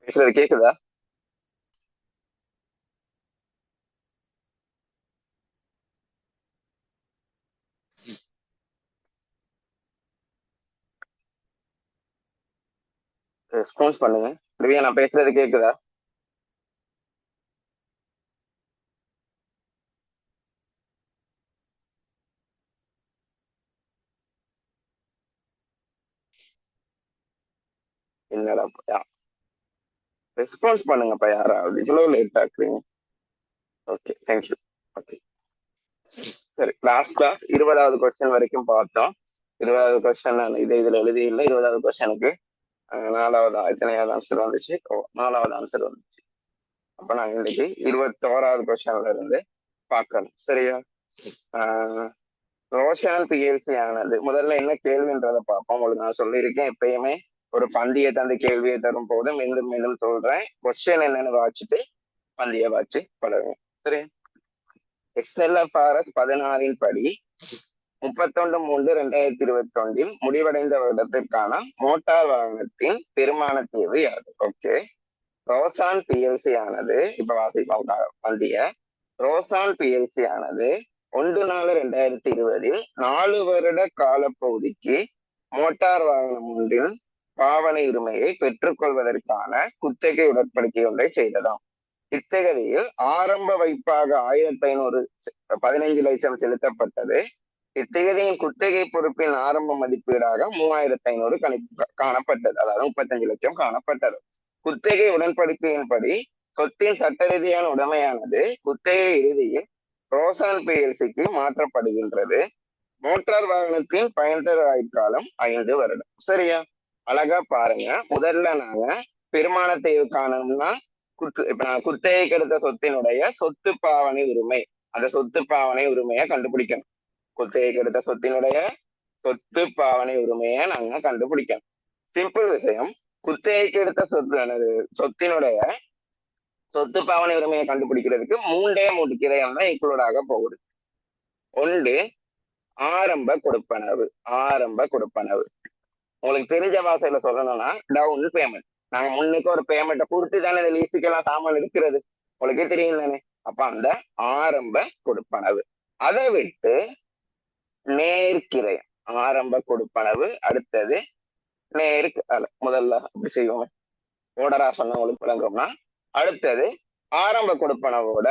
பேசுறது கேக்குதா? ரெஸ்பான்ஸ் பண்ணுங்க. திவ்யா, நான் பேசுறது கேக்குதா? என்னடா ரெஸ்பான்ஸ் பண்ணுங்கப்பா, யாராவது இவ்வளவு லேட் ஆக்குறீங்க. Okay, thank you. ஓகே, சரி. லாஸ்ட் கிளாஸ் 20வது கொஸ்டின் வரைக்கும் பார்த்தோம். 20வது கொஸ்டின் நான் இதுல எழுதி இல்லை. 20வது கொஸ்டினுக்கு 4வது எத்தனையாவது ஆன்சர் வந்துச்சு? ஓ, 4வது ஆன்சர் வந்துச்சு. அப்ப நாங்க இன்னைக்கு 21வது கொஸ்டின்ல இருந்து பார்க்கணும். சரியா? ஆஹ் ரோஷான் பிஎல்சி ஆனது முதல்ல என்ன கேள்வின்றத பார்ப்போம். உங்களுக்கு நான் சொல்லியிருக்கேன், எப்பயுமே ஒரு பந்தியை தந்து கேள்வியை தரும் போது மீண்டும் மீண்டும் சொல்றேன், கொஸ்டின் என்னன்னு வாச்சிட்டு பந்தியை வாச்சு பழகும். சரி. எக்ஸ்எல்எஃப்ஆர்எஸ் 16 படி 31/3/2021 முடிவடைந்த வருடத்திற்கான மோட்டார் வாகனத்தின் பெருமான தேவை யாது? ஓகே. ரோசான் பிஎல்சி ஆனது, இப்ப வாசிப்போம் பந்திய. ரோசான் பிஎல்சி ஆனது 1/4/2020 4 வருட காலப்பகுதிக்கு மோட்டார் வாகனம் ஒன்றின் பாவனை உரிமையை பெற்றுக் கொள்வதற்கான குத்தகை உடன்படிக்கை ஒன்றை செய்ததாம். இத்தகையில் ஆரம்ப வைப்பாக 1500 15 லட்சம் செலுத்தப்பட்டது. இத்தகையின் குத்தகை பொறுப்பின் ஆரம்ப மதிப்பீடாக 3500 காணப்பட்டது. அதாவது 35 லட்சம் காணப்பட்டது. குத்தகை உடன்படிக்கையின்படி சொத்தின் சட்ட ரீதியான உடைமையானது குத்தகை இறுதியில் ரோசான் பிஎல்சிக்கு மாற்றப்படுகின்றது. மோட்டார் வாகனத்தின் பயன்தர ஆயுட்காலம் 5 வருடம். சரியா? அழகா பாருங்க. முதல்ல நாங்க பெருமானத்தை காணணும்னா இப்ப நான் குத்தகைக்கு எடுத்த சொத்தினுடைய சொத்து பாவனை உரிமை, அந்த சொத்து பாவனை உரிமையை கண்டுபிடிக்கணும். குத்தகைக்கு எடுத்த சொத்தினுடைய சொத்து பாவனை உரிமையை நாங்க கண்டுபிடிக்கணும். சிம்பிள் விஷயம். குத்தகைக்கு எடுத்த சொத்தினுடைய சொத்து பாவனை உரிமையை கண்டுபிடிக்கிறதுக்கு 3 கிரயம் தான் இன்க்ளூட் ஆக போகுது. ஒன்று ஆரம்ப கொடுப்பனவு. ஆரம்ப கொடுப்பனவு உங்களுக்கு தெரிஞ்ச வாசையில சொல்லணும்னா டவுன் பேமெண்ட். நாங்க முன்னுக்கு ஒரு பேமெண்ட்டை கொடுத்து தானே இந்த லீஸுக்கெல்லாம் சாமான் எடுக்கிறது, உங்களுக்கே தெரியும் தானே. அப்ப அந்த ஆரம்ப கொடுப்பனவு. அதை விட்டு நேர்கிரயம். ஆரம்ப கொடுப்பனவு அடுத்தது நேருக்கு முதல்ல அப்படி செய்வோம். ஓடரா சொன்ன உங்களுக்கு விளங்கும்னா அடுத்தது ஆரம்ப கொடுப்பனவோட,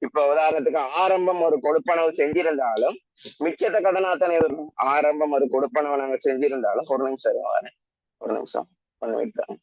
இப்ப உதாரணத்துக்கு ஆரம்பம் ஒரு கொடுப்பனவு செஞ்சிருந்தாலும் மிச்சத்தை கடனாத்தனை வரும். ஆரம்பம் ஒரு கொடுப்பனவு நாங்க செஞ்சிருந்தாலும், ஒரு நிமிஷம் வரேன், ஒரு நிமிஷம் பண்ணிவிட்டேன்.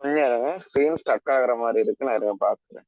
கொஞ்சம் ஸ்கிரீன் ஸ்டக் ஆகுற மாதிரி இருக்கு, நான் இருங்க பாக்குறேன்.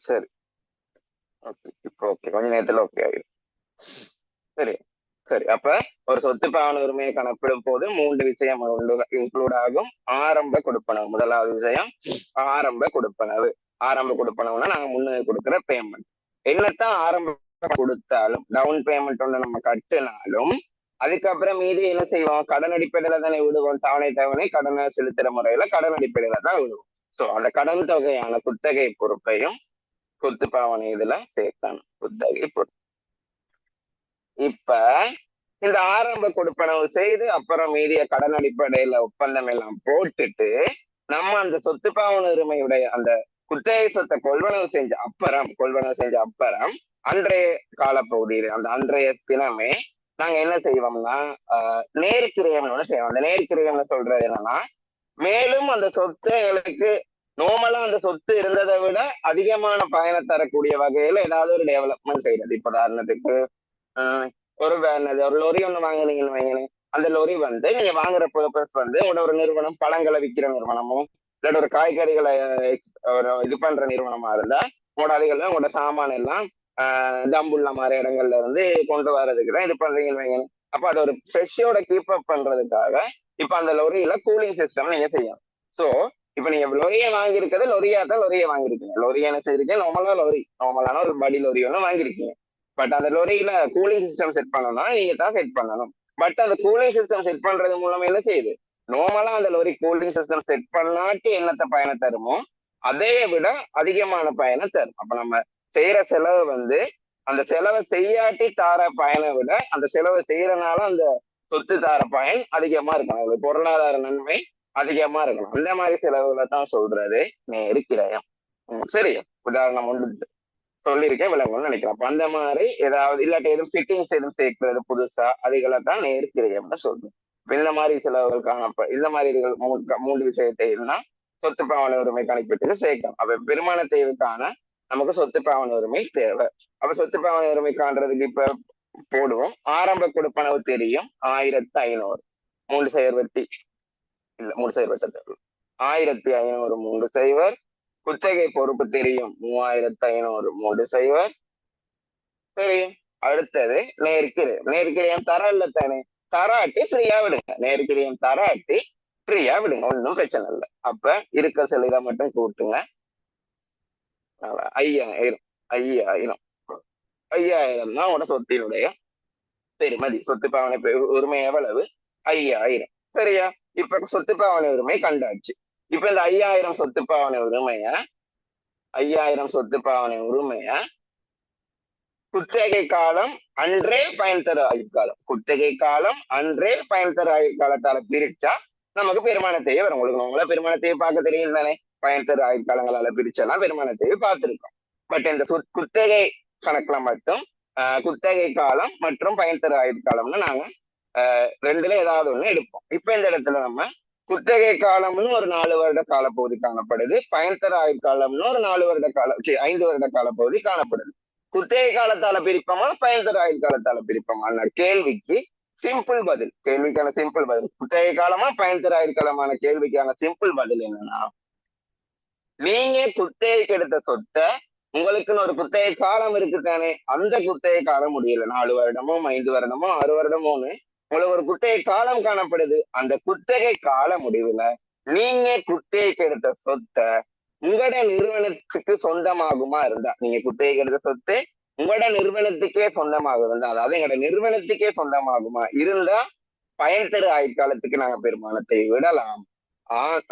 சரி, ஓகே. இப்போ ஓகே, கொஞ்ச நேரத்துல ஓகே ஆயிடும். சரி, சரி. அப்ப ஒரு சொத்து பாவனை உரிமையை கணக்கிடும் போது 3 விஷயம் இன்க்ளூட் ஆகும். ஆரம்ப கொடுப்பனவு முதலாவது விஷயம், ஆரம்ப கொடுப்பனவு. ஆரம்ப கொடுப்பனவுனா நாங்க முன்னுக்கு கொடுக்கிற பேமெண்ட். என்னத்தான் ஆரம்ப கொடுத்தாலும், டவுன் பேமெண்ட் ஒண்ணு நம்ம கட்டினாலும், அதுக்கப்புறம் மீதி என்ன செய்வோம், கடன் அடிப்படையில தானே விடுவோம். தவணை கடனை செலுத்துற முறையில கடன் அடிப்படையில தான் விடுவோம். சோ அந்த கடன் தொகையான குத்தகை பொறுப்பையும் சொத்து பாவனை இதுல சேர்க்கணும். குத்தகை பொறுப்பு. இப்ப இந்த ஆரம்ப கொடுப்பனவு செய்து அப்புறம் மீதிய கடன் அடிப்படையில ஒப்பந்தம் எல்லாம் போட்டுட்டு நம்ம அந்த சொத்து பாவன உரிமையுடைய அந்த குத்தகை சொத்தை கொள்வனவு செஞ்ச அப்புறம் அன்றைய காலப்பகுதியில் அந்த அன்றைய தினமே நாங்க என்ன செய்வோம்னா நேர்கிரியம்னு செய்வோம். அந்த நேர்கிரியம்னு சொல்றது என்னன்னா, மேலும் அந்த சொத்து எங்களுக்கு நோமலா அந்த சொத்து இருந்ததை விட அதிகமான பயனை தரக்கூடிய வகையில ஏதாவது ஒரு டெவலப்மெண்ட் செய்யறது. இப்ப உதாரணத்துக்கு ஒரு ஒரு லொரி ஒண்ணு வாங்குனீங்கன்னு வைங்களேன். அந்த லொரி வந்து நீங்க வாங்குற பர்பஸ் வந்து உங்களோட ஒரு நிறுவனம் பழங்களை விற்கிற நிறுவனமோ இல்லாட்ட ஒரு காய்கறிகளை இது பண்ற நிறுவனமா இருந்தா உங்களோட அதுகள்ல உங்களோட சாமான எல்லாம் தம்புள்ள மாதிரி இடங்கள்ல இருந்து கொண்டு வர்றதுக்கு தான் இது பண்றீங்கன்னு வைங்களேன். அப்ப அது ஒரு ஃப்ரெஷ்ஷோட கீப் அப் பண்றதுக்காக இப்ப அந்த லொரியில கூலிங் சிஸ்டம் நீங்க செய்யணும். சோ இப்ப நீங்க லொரியை வாங்கியிருக்கிறது லொரியை வாங்கியிருக்கீங்க. லொரி என்ன செய்யிருக்கீங்க, நார்மலான ஒரு படி லொரி ஒன்று வாங்கியிருக்கீங்க. பட் அந்த லொரியில கூலிங் சிஸ்டம் செட் பண்ணணும்னா நீங்க தான் செட் பண்ணணும். பட் அந்த கூலிங் சிஸ்டம் செட் பண்றது மூலமா என்ன செய்யுது, நார்மலா அந்த லொரி கூலிங் சிஸ்டம் செட் பண்ணாட்டி என்னத்த பயனை தருமோ அதே விட அதிகமான பயனை தரும். அப்ப நம்ம செய்யற செலவு வந்து அந்த செலவை செய்யாட்டி தார பயனை விட அந்த செலவை செய்யறதுனால அந்த சொத்து தார பயன் அதிகமா இருக்கணும். பொருளாதார நன்மை அதிகமா இருக்கணும். அந்த மாதிரி செலவுகளை தான் சொல்றது நேரு கிரயம். சரி, உதாரணம் ஒன்று சொல்லியிருக்கேன், விளங்கணும்னு நினைக்கிறேன். அப்ப அந்த மாதிரி ஏதாவது இல்லாட்டி எதுவும் ஃபிட்டிங்ஸ் எதுவும் சேர்க்கிறது புதுசா அதுகளை தான் நேர்கிரியம்னு சொல்றேன். இந்த மாதிரி செலவுகள் காணப்ப இந்த மாதிரி மூன்று விஷயத்தை இருந்தா சொத்து பாவனை உரிமை கணக்கீட்டுக்கு சேர்க்கணும். அப்ப பெருமான தேவைக்கான நமக்கு சொத்து பாவனை உரிமை தேவை. அப்ப சொத்து பாவனை உரிமை காண்றதுக்கு இப்ப போடுவோம். ஆரம்ப கொடுப்பனவு தெரியும் 1500 3 சைவர் வெட்டி இல்ல 3 சைவர் வெட்ட 1500 3 சைவர். குத்தகை பொறுப்பு தெரியும் 3500 3 சைவர் தெரியும். அடுத்தது நேர்கிரியம் தர இல்ல தானே, தராட்டி ஃப்ரீயா விடுங்க. நேர்கிரியம் தராட்டி ஃப்ரீயா விடுங்க, ஒன்றும் பிரச்சனை இல்லை. அப்ப இருக்க செலவை மட்டும் கூட்டுங்க. 5000 5000 5000 தான் உங்களோட சொத்தினுடைய பெருமதி. சொத்து பாவனை உரிமை எவ்வளவு, 5000. சரியா? இப்ப சொத்து பாவனை உரிமை கண்டாச்சு. இப்ப இந்த 5000 சொத்து பாவனை உரிமைய குத்தகை காலம் அன்றே பயன் தர ஆயுட்காலம், குத்தகை காலம் அன்றே பயன் தர ஆயுட்காலத்தால பிரிச்சா நமக்கு பெருமானத்தையே வரும். உங்களுக்கு உங்களை பெருமானத்தையே பார்க்க தெரியும் தானே, பயன் தர ஆயுட்காலங்களால பிரிச்செல்லாம் பெருமானத்தையே பார்த்திருக்கோம். பட் இந்த குத்தகை கணக்குல மட்டும் குத்தகை காலம் மற்றும் பயன் தர ஆயுட்காலம்னு நாங்க ரெண்டுல ஏதாவது ஒண்ணு எடுப்போம். இப்ப இந்த இடத்துல நம்ம குத்தகை காலம்னு ஒரு 4 வருட காலப்பகுதி காணப்படுது, பயன் தர ஆயுட்காலம்னு ஒரு 4 வருட 5 வருட காலப்பகுதி காணப்படுது. குத்தகை காலத்தால பிரிப்போமா பயன் தர ஆயுட்காலத்தால பிரிப்போமா கேள்விக்கு சிம்பிள் பதில், கேள்விக்கான சிம்பிள் பதில் குத்தகை காலமா பயன் தர ஆயுட்காலமான கேள்விக்கான சிம்பிள் பதில் என்னன்னா, நீங்க குத்தகைக்கு எடுத்த சொத்தை உங்களுக்குன்னு ஒரு குத்தகை காலம் இருக்கு தானே, அந்த குத்தகை காலம் முடியல. 4 வருடமோ 5 வருடமோ 6 வருடமோன்னு உங்களுக்கு ஒரு குத்தகை காலம் காணப்படுது. அந்த குத்தகை கால முடிவுல நீங்க குத்தகைக்கு எடுத்த சொத்தை உங்களோட நிறுவனத்துக்கு சொந்தமாகுமா இருந்தா, நீங்க குத்தகைக்கு எடுத்த சொத்து உங்களோட நிறுவனத்துக்கே சொந்தமாக இருந்தா, அதாவது எங்களோட நிறுவனத்துக்கே சொந்தமாகுமா இருந்தா பயன் தரு ஆயுட்காலத்துக்கு நாங்க பெருமானத்தை விடலாம்.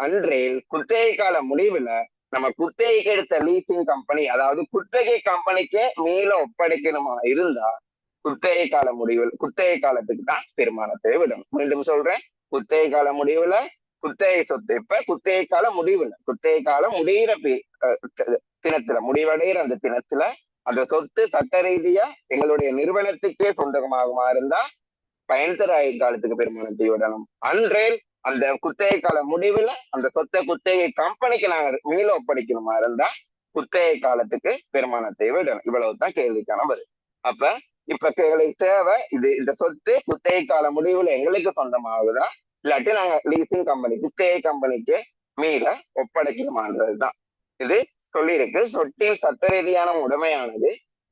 அன்றையில் குத்தகை கால முடிவுல நம்ம குத்தகைக்கு எடுத்த லீசிங் கம்பெனி, அதாவது குத்தகை கம்பெனிக்கே மீள ஒப்படைக்கணுமா இருந்தா குத்தகை கால முடிவில் குத்தகை காலத்துக்கு தான் பெருமானத்தை விடணும். மீண்டும் சொல்றேன், குத்தகை கால முடிவுல குத்தகை சொத்து, இப்ப குத்தகை கால முடிவுல குத்தகை காலம் முடிகிற தினத்துல முடிவடைகிற அந்த தினத்துல அந்த சொத்து சட்ட ரீதியா எங்களுடைய நிறுவனத்துக்கே சொந்தமாகுமா இருந்தா பயன் தர ஆயுட்காலத்துக்கு பெருமானத்தை விடணும். அன்றேல் அந்த குத்தகை கால முடிவுல அந்த சொத்தை குத்தகை கம்பெனிக்கு நாங்க மீள ஒப்படைக்கணுமா இருந்தா குத்தகை காலத்துக்கு பெருமானத்தை விடணும். இவ்வளவுதான் கேள்விக்கான பதில். அப்ப இப்ப எங்களுக்கு தேவை இது, இந்த சொத்து குத்தகை கால முடிவுல எங்களுக்கு சொந்தமாகுதா இல்லாட்டி நாங்க லீசிங் கம்பெனி குத்தகை கம்பெனிக்கு மீள ஒப்படைக்கணுமான்றதுதான். இது சொல்லியிருக்கு. சொட்டின் சட்ட ரீதியான உடைமையானது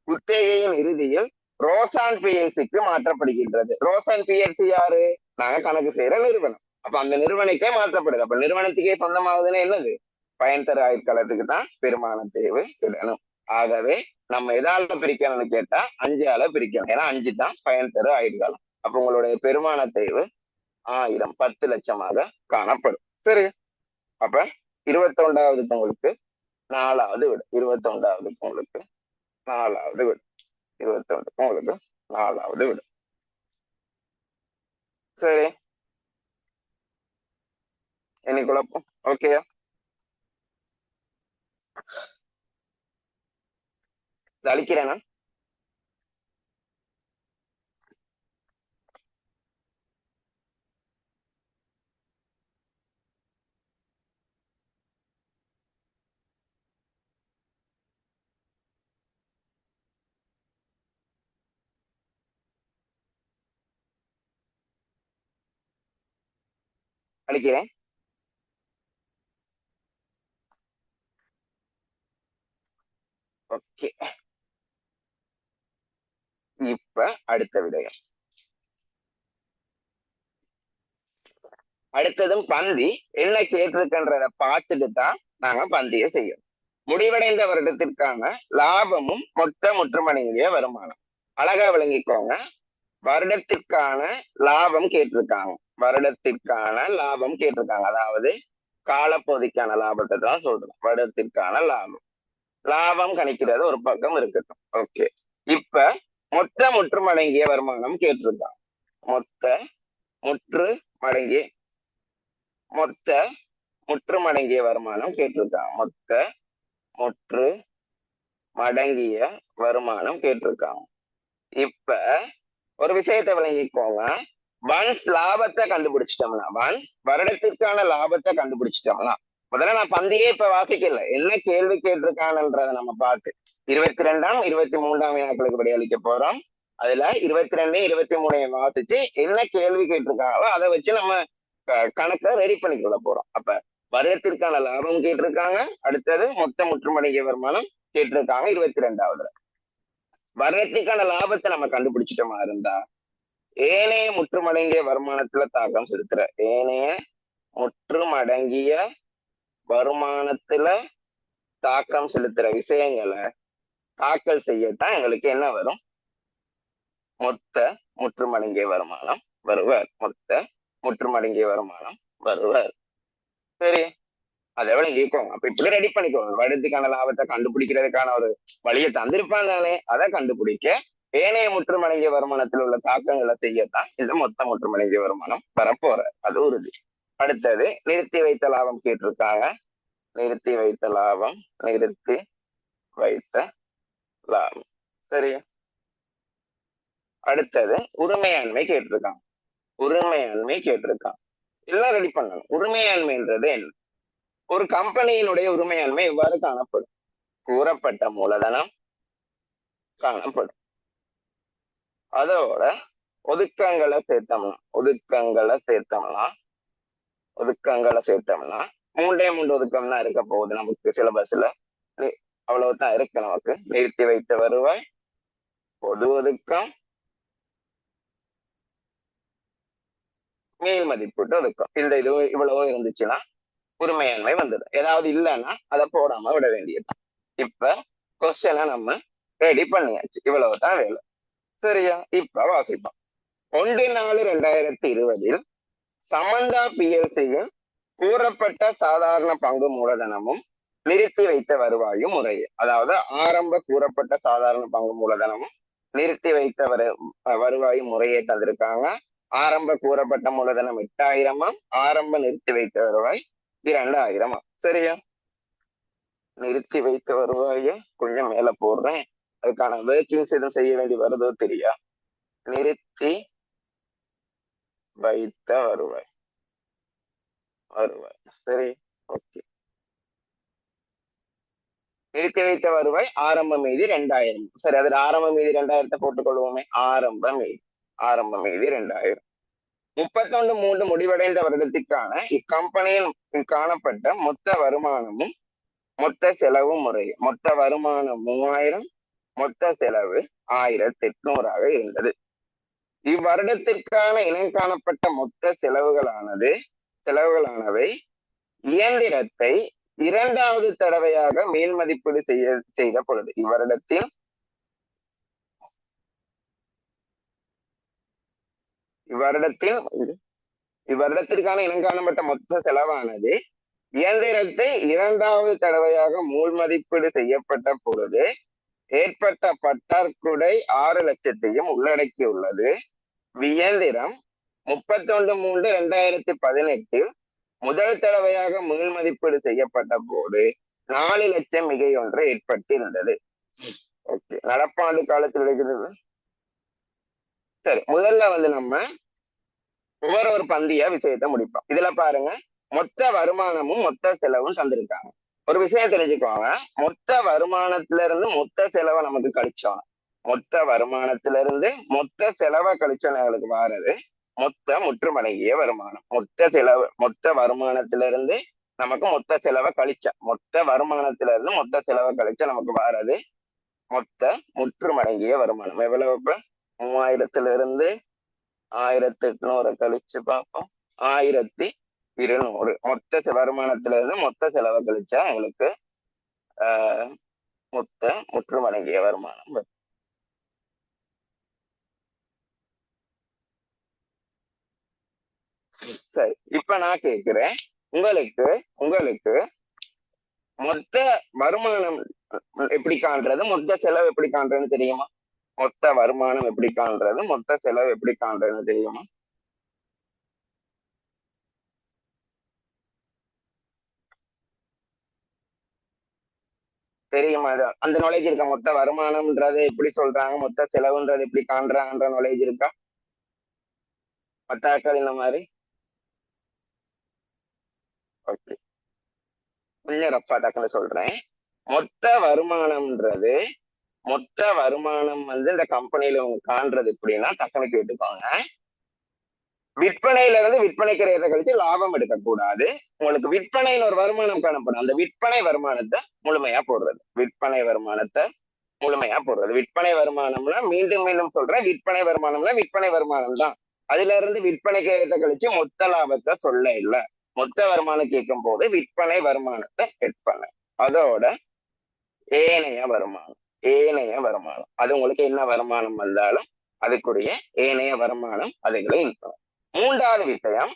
குத்தகையின் இறுதியில் ரோசான் பிஎல்சிக்கு மாற்றப்படுகின்றது. ரோசான் பிஎல்சி யாரு? நாங்க கணக்கு செய்யற நிறுவனம். அப்ப அந்த நிறுவனக்கே மாற்றப்படுது. அப்ப நிறுவனத்துக்கே சொந்தமாகுதுன்னா என்னது? பயன் தர ஆயுட்காலத்துக்கு தான் பெருமான தேர்வு விடணும். ஆகவே நம்ம எதால பிரிக்கணும்னு கேட்டா 5ஆல பிரிக்கணும். ஏன்னா 5 தான் பயன் தர ஆயுட்காலம். அப்ப உங்களுடைய பெருமான தேர்வு 1000 10 லட்சமாக காணப்படும். சரி, அப்ப 21வது உங்களுக்கு 4வது விடு. 21வது உங்களுக்கு 4வது விடு. 21 உங்களுக்கு 4வது விடு. சரி, இனி குழப்பம்? ஓகேயா? அழிக்கிறேனா? அழிக்கிறேன். ஓகே, இப்ப அடுத்த விடயம். அடுத்ததும் பந்தி என்ன கேட்டிருக்கின்றத பார்த்துட்டு தான் நாங்க பந்தியை செய்யும். முடிவடைந்த வருடத்திற்கான லாபமும் மொத்த முற்றுமடங்கிய வருமானம். அழகா விளங்கிக்கோங்க. வருடத்திற்கான லாபம் கேட்டிருக்காங்க. வருடத்திற்கான லாபம் கேட்டிருக்காங்க. அதாவது காலப்பகுதிக்கான லாபத்தை தான் சொல்றோம். வருடத்திற்கான லாபம். லாபம் கணிக்கிறது ஒரு பக்கம் இருக்கட்டும். ஓகே, இப்ப மொத்த முற்றுமடங்கிய வருமானம் கேட்டிருக்காங்க. மொத்த முற்று மடங்கிய மொத்த முற்றுமடங்கிய வருமானம் கேட்டிருக்காங்க. மொத்த முற்று மடங்கிய வருமானம் கேட்டிருக்காங்க. இப்ப ஒரு விஷயத்தை விளங்கிக்கோங்க. ஒன்ஸ் லாபத்தை கண்டுபிடிச்சிட்டோம்னா, ஒன்ஸ் வருடத்திற்கான லாபத்தை கண்டுபிடிச்சிட்டோம்னா, முதல்ல நான் பந்தியே இப்ப வாசிக்கல, என்ன கேள்வி கேட்டிருக்கானன்றத நம்ம பார்த்து 22ஆம் 23ஆம் வினாக்களுக்கு விடையளிக்க போறோம். அதுல 22 23 வாசிச்சு என்ன கேள்வி கேட்டிருக்காங்களோ அதை வச்சு நம்ம கணக்கை ரெடி பண்ணிக்கொள்ள போறோம். அப்ப வருடத்திற்கான லாபம் கேட்டிருக்காங்க. அடுத்தது மொத்த முற்றுமடங்கிய வருமானம் கேட்டிருக்காங்க. 22வது வருடத்திற்கான லாபத்தை நம்ம கண்டுபிடிச்சிட்டோமா இருந்தா ஏனைய முற்றுமடங்கிய வருமானத்துல தாக்கம் செலுத்துற ஏனைய முற்றுமடங்கிய வருமானத்துல தாக்கம் செலுத்துற விஷயங்களை தாக்கல் செய்யத்தான் எங்களுக்கு என்ன வரும்? மொத்த முற்றுமடங்கிய வருமானம் வருவார். மொத்த முற்றுமடங்கிய வருமானம் வருவார். சரி, அதை எவ்வளவு இயக்கோங்க. அப்ப இப்படி ரெடி பண்ணிக்கோங்க. வருடத்துக்கான லாபத்தை கண்டுபிடிக்கிறதுக்கான ஒரு வழியை தந்திருப்பாங்க தானே, அதை கண்டுபிடிக்க ஏனைய முற்றுமடங்கிய வருமானத்தில் உள்ள தாக்கங்களை செய்யத்தான் இந்த மொத்த முற்றுமடங்கிய வருமானம் வரப்போற, அது உறுதி. அடுத்தது நிறுத்தி வைத்த லாபம் கேட்டிருக்காங்க. நிறுத்தி வைத்த லாபம், நிறுத்தி வைத்த லாபம். சரி, அடுத்தது உரிமையாண்மை கேட்டிருக்காங்க. உரிமையாண்மை கேட்டிருக்காங்க. எல்லாம் ரெடி பண்ணணும். உரிமையாண்மைன்றது என்ன? ஒரு கம்பெனியினுடைய உரிமையாண்மை எவ்வாறு காணப்படும்? கூறப்பட்ட மூலதனம் காணப்படும். அதோட ஒதுக்கங்களை சேர்த்தோம்னா மூன்றே 3 ஒதுக்கம் தான் இருக்க போகுது நமக்கு சிலபஸ்ல. அவ்வளவுதான் இருக்கு நமக்கு. நிறுத்தி வைத்த வருவாய், பொது ஒதுக்கம், மேல் மதிப்பீட்டு ஒதுக்கம். இந்த இது இவ்வளவு இருந்துச்சுன்னா உரிமையாண்மை வந்தது. ஏதாவது இல்லைன்னா அதை போடாம விட வேண்டியது. இப்ப கொஸ்டினை நம்ம ரெடி பண்ணியாச்சு. இவ்வளவுதான் வேலை. சரியா? இப்ப வாசிப்போம். 1/4/2020 சமந்தா பிஎல்சியின் கூறப்பட்ட சாதாரண பங்கு மூலதனமும் நிறுத்தி வைத்த வருவாயும் முறையே. அதாவது ஆரம்ப கூறப்பட்ட சாதாரண பங்கு மூலதனமும் நிறுத்தி வைத்த வருவாயும் முறையே தந்திருக்காங்க. ஆரம்ப கூறப்பட்ட மூலதனம் 8000, ஆரம்ப நிறுத்தி வைத்த வருவாய் 2000. சரியா? நிறுத்தி வைத்த வருவாய கொஞ்சம் மேல போடுறேன். அதுக்கான ஒர்க்கிங்ஸ் எதுவும் செய்ய வேண்டி வருதோ தெரியா? நிறுத்தி வைத்த வருவாய். சரி, ஓகே. நிறுத்தி வைத்த வருவாய் ஆரம்ப மீதி 2000. சரி, அதுல ஆரம்ப மீதி 2000 போட்டுக்கொள்வோமே. ஆரம்ப மீதி 2000. 31/3 முடிவடைந்த வருடத்திற்கான இக்கம்பெனியில் காணப்பட்ட மொத்த வருமானமும் மொத்த செலவு முறை, மொத்த வருமானம் 3000, மொத்த செலவு 1800 இருந்தது. இவ்வருடத்திற்கான இனம் காணப்பட்ட மொத்த செலவுகளானவை இயந்திரத்தை இரண்டாவது தடவையாக மேல் மதிப்பீடு செய்த பொழுது இவ்வருடத்திற்கான இனம் காணப்பட்ட மொத்த செலவானது இயந்திரத்தை இரண்டாவது தடவையாக மூல் மதிப்பீடு செய்யப்பட்ட பொழுது ஏற்பட்ட பற்றாக்குறை 6 லட்சத்தையும் உள்ளடக்கியுள்ளது. இயந்திரம் 31/3/2018 முதல் தடவையாக மீள் மதிப்பீடு செய்யப்பட்ட போது 4 லட்சம் மிகை ஒன்று ஏற்பட்டிருந்தது. ஓகே, நடப்பாண்டு காலத்தில் இருக்கிறது. சரி, முதல்ல நம்ம ஒரு பந்தியா விஷயத்த முடிப்போம். இதுல பாருங்க, மொத்த வருமானமும் மொத்த செலவும் தந்திருக்காங்க. ஒரு விஷயம் தெரிஞ்சுக்கோங்க, மொத்த வருமானத்துல இருந்து மொத்த செலவை நமக்கு கழிச்சோம். மொத்த வருமானத்துல இருந்து மொத்த செலவை கழிச்சோம் எங்களுக்கு வாரது மொத்த முற்றுமடங்கிய வருமானம். மொத்த வருமானத்திலிருந்து நமக்கு மொத்த செலவை கழிச்சா, மொத்த வருமானத்திலிருந்து மொத்த செலவை கழிச்சா நமக்கு வாரது மொத்த முற்றுமடங்கிய வருமானம். எவ்வளவு? 3000 1800 கழிச்சு பார்ப்போம், 1200. மொத்த வருமானத்திலிருந்து மொத்த செலவை கழிச்சா எங்களுக்கு மொத்த முற்றுமடங்கிய வருமானம். சரி, இப்ப நான் கேக்குறேன், உங்களுக்கு மொத்த வருமானம் எப்படி காண்றது, மொத்த செலவு எப்படி காண்றதுன்னு தெரியுமா? மொத்த வருமானம் எப்படி காண்றது, மொத்த செலவு எப்படி காண்றதுன்னு தெரியுமா? தெரியுமா? அந்த நாலேஜ் இருக்கா? மொத்த வருமானம்ன்றது எப்படி சொல்றாங்க, மொத்த செலவுன்றது எப்படி காண்றாங்கன்ற நாலேஜ் இருக்கா? மத்தாக்கள் இந்த மாதிரி ஓகே, கொஞ்சம் ரஃபா டக்குன்னு சொல்றேன். மொத்த வருமானம்ன்றது, மொத்த வருமானம் இந்த கம்பெனியில காண்றது எப்படின்னா, டக்குனு கேட்டுக்கோங்க. விற்பனையில விற்பனைக்கு ரேட்டை கழிச்சு லாபம் எடுக்கக்கூடாது. உங்களுக்கு விற்பனையில் ஒரு வருமானம் காணப்படும், அந்த விற்பனை வருமானத்தை முழுமையா போடுறது. விற்பனை வருமானத்தை முழுமையா போடுறது. விற்பனை வருமானம்னா மீண்டும் மீண்டும் சொல்றேன், விற்பனை வருமானம் தான். அதுல இருந்து விற்பனைக்கு ரேட்டை கழிச்சு மொத்த லாபத்தை சொல்ல இல்ல. மொத்த வருமானம் கேட்கும் போது விற்பனை வருமானத்தை பண்ண, அதோட ஏனைய வருமானம் அது உங்களுக்கு என்ன வருமானம் வந்தாலும் அதுக்குரிய ஏனைய வருமானம் அதுகளை இருக்கணும். மூன்றாவது விஷயம்,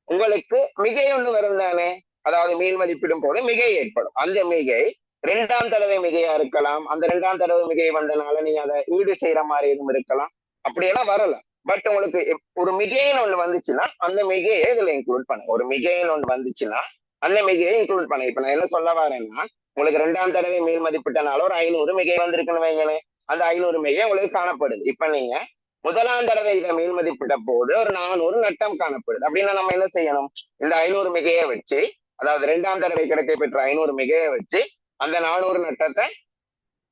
உங்களுக்கு மிகை ஒண்ணு வரும் தானே, அதாவது மீள் மதிப்பிடும் போது மிகை ஏற்படும். அந்த மிகை 2ஆம் தடவை மிகையா இருக்கலாம். அந்த 2ஆம் தடவை மிகை வந்தனால நீங்க அதை ஈடு செய்யற மாதிரி எதுவும் இருக்கலாம், அப்படியெல்லாம் வரலாம். பட் உங்களுக்கு ஒரு மிகைன்னு ஒண்ணு வந்துச்சுன்னா அந்த மிகையை இதுல இன்க்ளூட் பண்ண. ஒரு மிகைன்னு ஒண்ணு வந்துச்சுன்னா அந்த மிகையை இன்க்ளூட் பண்ண. இப்ப நான் என்ன சொல்ல வரேன்னா, உங்களுக்கு 2ஆம் தடவை மீள் மதிப்பிட்டனால ஒரு 500 மிகை வந்திருக்குன்னு வைங்களேன், அந்த 500 மிகை உங்களுக்கு காணப்படுது. இப்ப நீங்க முதலாம் தடவை இதை மேல் மதிப்பிட்ட போது ஒரு 400 நட்டம் காணப்படுது. அப்படின்னா நம்ம என்ன செய்யணும், இந்த 500 மிகையை வச்சு, அதாவது 2ஆம் தடவை கிடைக்க பெற்ற 500 மிகையை வச்சு அந்த 400 நட்டத்தை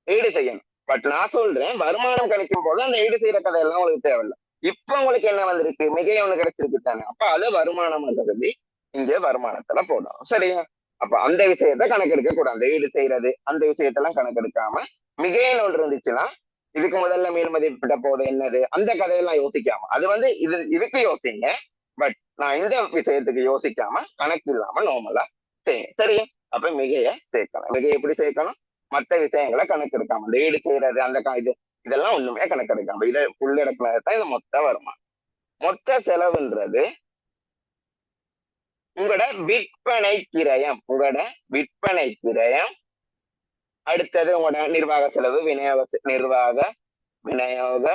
ஈடு செய்யணும். பட் நான் சொல்றேன், வருமானம் கிடைக்கும் போது அந்த ஈடு செய்யற கதையெல்லாம் உங்களுக்கு தேவையில்லை. இப்ப உங்களுக்கு என்ன வந்திருக்கு, மிகை ஒண்ணு கிடைச்சிருக்கு தானே, அப்ப அது வருமானம் கருதி இங்க வருமானத்துல போடணும். சரியா? அப்ப அந்த விஷயத்த கணக்கெடுக்க கூடாது. அந்த ஈடு செய்யறது அந்த விஷயத்தெல்லாம் கணக்கெடுக்காம மிகைன்னு ஒன்று இருந்துச்சுன்னா, இதுக்கு முதல்ல மேல் மதிப்பிட்ட போது என்னது, அந்த கதையெல்லாம் யோசிக்காம, அது இதுக்கு யோசிங்க. பட் நான் இந்த விஷயத்துக்கு யோசிக்காம கணக்கு இல்லாம நார்மலா செய்யுங்க. சரியா? அப்ப மிகைய சேர்க்கணும். மிகையை எப்படி சேர்க்கணும், மற்ற விஷயங்களை கணக்கெடுக்காம, இந்த ஈடு செய்யறது அந்த இதெல்லாம் ஒண்ணுமே கணக்கெடுக்காம இதை உள்ளடக்கினதான் இது மொத்த வருமானம். மொத்த செலவுன்றது உங்களோட விற்பனை கிரயம், அடுத்தது உங்களோட நிர்வாக செலவு, விநியோக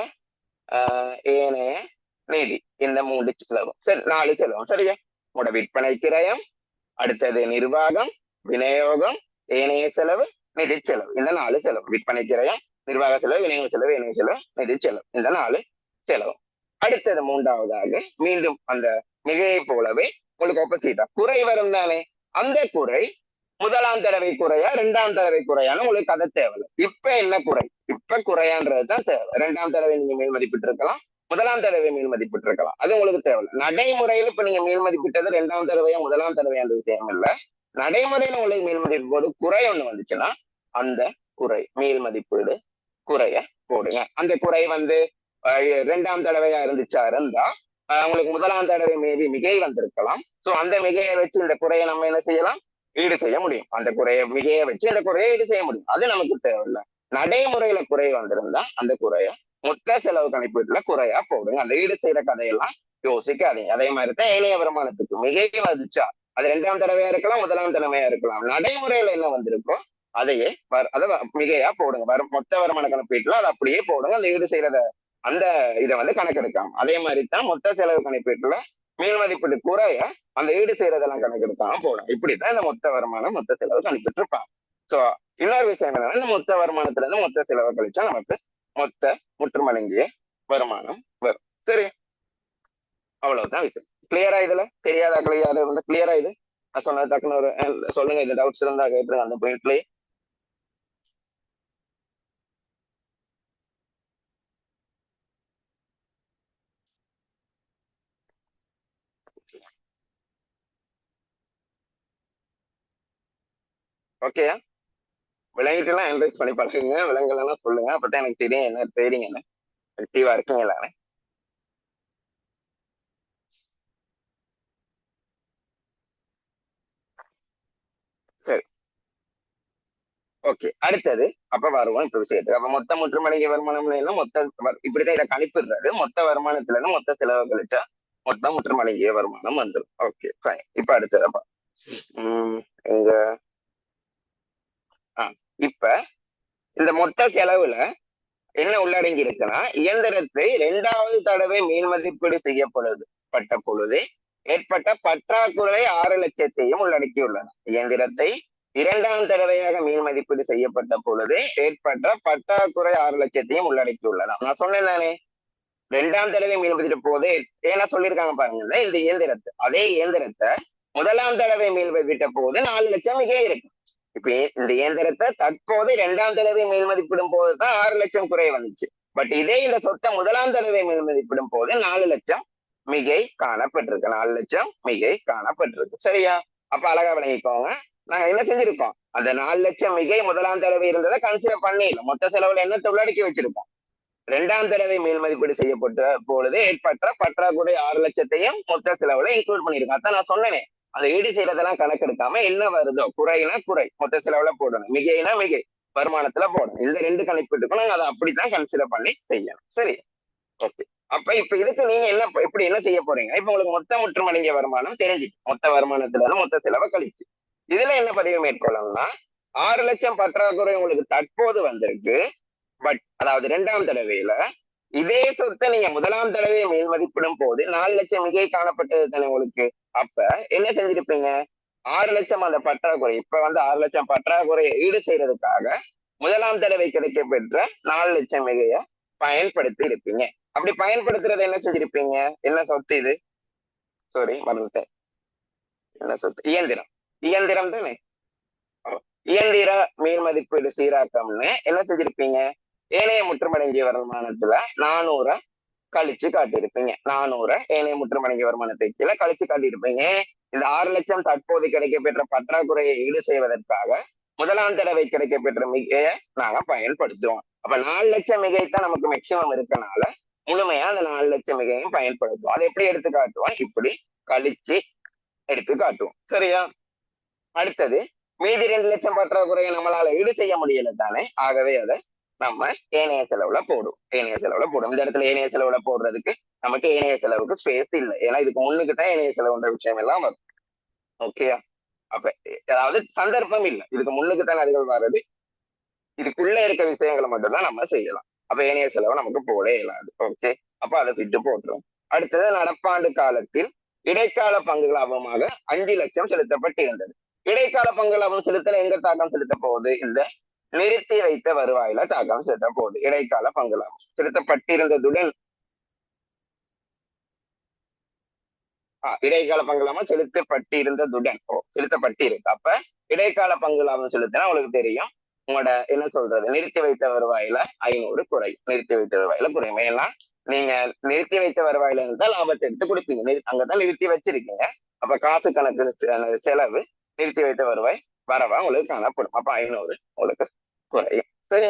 ஏனைய நிதி, இந்த 3 செலவும். சரி, 4 செலவும். சரியா? உங்களோட விற்பனை கிரயம், அடுத்தது நிர்வாகம், விநியோகம், ஏனைய செலவு, நிதி செலவு, இந்த 4 செலவு. விற்பனை கிரயம், நிர்வாக செலவு, விநியோக செலவு, ஏனைய செலவு, நிதி செலவு, இந்த 4 செலவு. அடுத்தது மூன்றாவதாக மீண்டும் அந்த மிகையை போலவே உங்களுக்கு ஆப்போசிட்டா குறை வரும் தானே, அந்த குறை முதலாம் தடவை குறையா 2ஆம் தடவை குறையான்னு உங்களுக்கு அதை தேவையில்லை. இப்ப என்ன குறை, இப்ப குறையான்றதுதான் தேவை. 2ஆம் தடவை நீங்க மேல் மதிப்பிட்டு இருக்கலாம், முதலாம் தடவை மேல் மதிப்பிட்டு இருக்கலாம், அது உங்களுக்கு தேவையில்லை. நடைமுறையில் இப்ப நீங்க மேல் மதிப்பிட்டது 2ஆம் தடவையா முதலாம் தடவையா அந்த விஷயம் இல்லை. நடைமுறையில உங்களுக்கு மீள் மதிப்பு போது குறை ஒண்ணு வந்துச்சுன்னா அந்த குறை மீள் மதிப்பீடு குறைய போடுங்க. அந்த குறை வந்து 2ஆம் தடவையா இருந்தா உங்களுக்கு முதலாம் தடவை மேபி மிகை வந்திருக்கலாம். சோ அந்த மிகையை வச்சு இந்த குறையை நம்ம என்ன செய்யலாம், ஈடு செய்ய முடியும். அந்த மிகையை வச்சு அந்த குறையை ஈடு செய்ய முடியும். அது நமக்கு தேவையில்லை. நடைமுறையில குறை வந்திருந்தா அந்த குறைய மொத்த செலவு கணிப்பீட்டுல குறையா போடுங்க. அந்த ஈடு செய்யற கதையெல்லாம் யோசிக்காதீங்க. அதே மாதிரிதான் ஏனைய வருமானத்துக்கு மிகை வந்துச்சா அது 2ஆம் தடவையா இருக்கலாம், முதலாம் தடவையா இருக்கலாம். நடைமுறையில என்ன வந்திருக்கோ அதையே அதை மிகையா போடுங்க. மொத்த வருமான கணப்பீட்டுல அதை அப்படியே போடுங்க. அந்த ஈடு செய்யறத அந்த இதை வந்து கணக்கெடுக்காம. அதே மாதிரி தான் மொத்த செலவு கணிப்பீட்டுல மீள் மதிப்பீடு குறைய அந்த ஈடு செய்யறதெல்லாம் கணக்கெடுக்காம போடும். இப்படித்தான் இந்த மொத்த வருமானம் மொத்த செலவு கணிப்பிட்டு இருப்பாங்க. சோ இன்னொரு விஷயம் என்னன்னா, இந்த மொத்த வருமானத்துல இருந்து மொத்த செலவு கழிச்சா நமக்கு மொத்த முற்றுமடங்கிய வருமானம் வரும். சரி, அவ்வளவுதான் விஷயம். கிளியரா? இதுல தெரியாதா கிளியரா இருந்தா கிளியரா? இது நான் சொன்னது டக்குன்னு ஒரு சொல்லுங்க. இது டவுட்ஸ் இருந்தா கேட்டுருங்க அந்த பாயிண்ட்லயே. ஓகேயா? விளங்கிட்டுலாம் அனலைஸ் பண்ணி பழகுங்க. விலங்கெல்லாம் சொல்லுங்க. அப்பதான் எனக்கு தெரியும் என்ன தெரியுங்க. ஆக்டிவா இருக்கீங்க எல்லாரும். சரி, ஓகே. அடுத்தது அப்ப வருவோம் இப்ப விஷயத்துக்கு. அப்ப மொத்த முற்றுமடங்கிய வருமானம் மொத்த இப்படிதான் இதை கணிப்பிடுறது. மொத்த வருமானத்துல இருந்து மொத்த செலவு கழிச்சா மொத்த முற்றுமடங்கிய வருமானம் வந்துடும். Okay fine. இப்ப அடுத்ததப்பா எங்க இப்ப இந்த மொத்த செலவுல என்ன உள்ளடங்கி இருக்குன்னா, இயந்திரத்தை 2வது தடவை மீள் மதிப்பீடு செய்யப்பட்ட பொழுது ஏற்பட்ட பற்றாக்குறை 6 லட்சத்தையும் உள்ளடக்கியுள்ளன. இயந்திரத்தை 2ஆம் தடவையாக மீள் மதிப்பீடு செய்யப்பட்ட பொழுது ஏற்பட்ட பற்றாக்குறை 6 லட்சத்தையும் உள்ளடக்கியுள்ளதா. நான் சொன்னேன் தானே, 2ஆம் தடவை மீள் மதிப்பீடு போது ஏன்னா சொல்லியிருக்காங்க பாருங்க, இந்த இயந்திரத்தை அதே இயந்திரத்தை முதலாம் தடவை மீள் மதிப்பிட்ட போது 4 லட்சம் மிக இருக்கு. இப்ப இந்த இயந்திரத்தை தற்போது 2ஆம் தடவை மேல் மதிப்பிடும் போதுதான் 6 லட்சம் குறை வந்துச்சு. பட் இதே இந்த சொத்தை முதலாம் தடவை மேல் மதிப்பிடும் போது 4 லட்சம் மிகை காணப்பட்டிருக்கு. 4 லட்சம் மிகை காணப்பட்டிருக்கு. சரியா? அப்ப அழகா விளங்கிக்கோங்க. நாங்க என்ன செஞ்சிருக்கோம், அந்த 4 லட்சம் மிகை முதலாம் தடவை இருந்ததை கன்சிடர் பண்ணிடல. மொத்த செலவுல என்ன உள்ளடக்கி வச்சிருக்கோம், 2ஆம் தடவை மேல் மதிப்பீடு செய்யப்பட்ட பொழுது ஏற்பட்ட பற்றாக்குறை 6 லட்சத்தையும் மொத்த செலவுல இன்க்ளூட் பண்ணிருக்கோம். அதான் நான் சொன்னேனே, அதை ஈடு செய்யறதெல்லாம் கணக்கெடுக்காம என்ன வருதோ, குறைனா குறை மொத்த செலவுல போடணும், மிகைனா மிகை வருமானத்துல போடணும். இந்த 2 கணக்கீட்டுக்கும் நாங்க அதை அப்படித்தான் கன்சிடர் பண்ணி செய்யணும். சரி, ஓகே. அப்ப இப்ப இதுக்கு நீங்க என்ன செய்ய போறீங்க, இப்ப உங்களுக்கு மொத்த முற்றுமடங்கிய வருமானம் தெரிஞ்சுட்டு மொத்த வருமானத்துல இருந்து மொத்த செலவை கழிச்சு இதுல என்ன பதிவு மேற்கொள்ளணும்னா, 6 லட்சம் பற்றாக்குறை உங்களுக்கு தற்போது வந்திருக்கு. பட் அதாவது 2ஆம் தடவையில இதே சொத்தை நீங்க முதலாம் தடவை மேல் மதிப்பிடும் போது 4 லட்சம் மிகை காணப்பட்டது தானே உங்களுக்கு. அப்ப என்ன செஞ்சிருப்பீங்க, 6 லட்சம் அந்த பற்றாக்குறை, இப்ப வந்து 6 லட்சம் பற்றாக்குறையை ஈடு செய்யறதுக்காக முதலாம் தடவை கிடைக்க பெற்ற 4 லட்சம் மிகைய பயன்படுத்தி இருப்பீங்க. அப்படி பயன்படுத்துறத என்ன செஞ்சிருப்பீங்க, என்ன சொத்து இது, சாரி மறந்துட்டேன், என்ன சொத்து, இயந்திரம். இயந்திரம் தானே. இயந்திர மேல் மதிப்பீடு சீராக்கம்னு என்ன செஞ்சிருப்பீங்க, ஏனைய முற்றுமடங்கிய வருமானத்துல 400 கழிச்சு காட்டியிருப்பீங்க. 400 ஏனைய முற்றுமடங்கிய வருமானத்தை கீழே கழிச்சு காட்டியிருப்பீங்க. இந்த 6 லட்சம் தற்போது கிடைக்க பெற்ற பற்றாக்குறையை ஈடு செய்வதற்காக முதலாம் தடவை கிடைக்க பெற்ற மிகையை நாங்க பயன்படுத்துவோம். அப்ப 4 லட்சம் மிகைத்தான் நமக்கு மேக்சிமம் இருக்கனால முழுமையா அந்த 4 லட்சம் மிகையும் பயன்படுத்துவோம். அதை எப்படி எடுத்து காட்டுவோம், இப்படி கழிச்சு எடுத்து காட்டுவோம். சரியா? அடுத்தது மீதி 2 லட்சம் பற்றாக்குறையை நம்மளால ஈடு செய்ய முடியல தானே, ஆகவே அதை நம்ம ஏனைய செலவுல போடும். இந்த இடத்துல ஏனைய செலவுல போடுறதுக்கு நமக்கு ஏனைய செலவுக்கு ஸ்பேஸ் இல்லை. ஏன்னா இதுக்கு முன்னுக்கு தான் ஏனைய செலவுன்ற விஷயம் எல்லாம் வரும். ஓகேயா? அப்ப அதாவது சந்தர்ப்பம் இல்லை, இதுக்கு முன்னுக்கு தான் அதுகள் வர்றது. இதுக்குள்ள இருக்க விஷயங்களை மட்டும் தான் நம்ம செய்யலாம். அப்ப ஏனைய செலவை நமக்கு போட இயலாது. ஓகே, அப்ப அதை விட்டு போட்டுரும். அடுத்தது நடப்பாண்டு காலத்தில் இடைக்கால பங்கு லாபமாக 5 லட்சம் செலுத்தப்பட்டிருந்தது. இடைக்கால பங்கு லாபம் செலுத்தல எங்க தாக்கம் செலுத்த போகுது, இந்த நிறுத்தி வைத்த வருவாயில தாக்கம் செலுத்த போகுது. இடைக்கால பங்கு லாபம் செலுத்தப்பட்டிருந்ததுடன் இடைக்கால பங்கு லாபம் செலுத்தப்பட்டிருந்ததுடன் செலுத்தப்பட்டிருக்கு. அப்ப இடைக்கால பங்கு லாபம் செலுத்தினா உங்களுக்கு தெரியும், உங்களோட என்ன சொல்றது, நிறுத்தி வைத்த வருவாயில 500 குறையும். நிறுத்தி வைத்த வருவாயில குறையும். ஏன்னா நீங்க நிறுத்தி வைத்த வருவாயில இருந்தா லாபத்தை எடுத்து கொடுப்பீங்க. அங்கதான் நிறுத்தி வச்சிருக்கீங்க. அப்ப காசு கணக்கு செலவு நிறுத்தி வைத்த வருவாய் வரவா உங்களுக்கு காணப்படும். அப்ப 500 உங்களுக்கு குறையும். சரி,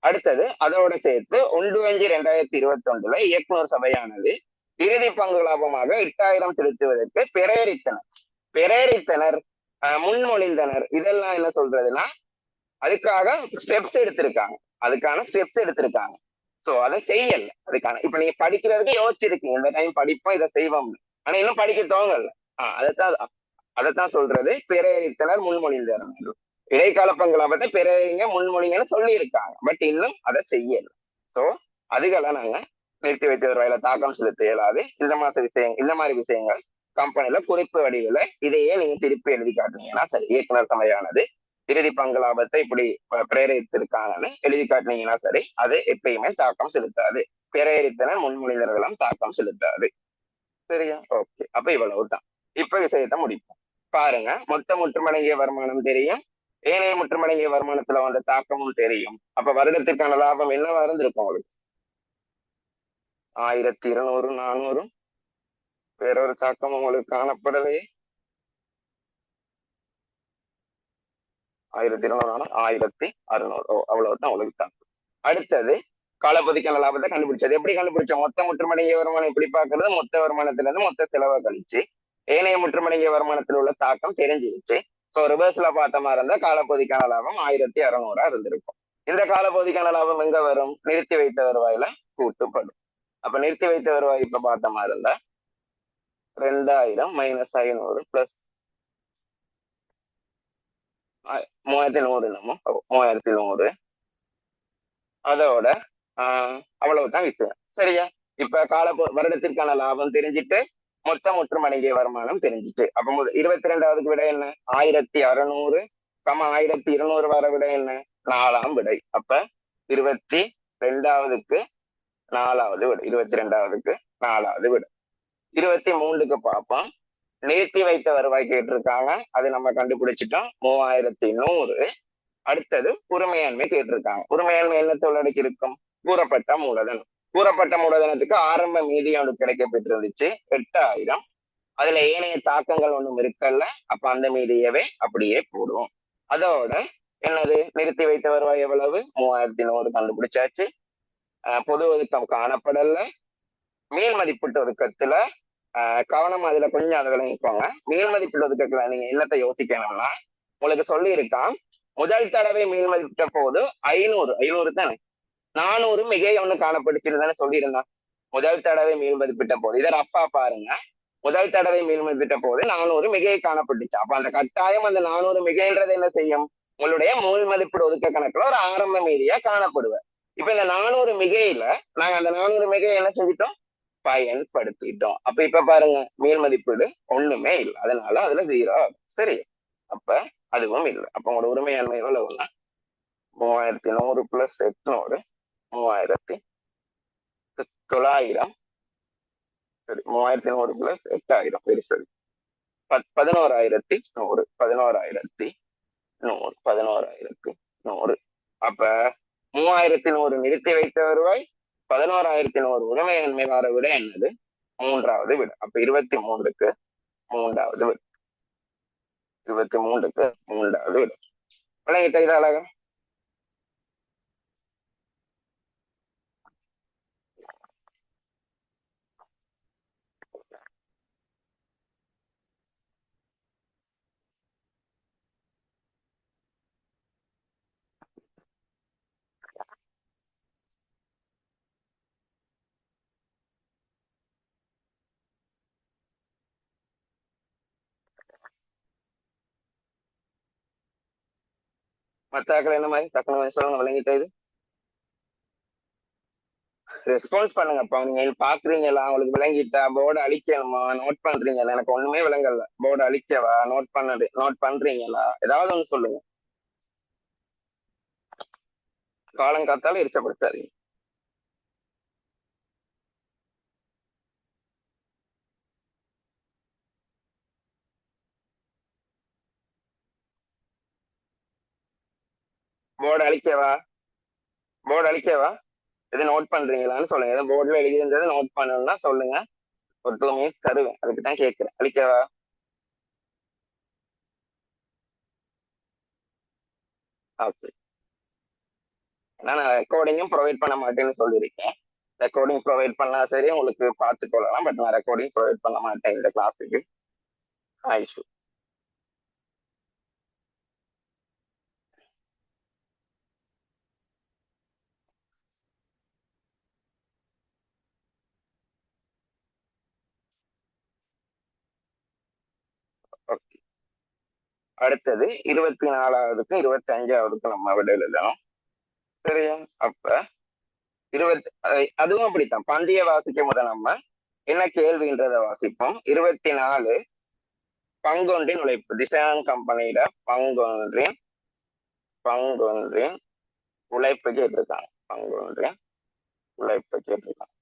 அடுத்தது அதோட சேர்த்து 1/5/2021 இயக்குனர் சபையானது இறுதி பங்கு லாபமாக 8000 செலுத்துவதற்கு பிரேரித்தனர் முன்மொழிந்தனர். இதெல்லாம் என்ன சொல்றதுன்னா அதுக்காக ஸ்டெப்ஸ் எடுத்திருக்காங்க, அதுக்கான ஸ்டெப்ஸ் எடுத்திருக்காங்க. சோ அதை செய்யல. அதுக்கான இப்ப நீங்க படிக்கிறதுக்கு யோசிச்சிருக்கீங்க, இந்த டைம் படிப்போம் இதை செய்வோம், ஆனா இன்னும் படிக்க தோங்கல. அதைத்தான் சொல்றது பிரேரித்தனர் முன்மொழிந்தனர். இடைக்கால பங்கு லாபத்தை பிறங்க முன்மொழிங்கன்னு சொல்லி இருக்காங்க, பட் இன்னும் அதை செய்யல. சோ அதுகளை நாங்க நிறுத்தி வைத்த வருவாயில தாக்கம் செலுத்த இயலாது. இந்த மாதிரி விஷயங்கள் கம்பெனில குறிப்பு வடிவில் இதையே நீங்க திருப்பி எழுதி காட்டுனீங்கன்னா சரி. இயக்குனர் சபையானது இறுதி பங்கு லாபத்தை இப்படி பிரேரித்திருக்காங்கன்னு எழுதி காட்டினீங்கன்னா சரி, அது எப்பயுமே தாக்கம் செலுத்தாது. பிரேரித்தன முன்மொழிந்தர்களும் தாக்கம் செலுத்தாது. சரியா? ஓகே, அப்ப இவ்வளவுதான். இப்ப விஷயத்த முடிப்போம். பாருங்க, மொத்த முற்றுமடங்கிய வருமானம் தெரியும், ஏனைய முற்றுமடங்கிய வருமானத்துல வந்த தாக்கமும் தெரியும். அப்ப வருடத்திற்கான லாபம் என்னவா இருந்திருக்கும் உங்களுக்கு? 1200 400. வேறொரு தாக்கம் உங்களுக்கு காணப்படலையே. 1200 1600. அவ்வளவுதான் உங்களுக்கு தாக்கம். அடுத்தது காலப்பகுதிக்கான லாபத்தை கண்டுபிடிச்சது. எப்படி கண்டுபிடிச்சோம்? மொத்த முற்றுமடங்கிய வருமானம் எப்படி பாக்குறது? மொத்த வருமானத்திலிருந்து மொத்த செலவை கழிச்சு ஏனைய முற்றுமடங்கிய வருமானத்தில் உள்ள தாக்கம் தெரிஞ்சிருச்சு. ஸோ ரிவர்ஸ்ல பார்த்த மாதிரி இருந்தா காலப்பகுதிக்கான லாபம் 1600 இருந்திருக்கும். இந்த காலப்பகுதிக்கான லாபம் எங்க வரும்? நிறுத்தி வைத்த வருவாயில கூட்டுப்படும். அப்ப நிறுத்தி வைத்த வருவாய் இப்ப பார்த்த மாதிரி இருந்தா 2000 மைனஸ் 500 பிளஸ் 3100 நம்ம 3100. அதோட அவ்வளவுதான் விஷயம். சரியா? இப்ப வருடத்திற்கான லாபம் தெரிஞ்சிட்டு மொத்த முற்றுமடங்கிய வருமானம் தெரிஞ்சிட்டு, அப்ப 22வது விட என்ன? 1600 1200 வர விட என்ன? 4ஆம் விடை. அப்ப 22க்கு 4வது விடை. 22க்கு 4வது விடை. 23க்கு பார்ப்போம். நிறுத்தி வைத்த வருவாய் கேட்டிருக்காங்க, அது நம்ம கண்டுபிடிச்சிட்டோம், 3100. அடுத்தது உரிமையாண்மை கேட்டிருக்காங்க. உரிமையாண்மை என்னத்தை உள்ளடக்கி இருக்கும்? கூறப்பட்ட மூலதனம். கூறப்பட்ட மூலதனத்துக்கு ஆரம்ப மீதி அவனுக்கு கிடைக்கப்பட்டிருந்துச்சு 8000. அதுல ஏனைய தாக்கங்கள் ஒண்ணும் இருக்கல்ல, அப்ப அந்த மீதியவே அப்படியே போடுவோம். அதோட என்னது? நிறுத்தி வைத்த வருவாய் எவ்வளவு? 3100 கண்டுபிடிச்சாச்சு. பொது ஒதுக்கம் காணப்படல. மேல் மதிப்பீட்டு ஒதுக்கத்துல கவனம் அதுல கொஞ்சம் அதை விளங்கிக்கோங்க. மேல் மதிப்பீட்டு ஒதுக்கத்துல நீங்க என்னத்தை யோசிக்கணும்னா, உங்களுக்கு சொல்லி இருக்கான், முதல் தடவை மேல் மதிப்பிட்ட போது 500 தானே, 400 மிகை ஒண்ணு காணப்படுச்சுன்னு சொல்லியிருந்தான். முதல் தடவை மேல் மதிப்பிட்ட போது இதை ரஃபா பாருங்க. முதல் தடவை மேல் மதிப்பிட்ட போது 400 மிகை காணப்பட்டுச்சு. அப்ப அந்த கட்டாயம் அந்த 400 மிகைன்றது என்ன செய்யும்? உங்களுடைய மேல் மதிப்பீடு ஒதுக்க கணக்குல ஒரு ஆரம்ப மீதியா காணப்படுவேன். இப்ப இந்த 400 மிகையில நாங்க அந்த 400 மிகையை என்ன செஞ்சிட்டோம்? பயன்படுத்திட்டோம். அப்ப இப்ப பாருங்க, மேல் மதிப்பீடு ஒண்ணுமே இல்லை, அதனால அதுல 0 ஆகும். சரி, அப்ப அதுவும் இல்லை. அப்ப உங்களோட உரிமையாண்மை எவ்வளவுன்னா 3100 பிளஸ் 800 3900. சரி, 3100 பிளஸ் 8000. சரி சரி, 11100. 11100. அப்ப 3100 நிறுத்தி வைத்த வருவாய், 11100 உரிமையாண்மை வார விட என்னது? 3வது விட. அப்ப 23க்கு 3வது விட. 23க்கு 3வது விட. விளங்கிட்ட இது அழகா? மத்தாக்கள் என்ன மாதிரி டக்குனு சொல்லுங்க, விளங்கிட்ட இது? ரெஸ்பான்ஸ் பண்ணுங்கப்பா. நீங்க பாக்குறீங்களா? உங்களுக்கு விளங்கிட்டா? போர்டு அழிக்கணுமா? நோட் பண்றீங்களா? எனக்கு ஒண்ணுமே விளங்கல. போர்டு அழிக்கவா? நோட் பண்றீங்களா? ஏதாவது ஒண்ணு சொல்லுங்க. காலம் காத்தாலும் எரிச்சப்படுத்தாதீங்க. போர்டு அழிக்கவா? எது நோட் பண்றீங்களான்னு சொல்லுங்க. எதாவது போர்டுல எழுதி இருந்ததை நோட் பண்ணணும்னா சொல்லுங்க, ஒரு 2 மினிட்ஸ் தருவேன். அதுக்கு தான் கேட்கிறேன். அழிக்கவா? ஓகே, நான் ரெக்கார்டிங்கும் ப்ரொவைட் பண்ண மாட்டேன்னு சொல்லியிருக்கேன். ரெக்கார்டிங் ப்ரொவைட் பண்ணா சரி, உங்களுக்கு பார்த்துக்கொள்ளலாம். பட் நான் ரெக்கார்டிங் ப்ரொவைட் பண்ண மாட்டேன் இந்த கிளாஸுக்கு. ஆயிஷு. ஓகே, அடுத்தது 24வதுக்கு 25வதுக்கு நம்ம விட எழுதணும். சரியா? அப்ப அதுவும் அப்படித்தான். பந்திய வாசிக்கும் போது நம்ம என்ன கேள்வின்றத வாசிப்போம். 24 பங்கொன்றின் உழைப்பு. திசான் கம்பெனியில பங்கொன்றின் உழைப்பு கேட்டிருக்காங்க. பங்கொன்றின் உழைப்பு கேட்டிருக்காங்க.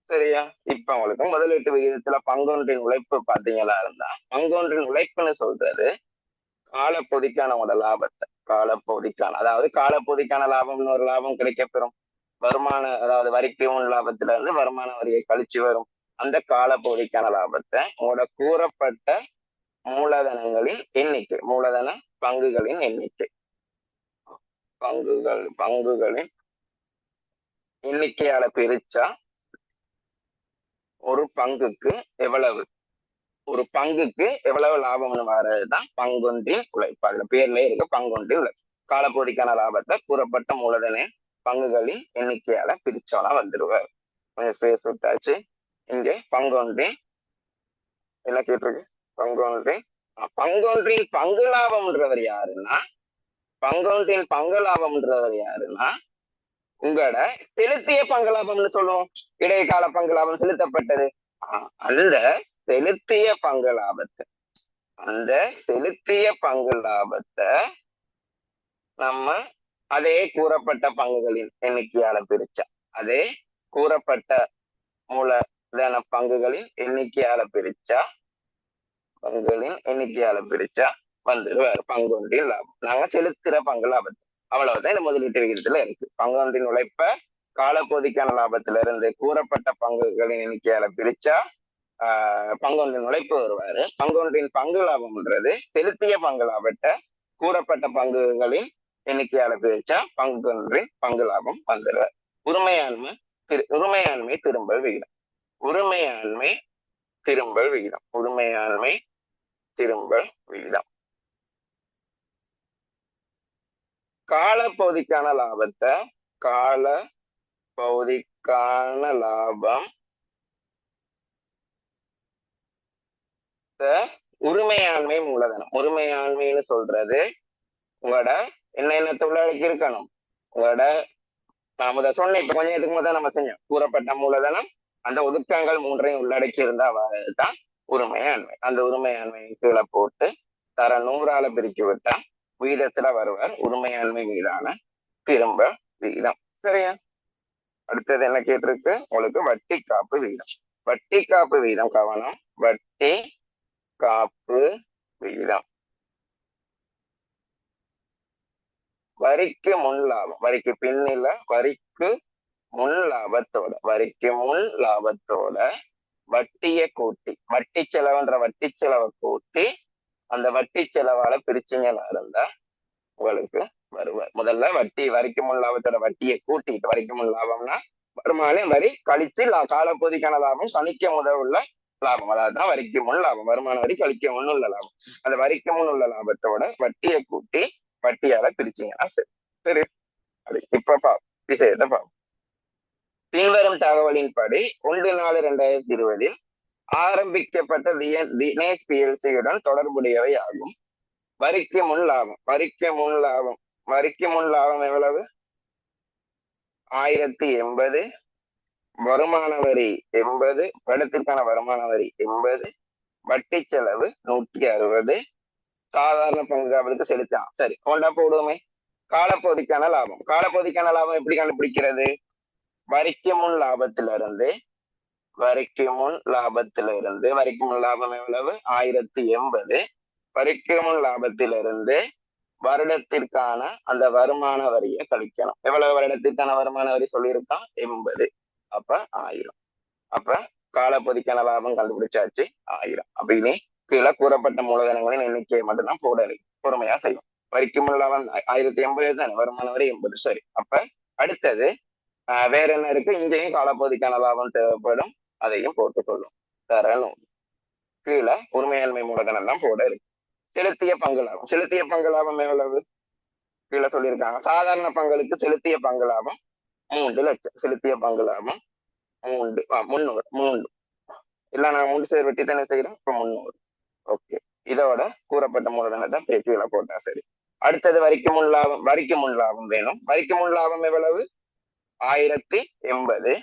சரியா? இப்ப உங்களுக்கு முதலீட்டு விகிதத்துல பங்கொன்றின் உழைப்பு பாத்தீங்களா இருந்தா, பங்கொன்றின் உழைப்புன்னு சொல்றது காலப்பகுதிக்கான லாபத்தை, காலப்பகுதிக்கான, அதாவது காலப்பகுதிக்கான லாபம்னு ஒரு லாபம் கிடைக்கப்பெறும். வருமான, அதாவது வரிக்கு முன் லாபத்துல இருந்து வருமான வரியை கழிச்சு வரும். அந்த காலப்பகுதிக்கான லாபத்தை உங்களோட கூறப்பட்ட மூலதனங்களின் எண்ணிக்கை, மூலதன பங்குகளின் எண்ணிக்கை, பங்குகளின் எண்ணிக்கையால பிரிச்சா ஒரு பங்குக்கு எவ்வளவு, ஒரு பங்குக்கு எவ்வளவு லாபம்னு வர்றதுதான் பங்கொன்றின் உழைப்பு. அதுல பேர்லயே இருக்கு பங்கொன்றின் உழைப்பு. காலப்பகுதிக்கான லாபத்தை கூறப்பட்ட மூலதன பங்குகளின் எண்ணிக்கையால பிரிச்சோனா வந்துடுவார். கொஞ்சம் ஸ்பேஸ் விட்டாச்சு. இங்கே பங்கொன்றின் என்ன கேட்டிருக்கு, பங்கொன்றின் பங்கு லாபம்ன்றவர் யாருன்னா, பங்கொன்றின் பங்கு லாபம்ன்றவர் யாருன்னா உங்களோட செலுத்திய பங்கு லாபம்னு சொல்லுவோம். இடைக்கால பங்கு லாபம் செலுத்தப்பட்டது. அந்த செலுத்திய பங்கு லாபத்தை, அந்த செலுத்திய பங்கு லாபத்தை நம்ம அதே கூறப்பட்ட பங்குகளின் எண்ணிக்கையால பிரிச்சா, அதே கூறப்பட்ட மூலதன பங்குகளின் எண்ணிக்கையால பிரிச்சா வந்துடுவார் பங்கொன்றின் லாபம். நாங்க செலுத்துற பங்கு லாபத்தை. அவ்வளவுதான் இந்த முதலீட்டு விகிதத்துல இருக்கு. பங்கொன்றின் உழைப்ப காலப்பகுதிக்கான லாபத்துல இருந்து கூறப்பட்ட பங்குகளின் எண்ணிக்கையால பிரிச்சா பங்கொன்றின் உழைப்பு வருவாரு. பங்கொன்றின் பங்கு லாபம்ன்றது செலுத்திய பங்கு லாபத்தை கூறப்பட்ட பங்குகளின் எண்ணிக்கையால பிரிச்சா பங்கொன்றின் பங்கு லாபம் வந்துடுவார். உரிமையாண்மை திரும்பல் விகிதம். உரிமையாண்மை திரும்பல் விகிதம். காலப்பகுதிக்கான லாபத்தை, காலப்பகுதிக்கான லாபம் உரிமையாண்மை மூலதனம். உரிமையாண்மைன்னு சொல்றது உங்களோட என்னென்ன உள்ளடக்கி இருக்கணும். உங்களோட நான் முத சொன்னேன், இப்ப கொஞ்சம் நேரத்துக்கு முதல் நம்ம செஞ்சோம். கூறப்பட்ட மூலதனம் அந்த ஒதுக்கங்கள் 3ஐயும் உள்ளடக்கி இருந்தா தான் உரிமையாண்மை. அந்த உரிமையாண்மையை கீழே போட்டு தர 100ஆல பிரிச்சு விட்டா விகிதத்துல வருவார் உரிமையாண்மை மீதான திரும்ப விகிதம். சரியா? அடுத்தது என்ன கேட்டிருக்கு உங்களுக்கு, வட்டி காப்பு விகிதம். வட்டி காப்பு விகிதம் கவனம், வட்டி காப்பு விகிதம். வரிக்கு முன் லாபம், வரிக்கு பின்னில, வரிக்கு முன் லாபத்தோட வட்டியை கூட்டி, வட்டி செலவுன்ற வட்டி செலவை கூட்டி அந்த வட்டி செலவால பிரிச்சிங்கன்னா இருந்தா உங்களுக்கு வருவார். முதல்ல வரிக்கு முன் லாபத்தோட வட்டியை கூட்டிட்டு, வரிக்கு முன் லாபம்னா வருமானம் வரி கழிச்சு காலப்பகுதிக்கான லாபம் கணிக்க உள்ள லாபம், அதான் வரிக்கு முன் லாபம். வருமான வரி கழிக்க முன் உள்ள லாபம். அந்த வரிக்கு முன் உள்ள லாபத்தோட வட்டியை கூட்டி வட்டியால பிரிச்சிங்கன்னா சரி. சரி, இப்ப விஷயத்தை பார்ப்போம். பின்வரும் தகவலின்படி 1/4/2020 ஆரம்பிக்கப்பட்ட தினேஷ் பிஎல்சியுடன் தொடர்புடையவை ஆகும். வரிக்கு முன் லாபம் எவ்வளவு? 1080. வருமான வரி 80. படத்திற்கான வருமான வரி 80. வட்டி செலவு 160. சாதாரண பங்குகளுக்கு செலுத்தான். சரி, கொண்டா போடுவோமே. காலப்பகுதிக்கான லாபம் எப்படி கண்டுபிடிக்கிறது? வரிக்கு முன் லாபத்திலிருந்து வரிக்கு முன் லாபம் எவ்வளவு? 1080. வரிக்கு முன் லாபத்திலிருந்து வருடத்திற்கான அந்த வருமான வரியை கழிக்கணும். எவ்வளவு வருடத்திற்கான வருமான வரி சொல்லியிருக்கான்? 80. அப்ப 1000. அப்ப காலப்பகுதிக்கான லாபம் கண்டுபிடிச்சாச்சு 1000. அப்ப இனி கீழே கூறப்பட்ட மூலதனங்களின் எண்ணிக்கையை மட்டும்தான் பொறுமையா செய்யும். வரிக்கு முன் லாபம் 1080 தானே, வருமான வரி 80. சரி, அப்ப அடுத்தது வேற என்ன இருக்கு? இங்கேயும் காலப்பகுதிக்கான லாபம் தேவைப்படும், அதையும் போட்டுக்கொள்ளும். தரணும். கீழே உரிமையாண்மை மூலதனம் தான் போட இருக்கு. செலுத்திய பங்கு லாபம். செலுத்திய பங்கு லாபம் எவ்வளவு கீழே சொல்லியிருக்காங்க. சாதாரண பங்களுக்கு செலுத்திய பங்கு லாபம் 3 லட்சம். செலுத்திய பங்கு லாபம் 300 3 இல்ல, நான் 3 சேர் வெட்டி தானே செய்யறேன், இப்ப 300. ஓகே, இதோட கூறப்பட்ட மூலதனத்தை கீழே போட்டா சரி. அடுத்தது வரிக்கு முன் லாபம். வரிக்கு முன் லாபம் வேணும். வரிக்கு முன் லாபம் எவ்வளவு? 1080.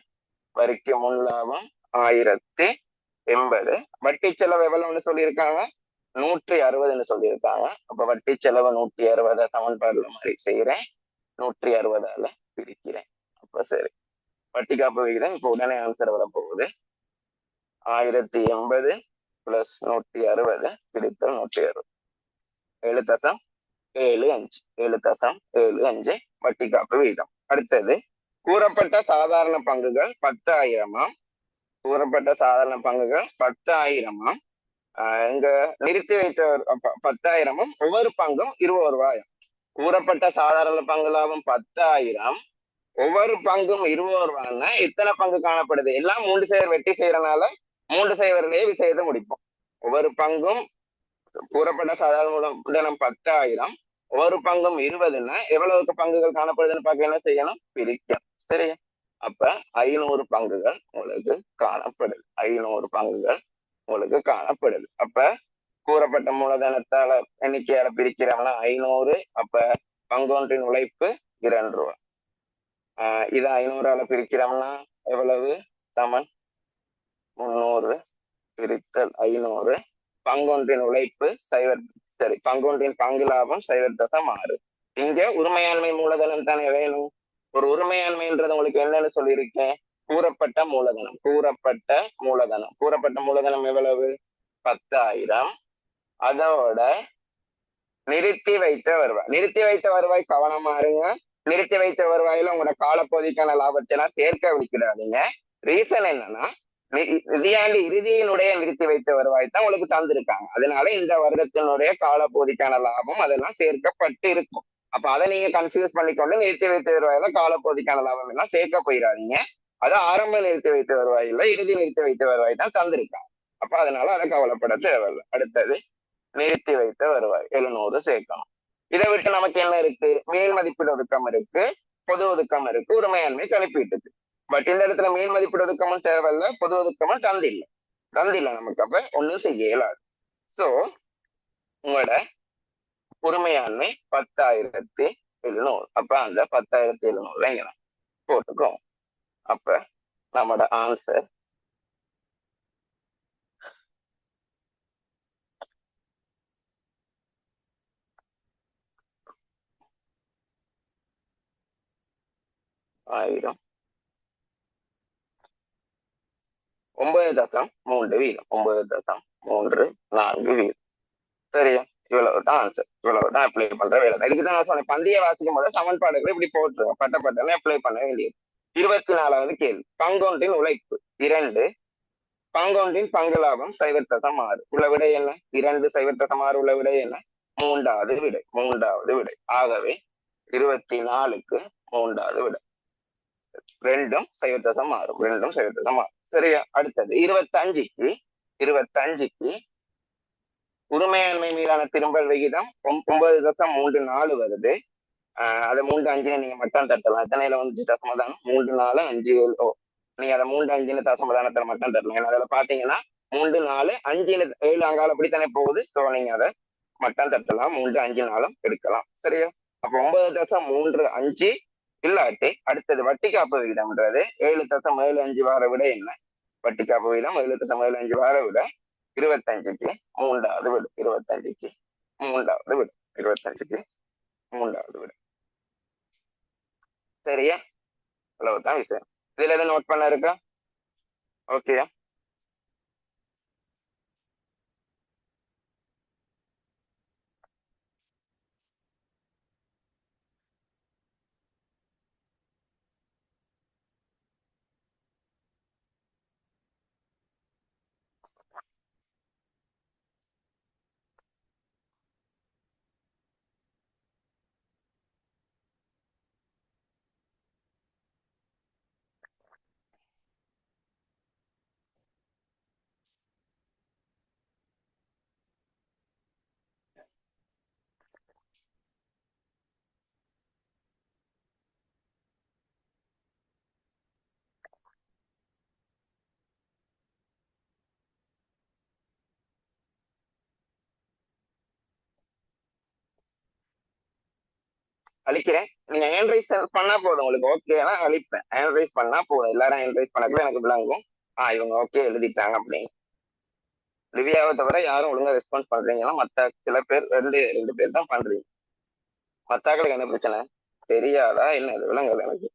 வரிக்கு முன் லாபம் 1080. வட்டி செலவு எவ்வளவுன்னு சொல்லியிருக்காங்க? 160ன்னு சொல்லியிருக்காங்க. அப்ப வட்டி செலவு 160 சமன்பாடுல மாதிரி செய்யறேன். 160ஆல பிரிக்கிறேன். அப்ப சரி, வட்டி காப்பு விகிதம் இப்ப உடனே ஆன்சர் வர போகுது. 1080 பிளஸ் 160 பிரித்தல் 160, 7.75 7.75 வட்டி காப்பு விகிதம். அடுத்தது கூறப்பட்ட சாதாரண பங்குகள் 10,000. கூறப்பட்ட சாதாரண பங்குகள் 10,000. இங்க நிறுத்தி வைத்த 10,000 ஒவ்வொரு பங்கும் 20 ரூபாய். கூறப்பட்ட சாதாரண பங்கு லாபம் 10,000, ஒவ்வொரு பங்கும் 20 ரூபாய்னா எத்தனை பங்கு காணப்படுது? எல்லாம் 3 சேர் வெட்டி செய்யறதுனால 3 சேவரிலேயே விஷயத்தை முடிப்போம். ஒவ்வொரு பங்கும் கூறப்பட்ட சாதாரண மூலதனம் 10,000, ஒவ்வொரு பங்கும் 20ன்னா எவ்வளவுக்கு பங்குகள் காணப்படுதுன்னு பார்க்க என்ன செய்யணும்? பிரிக்கணும். சரி, அப்ப 500 பங்குகள் உங்களுக்கு காணப்படுது. 500 பங்குகள் உங்களுக்கு காணப்படுது. அப்ப கூறப்பட்ட மூலதனத்தால எண்ணிக்கையால பிரிக்கிறோம்னா 500. அப்ப பங்கொன்றின் உழைப்பு 2 ரூபாய். இதை 500ஆல பிரிக்கிறோம்னா எவ்வளவு? சமன் 300 பிரித்தல் 500. பங்கொன்றின் உழைப்பு பங்கொன்றின் பங்கு லாபம் 0.6. இங்க உரிமையாண்மை மூலதனம் தானே வேணும். ஒரு உரிமையாண்மைன்றது உங்களுக்கு என்னன்னு சொல்லியிருக்கேன்? கூறப்பட்ட மூலதனம். கூறப்பட்ட மூலதனம் எவ்வளவு? 10,000. அதோட நிறுத்தி வைத்த வருவாய். நிறுத்தி வைத்த வருவாய் கவனமா இருங்க. நிறுத்தி வைத்த வருவாயில உங்களோட காலப்பகுதிக்கான லாபத்தை எல்லாம் சேர்க்க விடாதீங்க. ரீசன் என்னன்னா, நிதியாண்டு இறுதியினுடைய நிறுத்தி வைத்த வருவாய் தான் உங்களுக்கு தந்திருக்காங்க. அதனால இந்த வருடத்தினுடைய காலப்பகுதிக்கான லாபம் அதெல்லாம் சேர்க்கப்பட்டு இருக்கும். அப்ப அதை நீங்க கன்ஃபியூஸ் பண்ணிக்கொண்டு நிறுத்தி வைத்த வருவாயில காலப்பகுதிக்கான லாபம் எல்லாம் சேர்க்க போயிடாதீங்க. அது ஆரம்ப நிறுத்தி வைத்த வருவாய் இல்ல, இறுதி நிறுத்தி வைத்த வருவாய் தான் தந்திருக்காங்க. அப்ப அதனால அதை கவலைப்பட தேவையில்லை. அடுத்தது நிறுத்தி வைத்த வருவாய் 700 சேர்க்கணும். இதை விட்டு நமக்கு என்ன இருக்கு? மேல் மதிப்பீடு ஒதுக்கம் இருக்கு, பொது ஒதுக்கம் இருக்கு, உரிமையாண்மை கணிப்பீட்டுக்கு. பட் இந்த இடத்துல மேல் மதிப்பீடு ஒதுக்கமும் தேவையில்லை, பொது ஒதுக்கமும் தந்தில்லை நமக்கு. அப்ப ஒண்ணும் செய்ய இயலாது. சோ உங்களோட உரிமையாண்மை 10,700. அப்ப அந்த 10,700 இங்க போட்டுக்கோ. அப்ப நம்மளோட ஆன்சர் 1000 9.3 வீதம். 9.34 வீதம். சரியா? இவ்வளவுதான் ஆன்சர். இவ்வளவுதான் அப்ளை பண்ற வேலை. இதுக்குதான் நான் சொன்னேன், பந்திய வாசிக்கும் போது சமன்பாடுகளை இப்படி போட்டுருங்க. பட்டன்னு அப்ளை பண்ண வேண்டியது. 24வது கேள்வி. பங்கொன்றின் உழைப்பு 2, பங்கொன்றின் பங்கு லாபம் 0.6. உள்ள விடை என்ன? 2 0.6 உள்ள விடை என்ன? மூன்றாவது விடை. ஆகவே 24க்கு 3வது விடை. 2ம் 0.6. சரியா? அடுத்தது 25க்கு உரிமையாண்மை மீதான திரும்பல் விகிதம் 9.34 வருது. அதை 3 5 நீங்க மட்டும் தட்டலாம். எத்தனையில வந்துச்சு தசமதானம்? 3 4 5 7. நீங்க அதை 3 5 தசமதானத்துல மட்டும் தட்டலாம். ஏன்னா அதுல பாத்தீங்கன்னா 3 4 5 7 அங்கால அப்படித்தானே போகுது. சோ நீங்க அதை மட்டும் தட்டலாம், 3 5 4 எடுக்கலாம். சரியா? அப்ப 9.35 இல்லாட்டி அடுத்தது வட்டி காப்பு விகிதம்ன்றது 7.75 வார விட என்ன? வட்டி காப்பு விகிதம் 7.75 வார விட 25க்கு 3வது விட. 25க்கு 3வது விட. சரியா? அவ்வளவுதான் விஷயம். இதுல எதாவது நோட் பண்ண இருக்கா? ஓகேயா? அழிக்கிறேன். நீங்க ஹேண்ட் ரைஸ் பண்ணா போதும், உங்களுக்கு ஓகேனா அழிப்பேன். ஹேண்ட் ரைஸ் பண்ணா போதும், எல்லாரும் ஹேண்ட் ரைஸ் பண்ணக்குள்ள எனக்கு விளங்கும். இவங்க ஓகே எழுதிட்டாங்க அப்படின்னு. லிவியாவை தவிர யாரும் ஒழுங்கா ரெஸ்பான்ஸ் பண்றீங்கன்னா மத்த சில பேர் ரெண்டு ரெண்டு பேர் தான் பண்றீங்க. மத்தாக்களுக்கு என்ன பிரச்சனை? தெரியாதா என்ன? அது விளங்கல எனக்கு.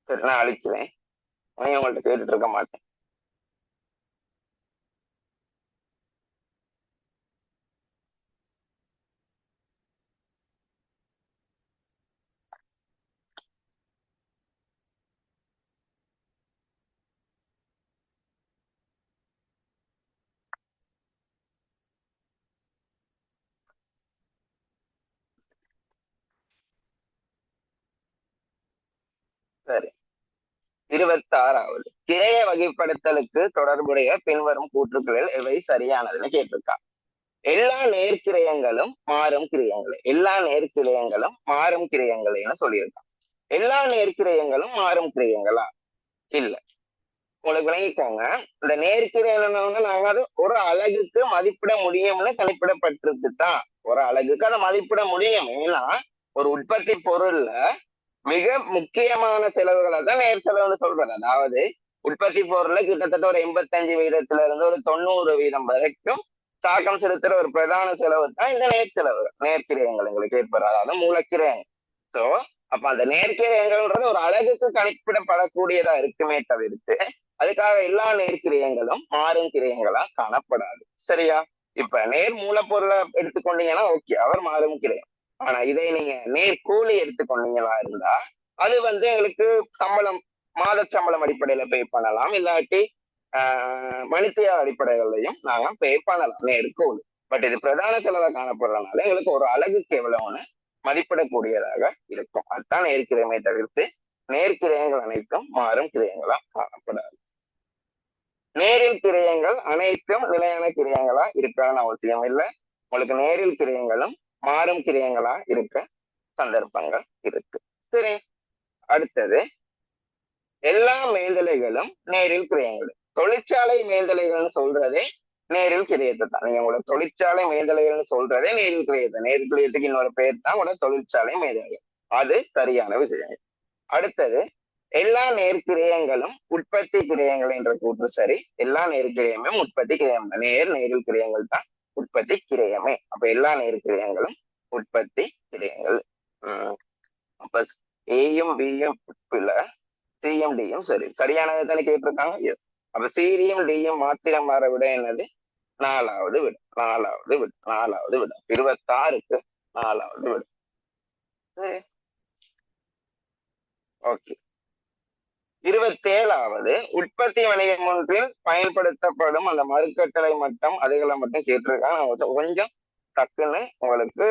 சரி, நான் அழிக்கிறேன். உங்கள்கிட்ட கேட்டுட்டு இருக்க மாட்டேன். சரி, 26வது கிரைய வகைப்படுத்தலுக்கு தொடர்புடைய பின்வரும் கூற்றுக்களில் எவை சரியானதுன்னு கேட்டிருக்கா. எல்லா நேர்க்கிரயங்களும் மாறும் கிரியங்களே, எல்லா நேர்க்கிரயங்களும் மாறும் கிரியங்களேன்னு சொல்லியிருக்கான். எல்லா நேர்க்கிரயங்களும் மாறும் கிரியங்களா? இல்ல. உங்களுக்கு விளங்கிக்கோங்க, இந்த நேர்க்கிரயம்னு நாங்க அது ஒரு அலகுக்கு மதிப்பிட முடியும்னு கணிப்பிடப்பட்டிருக்குதான். ஒரு அலகுக்கு அதை மதிப்பிட முடியும். ஏன்னா ஒரு உற்பத்தி பொருள்ல மிக முக்கியமான செலவுகளை தான் நேர் செலவுன்னு சொல்றது. அதாவது உற்பத்தி பொருள்ல கிட்டத்தட்ட ஒரு 85% இருந்து ஒரு 90% வரைக்கும் தாக்கம் செலுத்துற ஒரு பிரதான செலவு தான் இந்த நேர் செலவுகள், நேர்க்கிரயங்கள் எங்களுக்கு ஏற்படுறது, அதாவது மூலக்கிரயங்கள். சோ அப்ப அந்த நேர்க்கிரயங்கள்ன்றது ஒரு அழகுக்கு கணிப்பிடப்படக்கூடியதா இருக்குமே தவிர்த்து அதுக்காக எல்லா நேர்க்கிரயங்களும் மாறும் கிரயங்களா காணப்படாது. சரியா? இப்ப நேர் மூலப்பொருளை எடுத்துக்கொண்டீங்கன்னா ஓகே, அவர் மாறும் கிரயம். ஆனா இதை நீங்க நேர் கூலி எடுத்துக்கொண்டீங்களா இருந்தா அது எங்களுக்கு சம்பளம், மாத சம்பளம் அடிப்படையில பே பண்ணலாம், இல்லாட்டி மணித்தியார் அடிப்படைகளையும் நாங்க பே பண்ணலாம் நேர் கூலி. பட் இது பிரதான செலவை காணப்படுறதுனால எங்களுக்கு ஒரு அலகுக்கு எவ்வளவுன்னு மதிப்பிடக்கூடியதாக இருக்கும். அதுதான் நேர்க்கிரயமே தவிர்த்து நேர்க்கிரயங்கள் அனைத்தும் மாறும் கிரயங்களா காணப்படாது. நேரில் கிரயங்கள் அனைத்தும் நிலையான கிரயங்களா இருக்கான்னு அவசியம் இல்லை. உங்களுக்கு நேரில் கிரயங்களும் மாறும் கிரயங்களா இருக்க சந்தர்ப்பங்கள் இருக்கு. சரி, அடுத்தது எல்லா மேல்தலைகளும் நேரில் கிரயங்கள். தொழிற்சாலை மேல்தலைகள்னு சொல்றதே நேரில் கிரயத்தை தான். நீங்க உங்களோட தொழிற்சாலை மேல்தலைகள்னு சொல்றதே நேரில் கிரயத்தை. நேரில் கிரயத்துக்கு இன்னொரு பேர் தான் உங்களோட தொழிற்சாலை மேல்தலைகள். அது சரியான விஷயம். அடுத்தது எல்லா நேர்க்கிரயங்களும் உற்பத்தி கிரயங்கள் என்ற கூற்று சரி. எல்லா நேர்க்கிரயமும் உற்பத்தி கிரயம் தான். நேரில் கிரயங்கள் தான் உற்பத்தி கிரயமே. அப்ப எல்லா நேர்க்கிரயங்களும் உற்பத்தி கிரயங்கள். அப்ப ஏயும் பியும் இல்ல, சியும் டியும் சரி. சரியானதை தானே கேட்டிருக்காங்க. எஸ். அப்ப சிடியும் டியும் மாத்திரம் மாற விட என்னது? 4வது விட. 4வது விட 26க்கு 4வது விட. சரி, ஓகே. 27வது உற்பத்தி வணிகம் ஒன்றில் பயன்படுத்தப்படும் அந்த மறுக்கட்டளை மட்டம் அதுகளை மட்டும் கேட்டிருக்காங்க. கொஞ்சம் டக்குன்னு உங்களுக்கு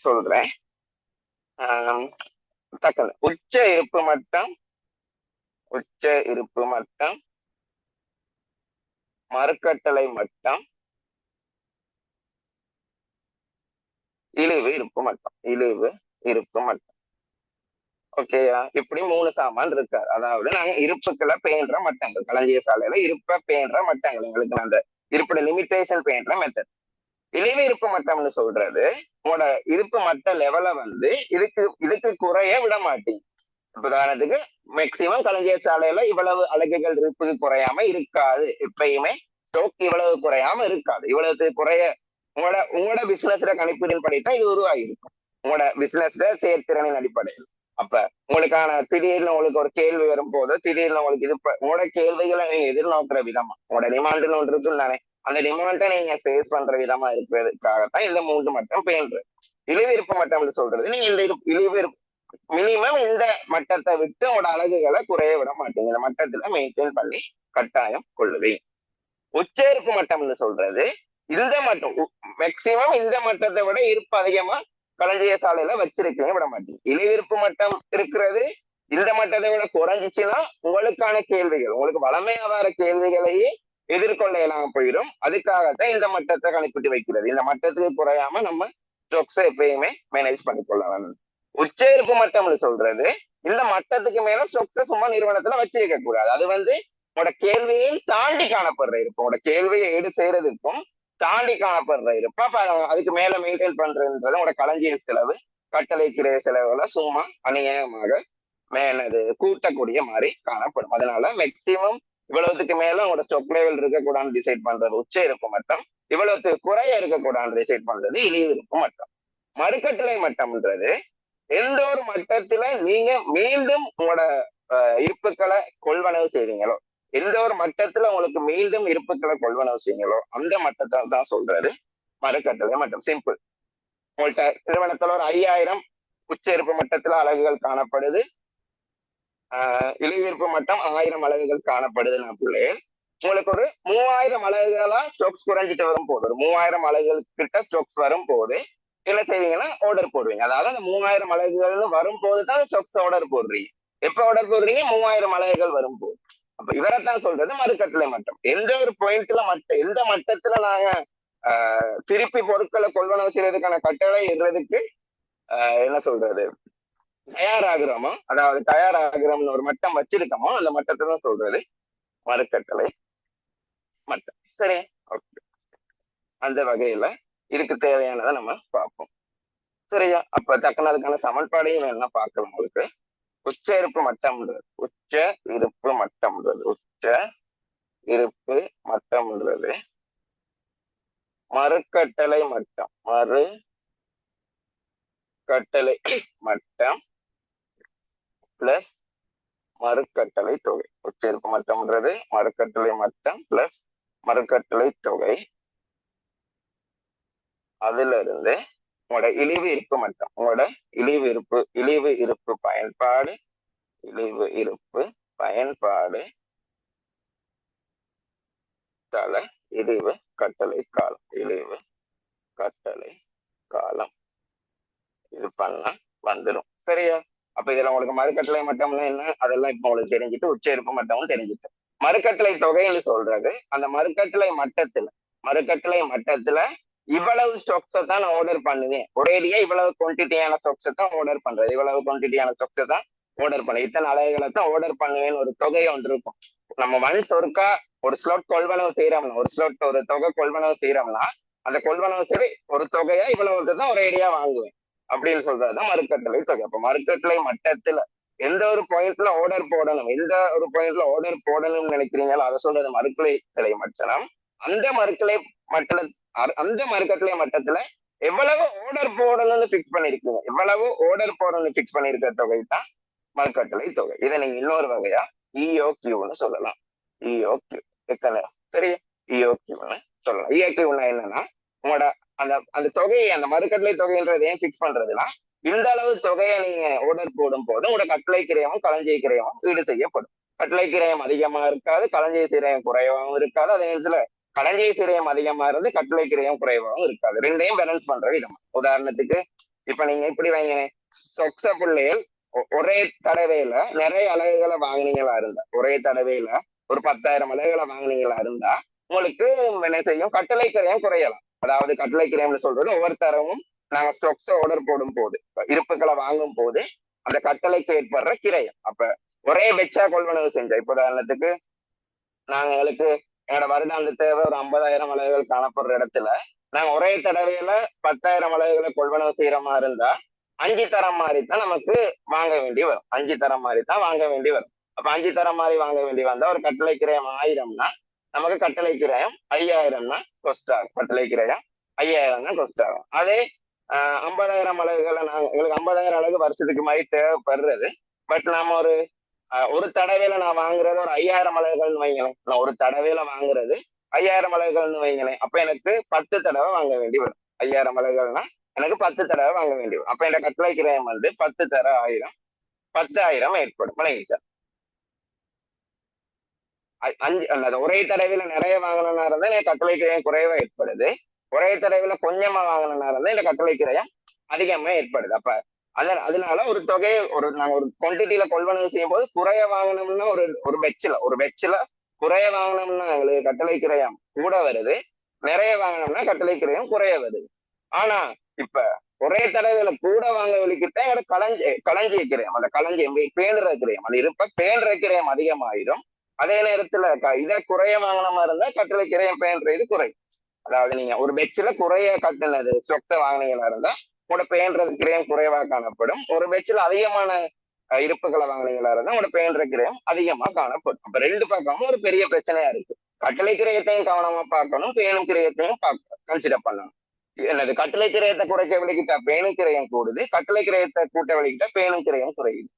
சொல்றேன். டக்குன்னு உச்ச இருப்பு மட்டம், மறுக்கட்டளை மட்டம், இழிவு இருப்பு மட்டம். ஓகேயா? இப்படி 3 சாமான் இருக்காரு. அதாவது நாங்க இருப்புக்களை பேண்ற மட்டங்கள், களஞ்சிய சாலையில இருப்ப பேண்ற மட்டங்கள், எங்களுக்கு அந்த இருப்போட லிமிட்டேஷன் பேண்ற மெத்தட். இழிவு இருப்பு மட்டம்னு சொல்றது உங்களோட இருப்பு மட்ட லெவலை இதுக்கு குறைய விட மாட்டீங்க. உதாரணத்துக்கு மேக்சிமம் களஞ்சிய சாலையில இவ்வளவு அலகுகள் இருப்புக்கு குறையாம இருக்காது. எப்பயுமே ஸ்டோக் இவ்வளவு குறையாம இருக்காது. இவ்வளவு குறைய உங்களோட பிசினஸ்ல கணிப்பீடின் படித்தான் இது உருவாகிருக்கும். உங்களோட பிசினஸ்ல செயற்திறனின் அடிப்படையில். அப்ப உங்களுக்கான திடீர்னு உங்களுக்கு ஒரு கேள்வி வரும் போது திடீர்னு உங்களுக்கு உங்களோட கேள்விகளை நீங்க எதிர்நோக்குற விதமா உங்களோட டிமாண்டுன்னு ஒன்று இருக்குன்னு தானே, அந்த டிமாண்டை நீங்க ஃபேஸ் பண்ற விதமா இருக்கிறதுக்காகத்தான் இந்த 3 மட்டம் பேன்று. இழிவிருப்பு மட்டம் சொல்றது நீங்க இந்த இழிவு மினிமம் இந்த மட்டத்தை விட்டு உங்களோட அலகுகளை குறைய விட மாட்டீங்க. இந்த மட்டத்துல மெயின்டைன் பண்ணி கட்டாயம் கொள்ளுவீங்க. உச்சரிப்பு மட்டம்னு சொல்றது இந்த மட்டம் மேக்சிமம் இந்த மட்டத்தை விட இருப்பு அதிகமா களஞ்சிய சாலையில வச்சிருக்கீங்க விட மாட்டீங்க. இழிவிருப்பு மட்டம் இருக்கிறது இந்த மட்டத்தை விட குறைஞ்சிச்சுன்னா உங்களுக்கான கேள்விகள், உங்களுக்கு வளமையா வர கேள்விகளையே எதிர்கொள்ள இயலாம போயிடும். அதுக்காகத்தான் இந்த மட்டத்தை கணிப்பிட்டு வைக்கிறது. இந்த மட்டத்துக்கு குறையாம நம்ம ஸ்டாக்ஸை எப்பயுமே மேனேஜ் பண்ணிக்கொள்ள வேண்டும். உச்சரிப்பு மட்டம்னு சொல்றது இந்த மட்டத்துக்கு மேல ஸ்டாக்ஸை சும்மா நிறுவனத்துல வச்சிருக்க கூடாது. அது உங்களோட கேள்வியை தாண்டி காணப்படுற இருப்பு, உங்களோட கேள்வியை ஈடு செய்யறதுக்கும் தாண்டி காணப்படுற இருப்பு. அப்ப அதுக்கு மேல மெயின்டைன் பண்றதுன்றது உங்களோட களஞ்சிய செலவு, கட்டளைக்கிற செலவுல சும்மா அநியாயமாக மேனது கூட்டக்கூடிய மாதிரி காணப்படும். அதனால மேக்சிமம் இவ்வளவுக்கு மேல உங்களோட ஸ்டாக் லெவல் இருக்கக்கூடாதுன்னு டிசைட் பண்றது உச்ச இருப்பு மட்டம், இவ்வளவுக்கு குறைய இருக்கக்கூடாதுன்னு டிசைட் பண்றது இழிவு இருப்பு மட்டம். மறுக்கட்டளை மட்டம்ன்றது எந்த ஒரு மட்டத்துல நீங்க மீண்டும் உங்களோட இருப்புக்களை கொள்வனவு செய்வீங்களோ, எந்த ஒரு மட்டத்துல உங்களுக்கு மீண்டும் இருப்புக்களை கொள்வனவு செய்வீங்களோ அந்த மட்டத்தை தான் சொல்றது மறுக்கட்டளை மட்டம். சிம்பிள். உங்கள்கிட்ட நிறுவனத்துல ஒரு 5000 உச்ச இருப்பு மட்டத்துல அலகுகள் காணப்படுது, இழிவிருப்பு மட்டம் 1000 அலகுகள் காணப்படுதுன்னா பிள்ளைகள் உங்களுக்கு ஒரு 3000 அலகுகளா ஸ்டோக்ஸ் குறைஞ்சிட்டு வரும் போது, ஒரு 3000 அலகுகள் கிட்ட ஸ்டோக்ஸ் வரும் போது என்ன செய்வீங்கன்னா ஆர்டர் போடுவீங்க. அதாவது அந்த 3000 அலகுகள்னு வரும் போதுதான் ஸ்டோக்ஸ் ஆர்டர் போடுறீங்க. எப்ப ஆர்டர் போடுறீங்க? 3000 அலகுகள் வரும் போது. அப்ப இவரைத்தான் சொல்றது மறுக்கட்டளை மட்டம். எந்த ஒரு பாயிண்ட்ல எந்த மட்டத்துல நாங்க திருப்பி பொருட்களை கொள்வனவு செய்யறதுக்கான கட்டளை இடுறதுக்கு என்ன சொல்றது தயாராகிறோமோ, அதாவது தயாராகிறோம்னு ஒரு மட்டம் வச்சிருக்கோமோ அந்த மட்டத்தை தான் சொல்றது மறுக்கட்டளை மட்டம். சரி, ஓகே. அந்த வகையில இதுக்கு தேவையானதை நம்ம பார்ப்போம். சரியா? அப்ப தக்கன அதுக்கான சமன்பாடையும் வேணா பார்க்கலாம். உங்களுக்கு உச்ச இருப்பு மட்டம்ன்றது மறுக்கட்டளை மட்டம் பிளஸ் மறுக்கட்டளை தொகை. உச்ச இருப்பு மட்டம்ன்றது மறுக்கட்டளை மட்டம் பிளஸ் மறுக்கட்டளை தொகை. அதுல இருந்து உங்களோட இழிவு இருப்பு மட்டம், உங்களோட இழிவு இருப்பு பயன்பாடு தல இழிவு கட்டளை காலம் இது பண்ணா வந்துடும். சரியா? அப்ப இதுல உங்களுக்கு மறுக்கட்டளை மட்டம்னா என்ன அதெல்லாம் இப்ப உங்களுக்கு தெரிஞ்சுட்டு உச்ச இருப்பு மட்டமும் தெரிஞ்சுட்டு, மறுக்கட்டளை தொகைன்னு சொல்றது அந்த மறுக்கட்டளை மட்டத்துல இவ்வளவு ஸ்டாக்ஸை தான் நான் ஆர்டர் பண்ணுவேன், ஒரேடியா இவ்வளவு குவான்டிட்டியான ஸ்டாக்ஸை தான் ஆர்டர் பண்றது, இத்தனை அலகுகளை தான் ஆர்டர் பண்ணுவேன்னு ஒரு தொகை ஒன்று இருக்கும். நம்ம ஒன்ஸ் ஒருக்கா ஒரு ஸ்லாட் கொள்வனவு செய்யறோம்னா, ஒரு தொகை கொள்வனவு செய்யறோம்னா அந்த கொள்வனவு சரி ஒரு தொகையா இவ்வளவு தான் ஒரேடியா வாங்குவேன் அப்படின்னு சொல்றதுதான் மறுக்கட்டளை தொகை. அப்ப மறுக்கட்டளை மட்டத்துல எந்த ஒரு பாயிண்ட்ல ஆர்டர் போடணும்னு நினைக்கிறீங்களோ அதை சொல்றது மறுக்கட்டளை மட்டம். அந்த மறுக்கட்டளை மட்டத்துல எவ்வளவு ஆர்டர் போடணும்னு பிக்ஸ் பண்ணிருக்கிற தொகை தான் மறுக்கட்டளை தொகை. இதை நீங்க இன்னொரு வகையா இஓக்யூன்னு சொல்லலாம். சரியா? இஓக்யூன்னு சொல்லலாம். இஓக்யூன்னா என்னன்னா உங்களோட அந்த தொகையை, அந்த மறுக்கட்டளை தொகைன்றது ஏன் பிக்ஸ் பண்றதுன்னா, இந்த அளவு தொகையை நீங்க ஆர்டர் போடும் போது உங்களோட கட்டளை கிரயமும் களஞ்சிய கிரயமும் ஈடு செய்யப்படும். கட்டளை கிரயம் அதிகமா இருக்காது, களஞ்சிய கிரயம் குறைவாகவும் இருக்காது. அதே நேரத்துல களஞ்சிய கிரயம் அதிகமா இருந்து கட்டளை கிரயம் குறைவாகவும் இருக்காது. ரெண்டையும் பேலன்ஸ் பண்ற விதம். உதாரணத்துக்கு இப்ப நீங்க இப்படி வாங்க, சொக்ஸ பிள்ளைகள் ஒரே தடவையில நிறைய அலகுகளை வாங்கினீங்களா இருந்தா, ஒரே தடவையில ஒரு 10,000 அலகுகளை வாங்கினீங்களா இருந்தா உங்களுக்கு என்ன செய்யும்? கட்டளை கிரயம் குறையலாம். அதாவது கட்டளை கிரயம்னு சொல்றது ஒவ்வொரு தரவும் நாங்க ஸ்டாக்ஸ் ஆர்டர் போடும் போது, இருப்புகளை வாங்கும் போது அந்த கட்டளைக்கு ஏற்படுற கிரயம். அப்ப ஒரே வெச்சா கொள்வனவு செஞ்ச, இப்ப உதாரணத்துக்கு எங்களுக்கு என்னோட வருடாந்த தேவை ஒரு 50,000 அலகுகள் காணப்படுற இடத்துல நாங்க ஒரே தடவையில 10,000 அலகுகளை கொள்வனவு செய்யற மாதிரி இருந்தா 5 தரம் மாதிரி தான் நமக்கு வாங்க வேண்டி வரும். 5 தரம் மாதிரி தான் வாங்க வேண்டி வரும். அப்ப 5 தரம் மாதிரி வாங்க வேண்டி வந்தா ஒரு கட்டளை கிரயம் 1000னா நமக்கு கட்டளை கிரயம் 5000 தான் கொஸ்ட் ஆகும். கட்டளை கிரயம் 5000 தான் கொஸ்ட் ஆகும். அதே 50,000 அலகுகளை எங்களுக்கு 50,000 அலகு வருஷத்துக்கு மாதிரி தேவைப்படுறது. பட் நாம ஒரு தடவையில நான் வாங்குறது ஒரு 5000 அலகுகள்னு வைங்களேன். நான் ஒரு தடவையில வாங்குறது 5000 அலகுகள்னு வைங்களேன். அப்ப எனக்கு 10 தடவை வாங்க வேண்டி வரும். 5000 அலகுகள்னா எனக்கு 10 தடவை வாங்க வேண்டி வரும். அப்ப இந்த கட்டளை கிரயம் 10 தர 1000 10,000 ஏற்படும். வணங்கிச்சார். 5 ஒரே தடவையில நிறைய வாங்கினா இருந்தா எனக்கு கட்டளை கிரயம் குறைவா ஏற்படுது. ஒரே தடவையில கொஞ்சமா வாங்கினா இருந்தா இந்த கட்டளை கிரயம் அதிகமா ஏற்படுது. அப்ப அதனால ஒரு தொகையை நாங்க ஒரு குவான்டிட்டியில கொள்வனவு செய்யும் போது குறைய வாங்கினோம்னா ஒரு பெட்சில குறைய வாங்கினோம்னா எங்களுக்கு கட்டளை கிரயம் கூட வருது, நிறைய வாங்கினோம்னா கட்டளை கிரயம் குறைய வருது. ஆனா இப்ப ஒரே தடவையில கூட வாங்க வெளிக்கிட்ட என்னோட களஞ்சிய கிரயம், அந்த களஞ்சியம் பேணுற கிரயம், அந்த இருப்ப பேணுற கிரயம் அதிகமாயிரும். அதே நேரத்துல இதை குறைய வாங்கின மாதிரி இருந்தா கட்டளை கிரயம் பெயன்ற இது குறை. அதாவது நீங்க ஒரு பெட்ச்ல குறைய கட்டினது ஸ்டொக்ஸ வாங்கினீங்களா இருந்தா உங்களோட பெயன்றது கிரயம் குறைவா காணப்படும். ஒரு பெட்ச்ல அதிகமான இருப்புகளை வாங்கினீங்களா இருந்தா உங்களோட பெயன்ற கிரயம் அதிகமா காணப்படும். அப்ப ரெண்டு பக்கமும் ஒரு பெரிய பிரச்சனையா இருக்கு. கட்டளை கிரயத்தையும் கவனமா பார்க்கணும், பேணும் கிரயத்தையும் கன்சிடர் பண்ணணும். என்னது கட்டளை கிரயத்தை குறைக்க விளக்கிட்டா பேணும் கிரயம் கூடுது, கட்டளை கிரயத்தை கூட்ட விளக்கிட்டா பேணும் கிரயம் குறையுது.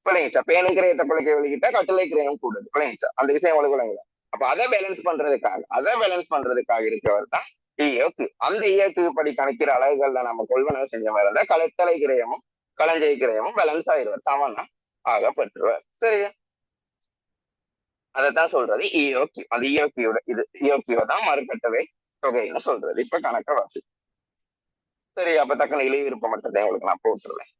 விளங்கிச்சா? பேணும் கிரயத்தை குறைக்க விளக்கிட்டா கட்டளை கிரயம் கூடுது. விளங்கிச்சா? அந்த விஷயம் உங்களுக்கு விளங்குது. அப்ப அதை பேலன்ஸ் பண்றதுக்காக இருக்கவர் தான் இயக்கு. அந்த இயக்கு படி கணக்கிற அலகுகள்ல நம்ம கொள்வனவு செஞ்ச மாதிரி இருந்தா கலத்தலை கிரயமும் களஞ்சை கிரயமும் பேலன்ஸ் ஆயிடுவார், சமனா ஆகப்பட்டுருவார். சரியா? அதைத்தான் சொல்றது இயோக்கி. அந்த இயோக்கியோட இது இயோக்கியோ தான் மறுக்கட்டளை தொகைன்னு சொல்றது. இப்ப கணக்க வாசி. சரி, அப்ப தக்கன இழிவு இருப்ப மட்டத்தை உங்களுக்கு நான் போட்டுருவேன்.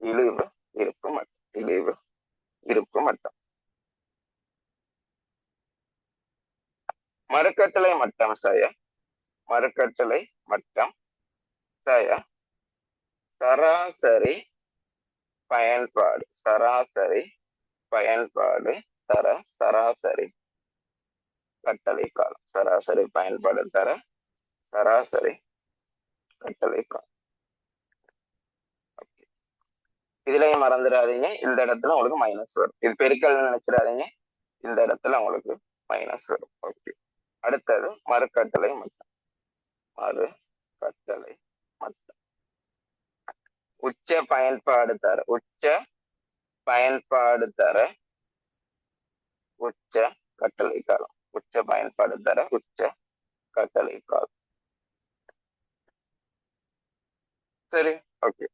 இழிவு இருப்பு மட்டம், இழிவு இருப்பு மட்டம். மறுக்கட்டளை மட்டம் செய்ய, மறுக்கட்டளை மட்டம் செய்ய சராசரி பயன்பாடு, சராசரி பயன்பாடு தர சராசரி கட்டளை காலம், சராசரி பயன்பாடு தர சராசரி கட்டளை காலம். இதுலயும் மறந்துடாதீங்க, இந்த இடத்துல உங்களுக்கு மைனஸ் வரும். இது பெருக்கல் நினைச்சிடாதீங்க, இந்த இடத்துல உங்களுக்கு மைனஸ் வரும். ஓகே, அடுத்தது மறுக்கட்டளை மட்டம். மறுக்கட்டளை மட்டம் உச்ச பயன்பாடு தர, உச்ச பயன்பாடு தர உச்ச கட்டளை காலம், உச்ச பயன்பாடு தர உச்ச கட்டளை காலம். சரி, ஓகே.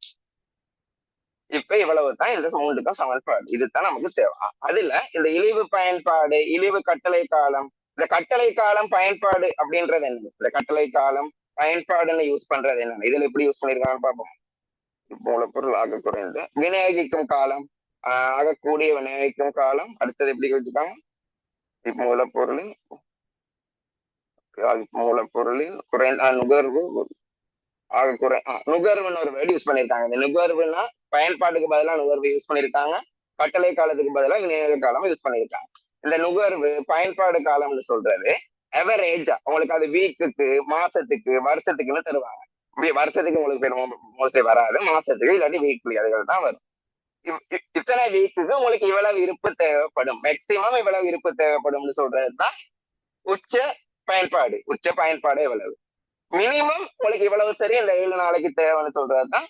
இப்ப இவ்வளவுதான் இந்த மூன்றுக்கும் சமன்பாடு. இதுதான் நமக்கு தேவை. அதுல இந்த இழிவு பயன்பாடு, இழிவு கட்டளை காலம், இந்த கட்டளை காலம் பயன்பாடு அப்படின்றது என்ன? இந்த கட்டளை காலம் பயன்பாடுன்னு யூஸ் பண்றது என்ன? இதுல எப்படி யூஸ் பண்ணிருக்காங்கன்னு பார்ப்போம். மூலப்பொருள் ஆக குறைந்த விநியோகிக்கும் காலம், ஆகக்கூடிய விநியோகிக்கும் காலம். அடுத்தது எப்படி வச்சுக்காங்க? மூலப்பொருளின் குறைந்த நுகர்வு ஆக நுகர்வுன்னு ஒரு வேர்டு யூஸ் பண்ணிருக்காங்க. இந்த நுகர்வுன்னா பயன்பாட்டுக்கு பதிலாக நுகர்வு யூஸ் பண்ணிருக்காங்க, கட்டளை காலத்துக்கு பதிலாக விநியோக காலம் யூஸ் பண்ணிருக்காங்க. இந்த நுகர்வு பயன்பாடு காலம்னு சொல்றது எவரேஜா உங்களுக்கு அது வீக்குக்கு, மாசத்துக்கு, வருஷத்துக்குன்னு தருவாங்க. வருஷத்துக்கு உங்களுக்கு மோஸ்ட்லி வராது, மாசத்துக்கு இல்லாட்டி வீக்லி அதுகள் தான் வரும். இத்தனை வீக்குக்கு உங்களுக்கு இவ்வளவு இருப்பு தேவைப்படும், மேக்சிமம் இவ்வளவு இருப்பு தேவைப்படும்னு சொல்றதுதான் உச்ச பயன்பாடு. உச்ச பயன்பாடு எவ்வளவு, மினிமம் உங்களுக்கு இவ்வளவு சரி இந்த 7 நாளைக்கு தேவைன்னு சொல்றதுதான்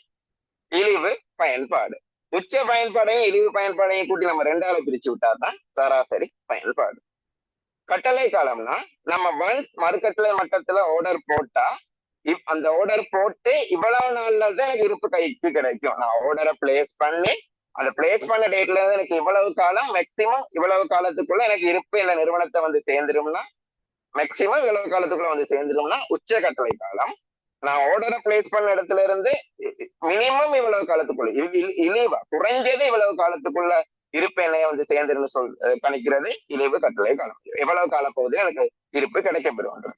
இழிவு பயன்பாடு. உச்ச பயன்பாடையும் இழிவு பயன்பாடையும் கூட்டி நம்ம 2ஆல பிரிச்சு விட்டாதான் சராசரி பயன்பாடு. கட்டளை காலம்னா நம்ம மறுக்கட்டளை மட்டத்துல ஆர்டர் போட்டா அந்த ஆர்டர் போட்டு இவ்வளவு நாள்ல தான் எனக்கு இருப்பு கைக்கு கிடைக்கும். நான் ஆர்டரை பிளேஸ் பண்ணி அந்த பிளேஸ் பண்ண டேட்ல இருந்து எனக்கு இவ்வளவு காலம், மேக்சிமம் இவ்வளவு காலத்துக்குள்ள எனக்கு இருப்பு இந்த நிறுவனத்தை வந்து சேர்ந்துரும்னா, மேக்சிமம் இவ்வளவு காலத்துக்குள்ள வந்து சேர்ந்துரும்னா உச்ச கட்டளை காலம். நான் ஆர்டரை பிளேஸ் பண்ண இடத்துல இருந்து மினிமம் இவ்வளவு காலத்துக்குள்ள, இழிவா குறைஞ்சது இவ்வளவு காலத்துக்குள்ள இருப்பு என்னைய வந்து சேர்ந்துருன்னு கணிக்கிறது இழிவு கட்டளை காலம். எவ்வளவு கால பகுதியில் எனக்கு இருப்பு கிடைக்கப்பெறும்.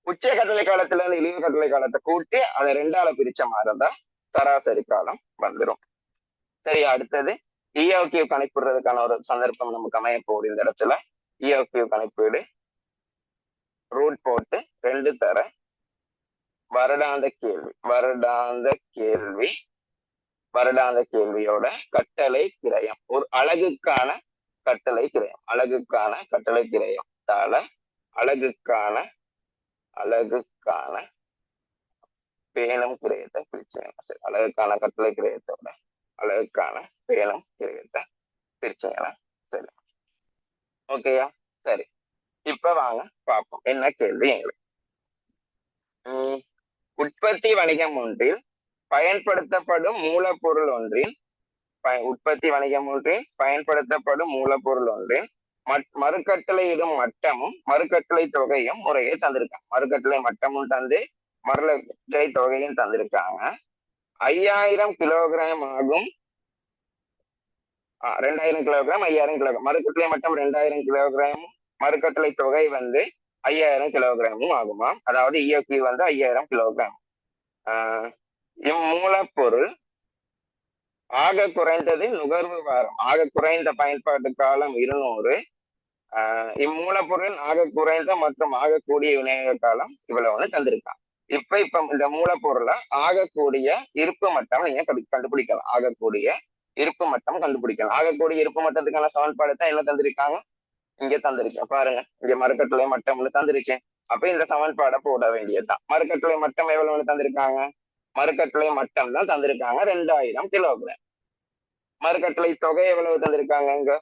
உச்ச கட்டளை காலத்துல இருந்து இழிவு கட்டளை காலத்தை கூட்டி அதை 2ஆல பிரிச்ச மாதிரிதான் சராசரி காலம் வந்துடும். சரி, அடுத்தது இஓகியூ கணிப்பிடுறதுக்கான ஒரு சந்தர்ப்பம் நமக்கு அமைய போகுது. இந்த இடத்துல இஓகியூ கணிப்பீடு ரூட் போட்டு 2 தர வருடாந்த கேள்வியோட கட்டளை கிரயம், ஒரு அழகுக்கான கட்டளை கிரயம், தால அழகுக்கான பேணும் கிரயத்தை பிரிச்சுங்க. சரி, அழகுக்கான கட்டளை கிரயத்தோட அழகுக்கான பேணும் கிரயத்தை பிரிச்சுங்களா? சரி, ஓகேயா? சரி, இப்ப வாங்க பார்ப்போம் என்ன கேள்வி எங்களுக்கு. உற்பத்தி வணிகம் ஒன்றில் பயன்படுத்தப்படும் மூலப்பொருள் ஒன்றின் மறுக்கட்டளையிடும் மட்டமும் மறுக்கட்டளை தொகையும் முறையே தந்திருக்காங்க. மறுக்கட்டளை மட்டமும் தந்து மறுக்கட்டளை தொகையும் தந்திருக்காங்க. 5000 கிலோகிராம் ஆகும். 2000 கிலோகிராம், 5000 கிலோகிராம். மறுக்கட்டளை மட்டம் 2000 கிலோகிராம், மறுக்கட்டளை தொகை வந்து 5000 கிலோகிராமும் ஆகுமா? அதாவது இஓகி வந்து 5000 கிலோகிராம். இம்மூலப்பொருள் ஆக குறைந்தது நுகர்வு வாரம், ஆக குறைந்த பயன்பாட்டு காலம் 200. இம்மூலப்பொருளின் ஆக குறைந்த மற்றும் ஆகக்கூடிய விநியோக காலம் இவ்வளவுன்னு தந்திருக்கான். இப்ப இந்த மூலப்பொருளை ஆகக்கூடிய இருப்பு மட்டம் நீங்க கண்டுபிடிக்கலாம். ஆகக்கூடிய இருப்பு மட்டம் கண்டுபிடிக்கலாம். ஆகக்கூடிய இருப்பு மட்டத்துக்கான சமன்பாடு தான் என்ன தந்திருக்காங்க, இங்க தந்திருக்கேன் பாருங்க. இங்க மறுக்கட்டுளை மட்டம்னு தந்திருக்கேன். அப்ப இந்த சமன்பாடை போட வேண்டியதுதான். மறுக்கட்டுளை மட்டம் எவ்வளவுன்னு தந்திருக்காங்க, மறுக்கட்டுளை மட்டம் தான் தந்திருக்காங்க 2000 கிலோகிராம். மறுக்கட்டுளை தொகை எவ்வளவு தந்திருக்காங்க, இங்க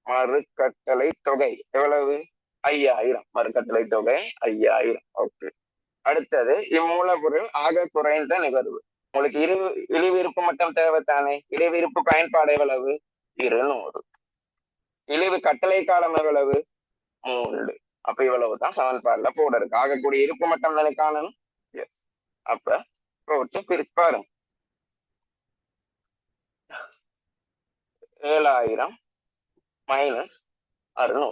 மறுக்கட்டளை தொகை எவ்வளவு, 5000. மறுக்கட்டளை தொகை 5000. ஓகே. அடுத்தது இம்மூலப்பொருள் ஆக குறைந்த நுகர்வு. உங்களுக்கு இழிவிருப்பு மட்டம் தேவைத்தானே. இழிவிருப்பு பயன்பாடு எவ்வளவு, 200. இழிவு கட்டளை காலம் எவ்வளவு, 3. அப்ப இவ்வளவுதான் சமன்பாடுல போட இருக்கு. ஆகக்கூடிய இருப்பு மட்டம் தானே காணணும். எஸ். அப்ப போட்டு பிரிச்சு பாருங்க. 7000 மைனஸ் 600,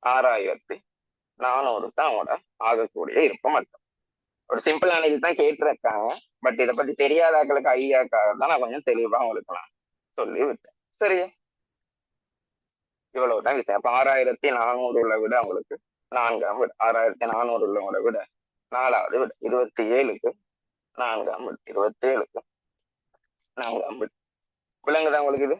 6400 தான் அவனோட ஆகக்கூடிய இருப்பு மட்டம். ஒரு சிம்பிளான இதுதான் கேட்டிருக்காங்க. பட் இதை பத்தி தெரியாதாக்களுக்கு ஐயாக்காக தான் நான் கொஞ்சம் தெளிவா உங்களுக்கு நான் சொல்லி விட்டேன். சரியா, இவ்வளவுதான் விஷயம். அப்ப 6400 உள்ள விட அவங்களுக்கு 4ஆம் விட, 6400 உள்ளவங்கள விட 4வது விட 27க்கு 4ஆம் விட, 27க்கு 4ஆம் விட. விளங்குதா உங்களுக்கு இது?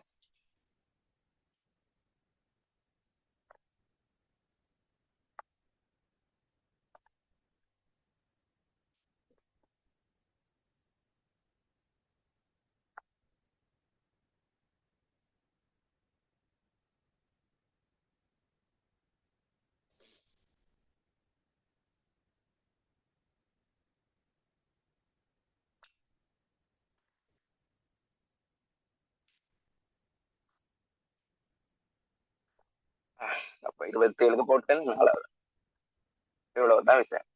அப்ப 27க்கு போட்டு 4வது. இவ்வளவுதான் விஷயம்.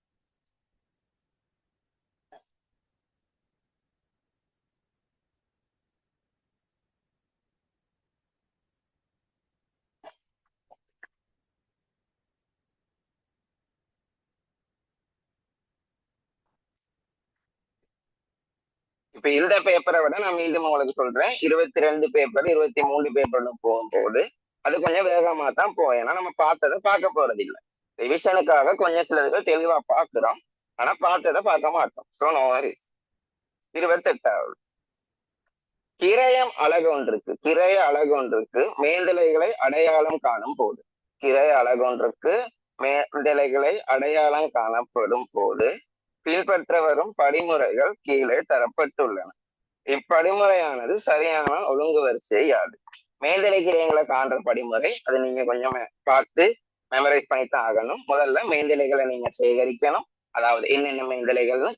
இப்ப இந்த பேப்பரை விட நான் மீண்டும் உங்களுக்கு சொல்றேன், 22 பேப்பர் 23 பேப்பர்னு போகும்போது அது கொஞ்சம் வேகமா தான் போகும். ஏன்னா நம்ம பார்த்ததை பார்க்க போறது இல்லை. ரிவிஷனுக்காக கொஞ்சம் சிலர்கள் தெளிவா பார்க்கிறோம், ஆனா பார்த்ததை பார்க்க மாட்டோம். So no worries. 28வது கிரயம் அழகு ஒன்றுக்கு, கிரய அழகு ஒன்றுக்கு மேந்தலைகளை அடையாளம் காணும் போது, கிரய அழகு ஒன்றுக்கு மேந்தலைகளை அடையாளம் காணப்படும் போது பின்பற்ற வரும் படிமுறைகள் கீழே தரப்பட்டுள்ளன. இப்படிமுறையானது சரியான ஒழுங்கு வரிசையை யாது. மேந்தலை கிரயங்களை காண்ற படிமுறை, அது நீங்க கொஞ்சம் பார்த்து மெமரைஸ் பண்ணித்தான் ஆகணும். முதல்ல மேந்தலைகளை நீங்க சேகரிக்கணும். அதாவது என்னென்ன மேந்தலைகள்னு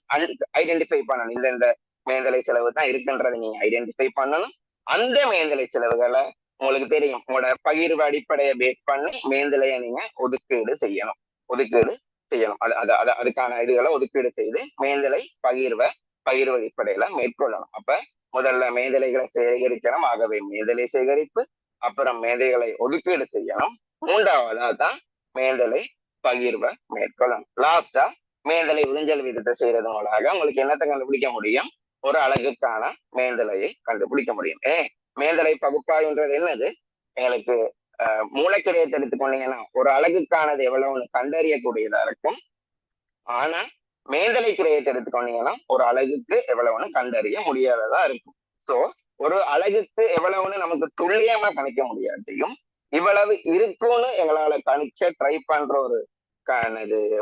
ஐடென்டிஃபை பண்ணணும். இந்த மேந்தலை செலவு தான் இருக்குன்றதை நீங்க ஐடென்டிஃபை பண்ணணும். அந்த மேந்தலை செலவுகளை உங்களுக்கு தெரியும், உங்களோட பகிர்வு அடிப்படையை பேஸ் பண்ணி மேந்தலையை நீங்க ஒதுக்கீடு செய்யணும். ஒதுக்கீடு செய்யணும். அதுக்கான இதுகளை ஒதுக்கீடு செய்து மேந்தலை பகிர்வு அடிப்படையில மேற்கொள்ளணும். அப்ப முதல்ல மேதலைகளை சேகரிக்கணும். ஆகவே மேதலை சேகரிப்பு, அப்புறம் மேதைகளை ஒதுக்கீடு செய்யணும். 3வதா தான் மேதலை பகிர்வை மேற்கொள்ளணும். லாஸ்டா மேதலை உறிஞ்சல் வீதத்தை செய்யறது மூலமாக உங்களுக்கு என்னத்தை கண்டுபிடிக்க முடியும், ஒரு அழகுக்கான மேந்தலையை கண்டுபிடிக்க முடியும். மேந்தலை பகுப்பாய்வுன்றது என்னது, எங்களுக்கு மூலக்கிரயத்தை எடுத்துக்கொண்டீங்கன்னா ஒரு அழகுக்கானது எவ்வளவுன்னு கண்டறியக்கூடியதா இருக்கும். ஆனா மேந்தலை கிரயத்தை எடுத்துக்கொண்டீங்கன்னா ஒரு அழகுக்கு எவ்வளவுன்னு கண்டறிய முடியாததா இருக்கும். சோ ஒரு அழகுக்கு எவ்வளவுன்னு நமக்கு துல்லியமா கணிக்க முடியாட்டியும் இவ்வளவு இருக்கும்னு எங்களால கணிச்ச ட்ரை பண்ற ஒரு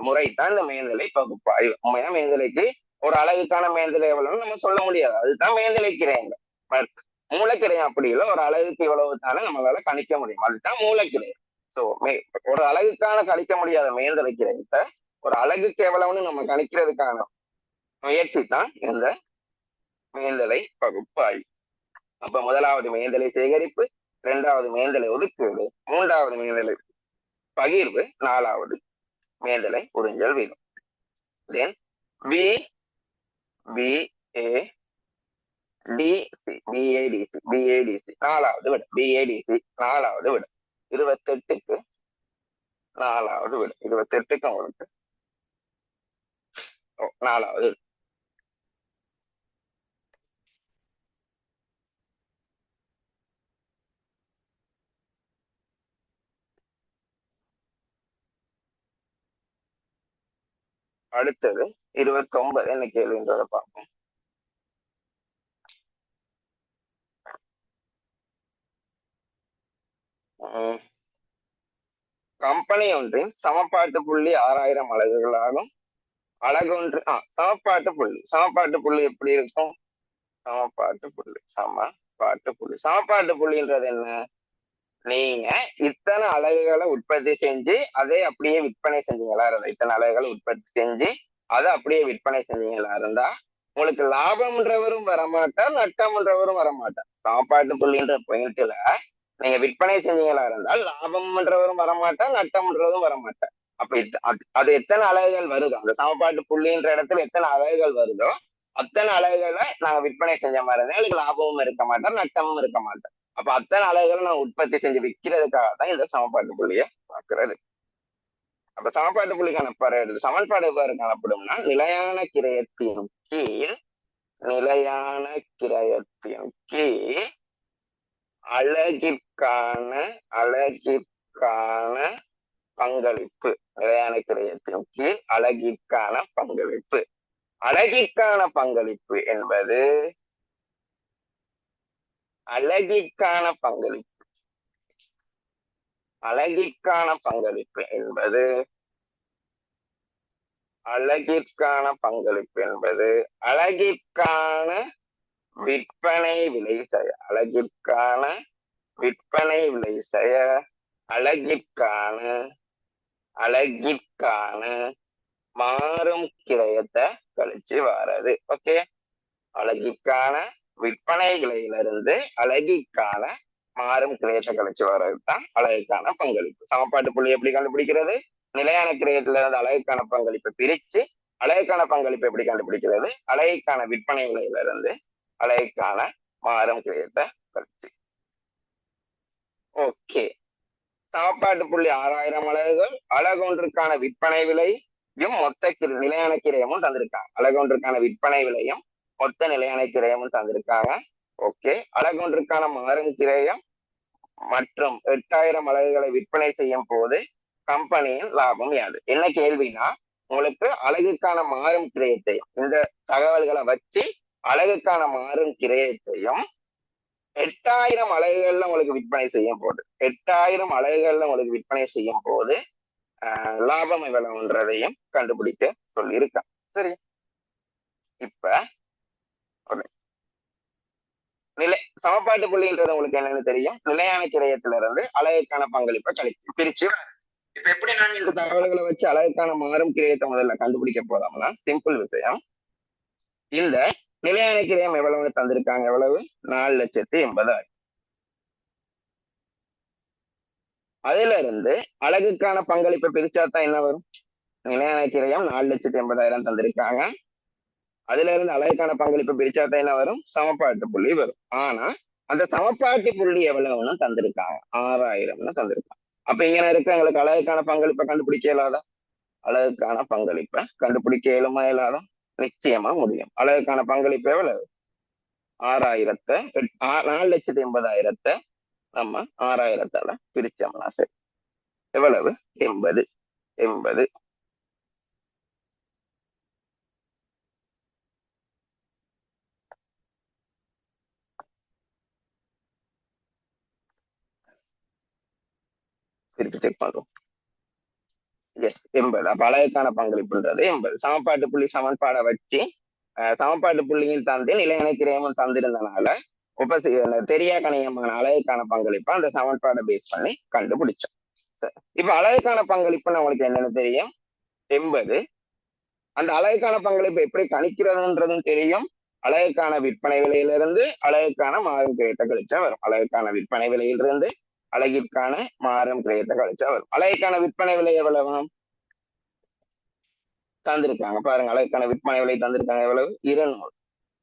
முறை தான் இந்த மேந்தலை பகுப்பாய்வு. உண்மையா மேந்தலைக்கு ஒரு அழகுக்கான மேந்தலை எவ்வளவுன்னு நம்ம சொல்ல முடியாது, அதுதான் மேந்தலை கிரயங்க. பட் மூலக்கிரயம் அப்படி இல்லை, ஒரு அழகுக்கு இவ்வளவு தானே நம்மளால கணிக்க முடியும், அதுதான் மூலக்கிரயம். சோ ஒரு அழகுக்கான கணிக்க முடியாத மேந்தலை கிரயத்தை ஒரு அழகுக்கு எவ்வளவுன்னு நம்ம கணிக்கிறதுக்கான முயற்சி தான் இந்த மேந்தலை பகுப்பாய்வு. அப்ப முதலாவது மேந்தலை சேகரிப்பு, 2வது மேந்தலை ஒதுக்கீடு, 3வது மேந்தலை பகிர்வு, 4வது மேந்தலை உறிஞ்சல் வீதம். தென் BADC 4வது விட, BADC 4வது விட, 28க்கு 4வது விட, 28க்கு உங்களுக்கு 4வது. அடுத்தது 29 என்ன கேள்வின்றத பார்ப்போம். கம்பெனி ஒன்றின் சமப்பாட்டு புள்ளி 6000 அலகுகளாகும். அலகு ஒன்று சமப்பாட்டு புள்ளி எப்படி இருக்கும்? சமப்பாட்டு புள்ளின்றது என்ன? நீங்க இத்தனை அலகுகளை உற்பத்தி செஞ்சு அதை அப்படியே விற்பனை செஞ்சீங்களா இருந்தா, இத்தனை அலகுகளை உற்பத்தி செஞ்சு அதை அப்படியே விற்பனை செஞ்சீங்களா இருந்தா உங்களுக்கு லாபம்ன்றவரும் வரமாட்டார், நட்டம்ன்றவரும் வரமாட்டார். சமப்பாட்டு புள்ளின்ற பாயிண்ட்ல நீங்க விற்பனை செஞ்சீங்களா இருந்தால் லாபம்ன்றவரும் வரமாட்டார், நட்டம்ன்றதும் வரமாட்டார். அப்ப அது எத்தனை அலகுகள் வருதோ, அந்த சமப்பாட்டு புள்ளின்ற இடத்துல எத்தனை அலகுகள் வருதோ அத்தனை அலகுகளை நாங்க விற்பனை செஞ்ச மாதிரி இருந்தா எனக்கு லாபமும் இருக்க மாட்டார், நட்டமும் இருக்க மாட்டார். அப்ப அத்தனை அலகுகளை நான் உற்பத்தி செஞ்சு விற்கிறதுக்காக தான் இந்த சமன்பாட்டு புள்ளியை பார்க்கிறது. அப்ப சமன்பாட்டு புள்ளிக்கான சமன்பாடு எவ்வாறு காணப்படும்னா, நிலையான கிரயத்தின் கீழ் அலகிற்கான பங்களிப்பு, நிலையான கிரயத்தின் கீழ் அலகிற்கான பங்களிப்பு. அலகிற்கான பங்களிப்பு என்பது அலகிற்கான பங்களிப்பு என்பது அலகிற்கான விற்பனை விலை செய்ய, அலகிற்கான மாறும் கிரயத்தை கழிச்சு வாரது. ஓகே, அலகிற்கான விற்பனை விலையிலிருந்து அலகிற்கான மாறும் கிரயத்தை கழிச்சு வர்றதுதான் அலகுக்கான பங்களிப்பு. சமன்பாட்டு புள்ளி எப்படி கண்டுபிடிக்கிறது? நிலையான கிரயத்துல இருந்து அலகுக்கான பங்களிப்பை பிரிச்சு அலகுக்கான பங்களிப்பு எப்படி கண்டுபிடிக்கிறது? அலகுக்கான விற்பனை விலையிலிருந்து அலகுக்கான மாறும் கிரயத்தை கழிச்சு. ஓகே, சமன்பாட்டு புள்ளி 6000 அலகுகள், அலகு ஒன்றுக்கான விற்பனை விலையும் மொத்த நிலையான கிரயமும் தந்திருக்காங்க. அலகு ஒன்றுக்கான விற்பனை விலையும் மொத்த நிலையான கிரயமும் தந்திருக்காங்க. ஓகே, அலகு ஒன்றுக்கான மாறும் கிரயம் மற்றும் 8000 அலகுகளை விற்பனை செய்யும் போது கம்பெனியின் லாபம் யாது? என்ன கேள்வினா, உங்களுக்கு அலகுக்கான மாறும் கிரயத்தையும் இந்த தகவல்களை வச்சு அலகுக்கான மாறும் கிரயத்தையும் 8000 அலகுகள்ல உங்களுக்கு விற்பனை செய்யும் போது 8000 அலகுகள்ல உங்களுக்கு விற்பனை செய்யும் போது லாபம் எவ்வளவுன்றதையும் கண்டுபிடிக்க சொல்லியிருக்கான். சரி, இப்ப சமன்பாட்டு புள்ளின்றது உங்களுக்கு என்னன்னு தெரியும். நிலையான கிரயத்துல இருந்து அலகுக்கான பங்களிப்பை பிரிச்சு. இப்ப எப்படி நாங்க இந்த தகவல்களை வச்சு அலகுக்கான மாறும் கிரயத்தை முதல்ல கண்டுபிடிக்க போறோம்னா, சிம்பிள் விஷயம். இந்த நிலையான கிரயம் எவ்வளவு தந்திருக்காங்க? எவ்வளவு? 4,80,000. அதுல இருந்து அலகுக்கான பங்களிப்பை பிரிச்சாதான் என்ன வரும்? நிலையான கிரயம் 4,80,000 தந்திருக்காங்க. அதுல இருந்து அலகுக்கான பங்களிப்பை பிரிச்சாதான் என்ன வரும்? சமன்பாட்டு புள்ளி வரும். ஆனா அந்த சமன்பாட்டு புள்ளி எவ்வளவுன்னு தந்திருக்காங்க? 6,000 தந்திருக்காங்க. அப்ப இங்க இருக்க எங்களுக்கு அலகுக்கான பங்களிப்பை கண்டுபிடிக்க இயலாதா? அலகுக்கான பங்களிப்பை கண்டுபிடிக்க இயலுமா இயலாதா? நிச்சயமா முடியும். அலகுக்கான பங்களிப்பு எவ்வளவு? 6,000 4,80,000 நம்ம 6,000 பிரிச்சோம்னா சரி, எவ்வளவு? 80. திருப்பி செக் பண்றோம். எஸ், 80. அப்ப அலகுக்கான பங்களிப்புன்றது 80. சமன்பாட்டு புள்ளி சமன்பாடை வச்சு சமன்பாட்டு புள்ளியும் தந்து நிலையான கிரயமும் தந்திருந்தனால தெரியா கணியமான அலகுக்கான பங்களிப்பை அந்த சமன்பாடை பேஸ் பண்ணி கண்டுபிடிச்சோம். இப்ப அலகுக்கான பங்களிப்புன்னு உங்களுக்கு என்னன்னு தெரியும்? 80. அந்த அலகுக்கான பங்களிப்பை எப்படி கணிக்கிறதுன்றதும் தெரியும். அலகுக்கான விற்பனை விலையிலிருந்து அலகுக்கான மாறும் கிரயத்தை கழிச்சா வரும். அலகுக்கான விற்பனை விலையிலிருந்து அலகிற்கான மாறும் கிரயத்தை கழிச்சா வரும். அலகுக்கான விற்பனை விலை எவ்வளவு தந்திருக்காங்க பாருங்க? அலகுக்கான விற்பனை விலை தந்திருக்காங்க எவ்வளவு? 200.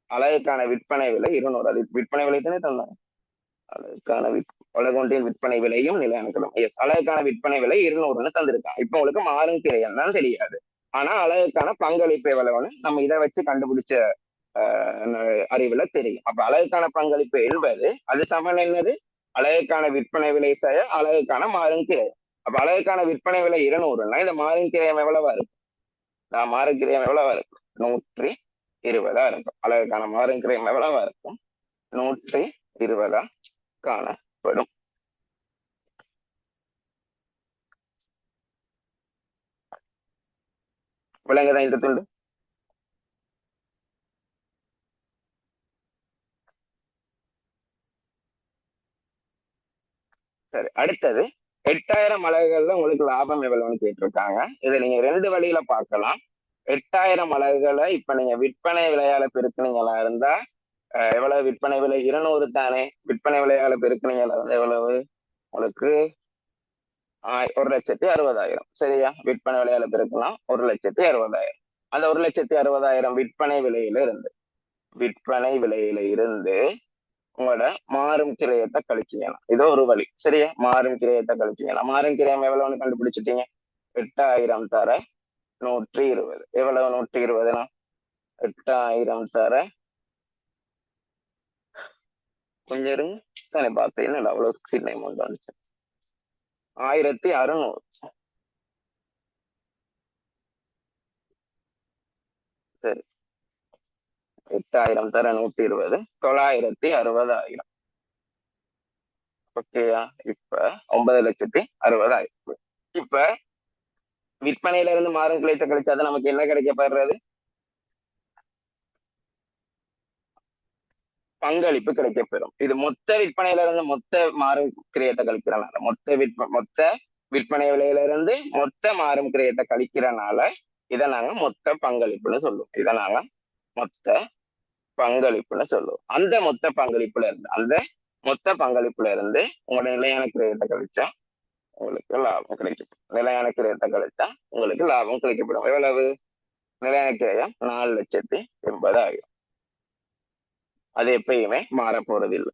அலகுக்கான விற்பனை விலை 200. அது விற்பனை விலை தானே தந்தாங்க. அலகுக்கான அலகு ஒன்றின் விற்பனை விலையும் நிலையான கிரயம். எஸ், அலகுக்கான விற்பனை விலை 200ன்னு தந்திருக்காங்க. இப்ப உங்களுக்கு மாறும் கிரயம் தான் தெரியாது. ஆனா அலகுக்கான பங்களிப்பு எவ்வளவுன்னு நம்ம இதை வச்சு கண்டுபிடிச்ச அறிவுல தெரியும். அப்ப அலகுக்கான பங்களிப்பு என்பது அது சமன் என்னது? அலகுக்கான விற்பனை விலை செய்ய அலகுக்கான மாறும் கிரயம். அப்ப அலகுக்கான விற்பனை விலை 200ன்னா இந்த மாறும் கிரயம் எவ்வளவா இருக்கும்? மாறுக்கிரியம் எவ்வளவா இருக்கும்? 120 இருக்கும். அலகுக்கான மாறுக்கிரியம் எவ்வளவா இருக்கும்? 120 காணப்படும். விளங்குதான் இந்த துண்டு? சரி, அடுத்தது 8000 அலகுகள்ல உங்களுக்கு லாபம் எவ்வளவுன்னு கேட்டிருக்காங்க. இதை நீங்க 2 வழியில பார்க்கலாம். 8000 அலகுகளை இப்ப நீங்க விற்பனை விலையால பெருக்குனீங்களா இருந்தா எவ்வளவு விற்பனை விலை? 200 தானே. விற்பனை விலையால பெருக்குனீங்களா இருந்தா எவ்வளவு? உங்களுக்கு 1,60,000. சரியா? விற்பனை விலையால பெருக்கலாம் 1,60,000. அந்த 1,60,000 விற்பனை விலையில இருந்து உங்களோட மாறும் கிரயத்தை கழிச்சீங்கன்னா இதோ ஒரு வழி. சரியா? மாறும் கிரயத்தை கழிச்சீங்கன்னா மாறும் கிரயம் எவ்வளவுன்னு கண்டுபிடிச்சிட்டீங்க. 8000 தர 120. எவ்வளவு 120னா 8000 தர கொஞ்சம் இருங்க தானே பார்த்தேன். என்னடா அவ்வளவு சின்ன அமௌண்ட் வந்துச்சு. 1600. சரி, 8000 தர 120 960,000. ஓகேயா? இப்ப 9,60,60,000. இப்ப விற்பனையில இருந்து மாறும் கிளைத்த கழிச்சாதான் நமக்கு என்ன கிடைக்கப்படுறது? பங்களிப்பு கிடைக்கப்பெறும். இது மொத்த விற்பனையில இருந்து மொத்த மாறும் கிரியத்தை கழிக்கிறனால, மொத்த விற்பனை விலையில இருந்து மொத்த மாறும் கிரியத்தை கழிக்கிறனால இதை நாங்க மொத்த பங்களிப்புன்னு சொல்லுவோம். இதை நாங்க மொத்த பங்களிப்புன்னு சொல்லுவோம். அந்த மொத்த பங்களிப்புல இருந்து உங்களோட நிலையான கிரியத்தை கழிச்சா உங்களுக்கு லாபம் கிடைக்கும். நிலையான கிரியத்தை கழிச்சா உங்களுக்கு லாபம் கிடைக்கப்படும். எவ்வளவு? நிலையான கிரயம் 4,80,000. அது எப்பயுமே மாற போறது இல்லை.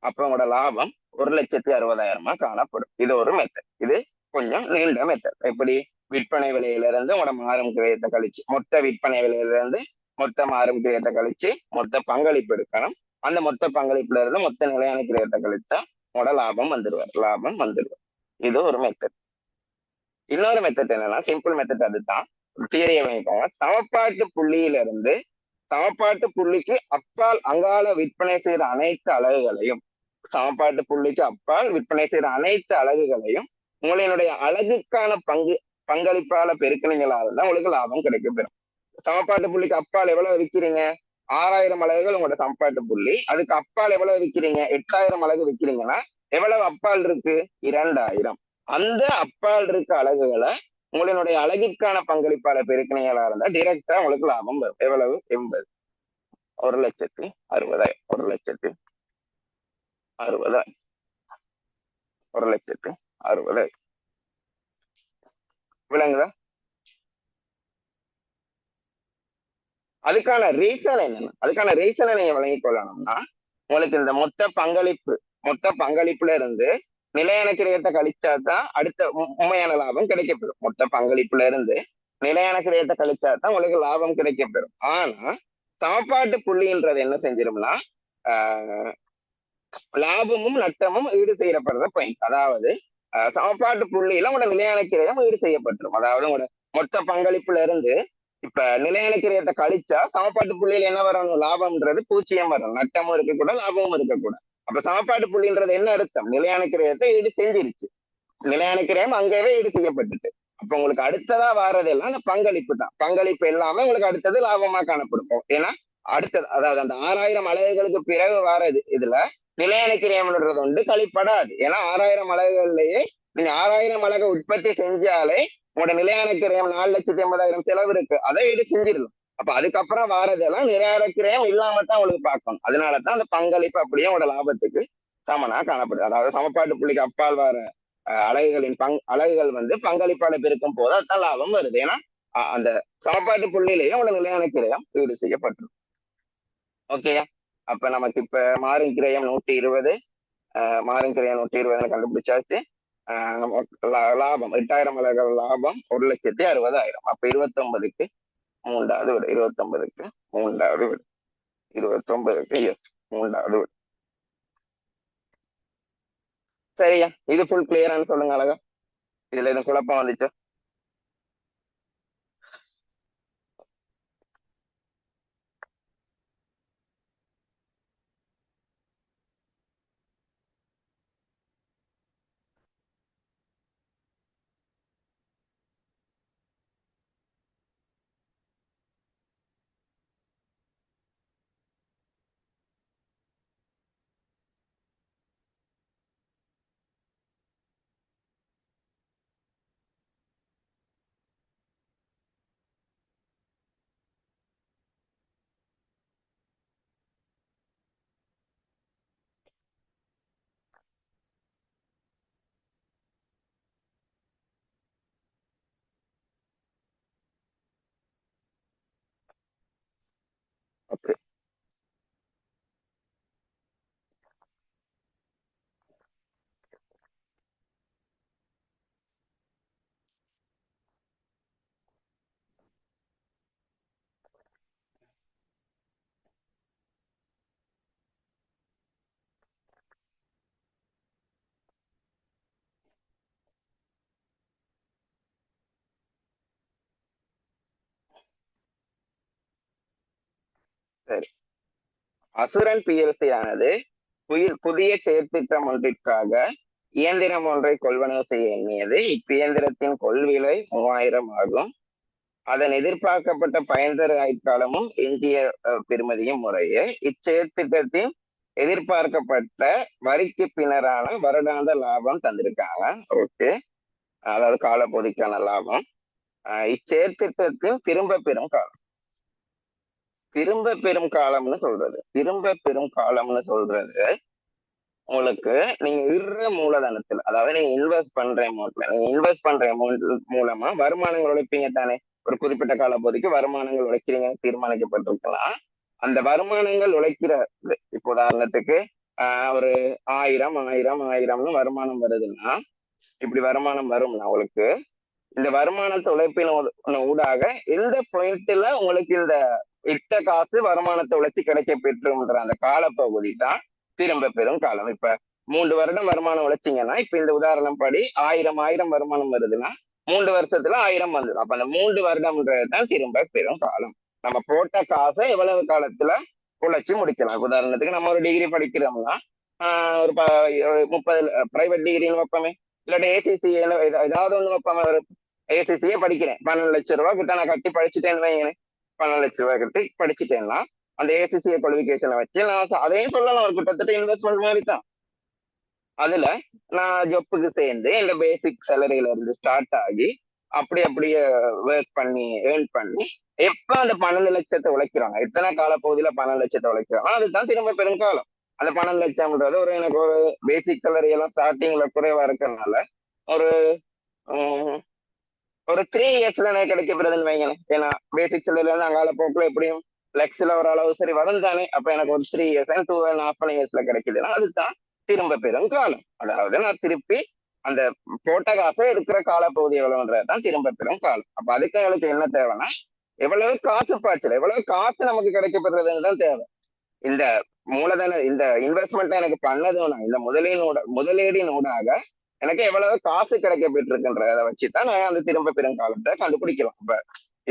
அப்ப உங்களோட லாபம் 1,60,000 காணப்படும். இது ஒரு மெத்தட். இது கொஞ்சம் நீண்ட மெத்தட். எப்படி? விற்பனை விலையில இருந்து உங்களோட மாறும் கிரயத்தை கழிச்சு, மொத்த விற்பனை விலையில இருந்து மொத்த மாறும் கிரயத்தை கழிச்சு மொத்த பங்களிப்பு எடுக்கணும். அந்த மொத்த பங்களிப்புல இருந்து மொத்த நிலையான கிரயத்தை கழிச்சா உங்களோட லாபம் வந்துடுவார். இது ஒரு மெத்தட். இன்னொரு மெத்தட் என்னன்னா, சிம்பிள் மெத்தட். அதுதான் தியரியை வைப்பாங்க. சமப்பாட்டு புள்ளிக்கு அப்பால் அங்கால விற்பனை செய்யற அனைத்து அலகுகளையும் உங்களினுடைய அலகுக்கான பங்களிப்பால பெருக்கினீங்களா இருந்தா உங்களுக்கு லாபம் கிடைக்கப்பெறும். சமப்பாட்டு புள்ளிக்கு அப்பால் எவ்வளவு விற்கிறீங்க? 6,000 அலகுகள் உங்களோட சமப்பாட்டு புள்ளி. அதுக்கு அப்பால் எவ்வளவு விற்கிறீங்க? 8,000 அலகு விற்கிறீங்கன்னா எவ்வளவு அப்பால் இருக்கு? 2,000. அந்த அப்பால் இருக்க அலகுகளை உங்களினுடைய அலகிற்கான பங்களிப்பால பெருக்கினீங்களா இருந்தா டிரெக்டா உங்களுக்கு லாபம் வரும். எவ்வளவு? 80. 1,60,000. 1,60,000. 1,60,000. விளங்குதா? அதுக்கான ரீசனை நீங்க வழங்கிக் கொள்ளணும்னா உங்களுக்கு இந்த மொத்த பங்களிப்புல இருந்து நிலையான கிரயத்தை கழிச்சாதான் அடுத்த உண்மையான லாபம் கிடைக்கப்பெறும். மொத்த பங்களிப்புல இருந்து நிலையான கிரயத்தை கழிச்சாதான் உங்களுக்கு லாபம் கிடைக்கப்பெறும். ஆனா சமப்பாட்டு புள்ளின்றது என்ன செஞ்சிரும்னா லாபமும் நட்டமும் ஈடு செய்யப்படுற பாயிண்ட். அதாவது சமப்பாட்டு புள்ளியில உங்களோட நிலையான கிரயம் ஈடு செய்யப்பட்டுரும். அதாவது உங்களோட மொத்த பங்களிப்புல இருந்து இப்ப நிலையான கிரயத்தை கழிச்சா சமப்பாட்டு புள்ளியில என்ன வரணும்? லாபம்ன்றது 0 வரும். நட்டமும் இருக்கக்கூடாது, லாபமும் இருக்கக்கூடாது. அப்ப சமப்பாட்டு புள்ளின்றது என்ன அர்த்தம்? நிலையான கிரயத்தை ஈடு செஞ்சிருச்சு. நிலையான கிரயம் அங்கவே ஈடு செய்யப்பட்டுட்டு அப்ப உங்களுக்கு அடுத்ததா வாரதெல்லாம் அந்த பங்களிப்பு தான். பங்களிப்பு எல்லாமே உங்களுக்கு அடுத்தது லாபமா காணப்படும். ஏன்னா அடுத்தது, அதாவது அந்த 6,000 அலகுகளுக்கு பிறகு வாரது இதுல நிலையான கிரயம்ன்றது வந்து கழிப்படாது. ஏன்னா 6,000 அலகுகள்லயே நீங்க 6,000 அலகை உற்பத்தி செஞ்சாலே உங்களோட நிலையான கிரயம் 4,80,000 செலவு இருக்கு. அதை ஈடு செஞ்சிடலாம். அப்ப அதுக்கப்புறம் வாரதெல்லாம் நிலையான கிரயம் இல்லாம தான் உங்களுக்கு பார்க்கணும். அதனாலதான் அந்த பங்களிப்பு அப்படியே உங்களோட லாபத்துக்கு சமனா காணப்படுது. அதாவது சமப்பாட்டு புள்ளிக்கு அப்பால் வர அலகுகள் வந்து பங்களிப்பால பெருக்கும் போது அதுதான் லாபம் வருது. ஏன்னா அந்த சமப்பாட்டு புள்ளியிலேயே உங்களோட நிலையான கிரயம் ஈடு செய்யப்பட்டிருக்கும். ஓகேயா? அப்ப நமக்கு இப்ப மாறும் கிரயம் 120, மாறும் கிரயம் 120 கண்டுபிடிச்சாச்சு. லாபம் 8,000 அலகுகள் லாபம் 1,60,000. அப்ப 29க்கு 3வது விட 29க்கு 3வது விட 29க்கு எஸ் 3வது விட. சரியா? இது ஃபுல் கிளியரானு சொல்லுங்க அழகா. இதுல எதுவும் குழப்பம் வந்துச்சு? சரி. அசுரன் பிஎல்சி ஆனது புதிய செயற்திட்டம் ஒன்றிற்காக இயந்திரம் ஒன்றை கொள்வனவு செய்ய எண்ணியது. இப்பியந்திரத்தின் கொள்விலை 3000 ஆகும். அதன் எதிர்பார்க்கப்பட்ட பயன்தர ஆயுட்காலமும் எஞ்சிய பெறுமதியும் முறையே. இச்செயற்திட்டத்தின் எதிர்பார்க்கப்பட்ட வரிக்கு பின்னரான வருடாந்த லாபம் தந்திருக்காங்க. ஓகே, அதாவது காலப்பகுதிக்கான லாபம். இச்செயற்திட்டத்தின் திரும்ப பெறும் காலம். திரும்ப பெறும் காலம்னு சொல்றது உங்களுக்கு நீங்க இடுற மூலதனத்துல, அதாவது நீங்க இன்வெஸ்ட் பண்ற அமௌண்ட் மூலமா வருமானங்கள் உழைப்பீங்க தானே. ஒரு குறிப்பிட்ட காலப்பகுதிக்கு வருமானங்கள் உழைக்கிறீங்க தீர்மானிக்கப்பட்டிருக்கலாம். அந்த வருமானங்கள் உழைக்கிறது, இப்போ உதாரணத்துக்கு ஒரு 1000 வருமானம் வருதுன்னா, இப்படி வருமானம் வரும்னா உங்களுக்கு இந்த வருமானத்தை உழைப்பின் ஊடாக எந்த பாயிண்ட்ல உங்களுக்கு இந்த இட்ட காசு வருமானத்தை உழைச்சி கிடைக்க பெற்றுன்ற அந்த காலப்பகுதி தான் திரும்ப பெறும் காலம். இப்ப 3 வருடம் வருமானம் உழைச்சிங்கன்னா, இப்ப இந்த உதாரணம் படி 1000 வருமானம் வருதுன்னா 3 வருஷத்துல 1000 வந்துடும். அப்ப அந்த 3 வருடம்ன்றதுதான் திரும்ப பெறும் காலம். நம்ம போட்ட காசை எவ்வளவு காலத்துல உழைச்சி முடிக்கலாம். உதாரணத்துக்கு நம்ம ஒரு டிகிரி படிக்கிறோம்னா ஒரு 30 பிரைவேட் டிகிரின்னு வைப்போமே, இல்லாட்டி ஏசிசி ஏதாவது ஒண்ணு வைப்போமே. ஒரு ஏசிசியே படிக்கிறேன், 12 லட்சம் ரூபாய் கிட்ட நான் கட்டி படிச்சுட்டேன்னு வைங்களேன். 12 லட்சம் ரூபாய் கட்டி படிச்சுட்டேன்னா அந்த ஏசிசிஏ குவாலிபிகேஷனை வச்சு நான் அதையும் சொல்லலாம், ஒரு கிட்டத்தட்ட இன்வெஸ்ட்மெண்ட் மாதிரி தான். அதுல நான் ஜொப்புக்கு சேர்ந்து இந்த பேசிக் சேலரியில இருந்து ஸ்டார்ட் ஆகி அப்படியே ஒர்க் பண்ணி ஏர்ன் பண்ணி எப்ப அந்த 12 லட்சத்தை உழைக்கிறாங்க, எத்தனை காலப்பகுதியில 12 லட்சத்தை உழைக்கிறாங்க, அதுதான் திரும்ப பெரும் காலம். அந்த 12 லட்சம்ன்றது ஒரு எனக்கு ஒரு பேசிக் சேலரி எல்லாம் ஸ்டார்டிங்ல குறைவா இருக்கிறதுனால ஒரு ஒரு 3 இயர்ஸ்ல எனக்கு கிடைக்கப்படுதுன்னு வைங்களேன். ஏன்னா பேசிக் சேலரில இருந்து அங்கால போக்குல எப்படியும் லெக்ஸ்ல ஒரு அளவு சரி வரும் தானே. அப்ப எனக்கு ஒரு 3 இயர்ஸ் 2.5 இயர்ஸ்ல கிடைக்குதுன்னா அதுதான் திரும்ப பெறும் காலம். அதாவது நான் திருப்பி அந்த போட்ட காசை எடுக்கிற காலப்பகுதி எவ்வளவுன்றதுதான் திரும்ப பெறும் காலம். அப்ப அதுக்கு எங்களுக்கு என்ன தேவைன்னா, எவ்வளவு காசு பாய்ச்சல், எவ்வளவு காசு நமக்கு கிடைக்கப்படுறதுன்னு தான் தேவை. இந்த மூலதன இந்த இன்வெஸ்ட்மெண்ட் எனக்கு பண்ணதுன்னா, இந்த முதலீடின் ஊடாக எனக்கு எவ்வளவு காசு கிடைக்கப்பட்டு இருக்குன்றத வச்சுதான் நாங்க அந்த திரும்ப பெறும் காலத்தை கண்டுபிடிக்கலாம்.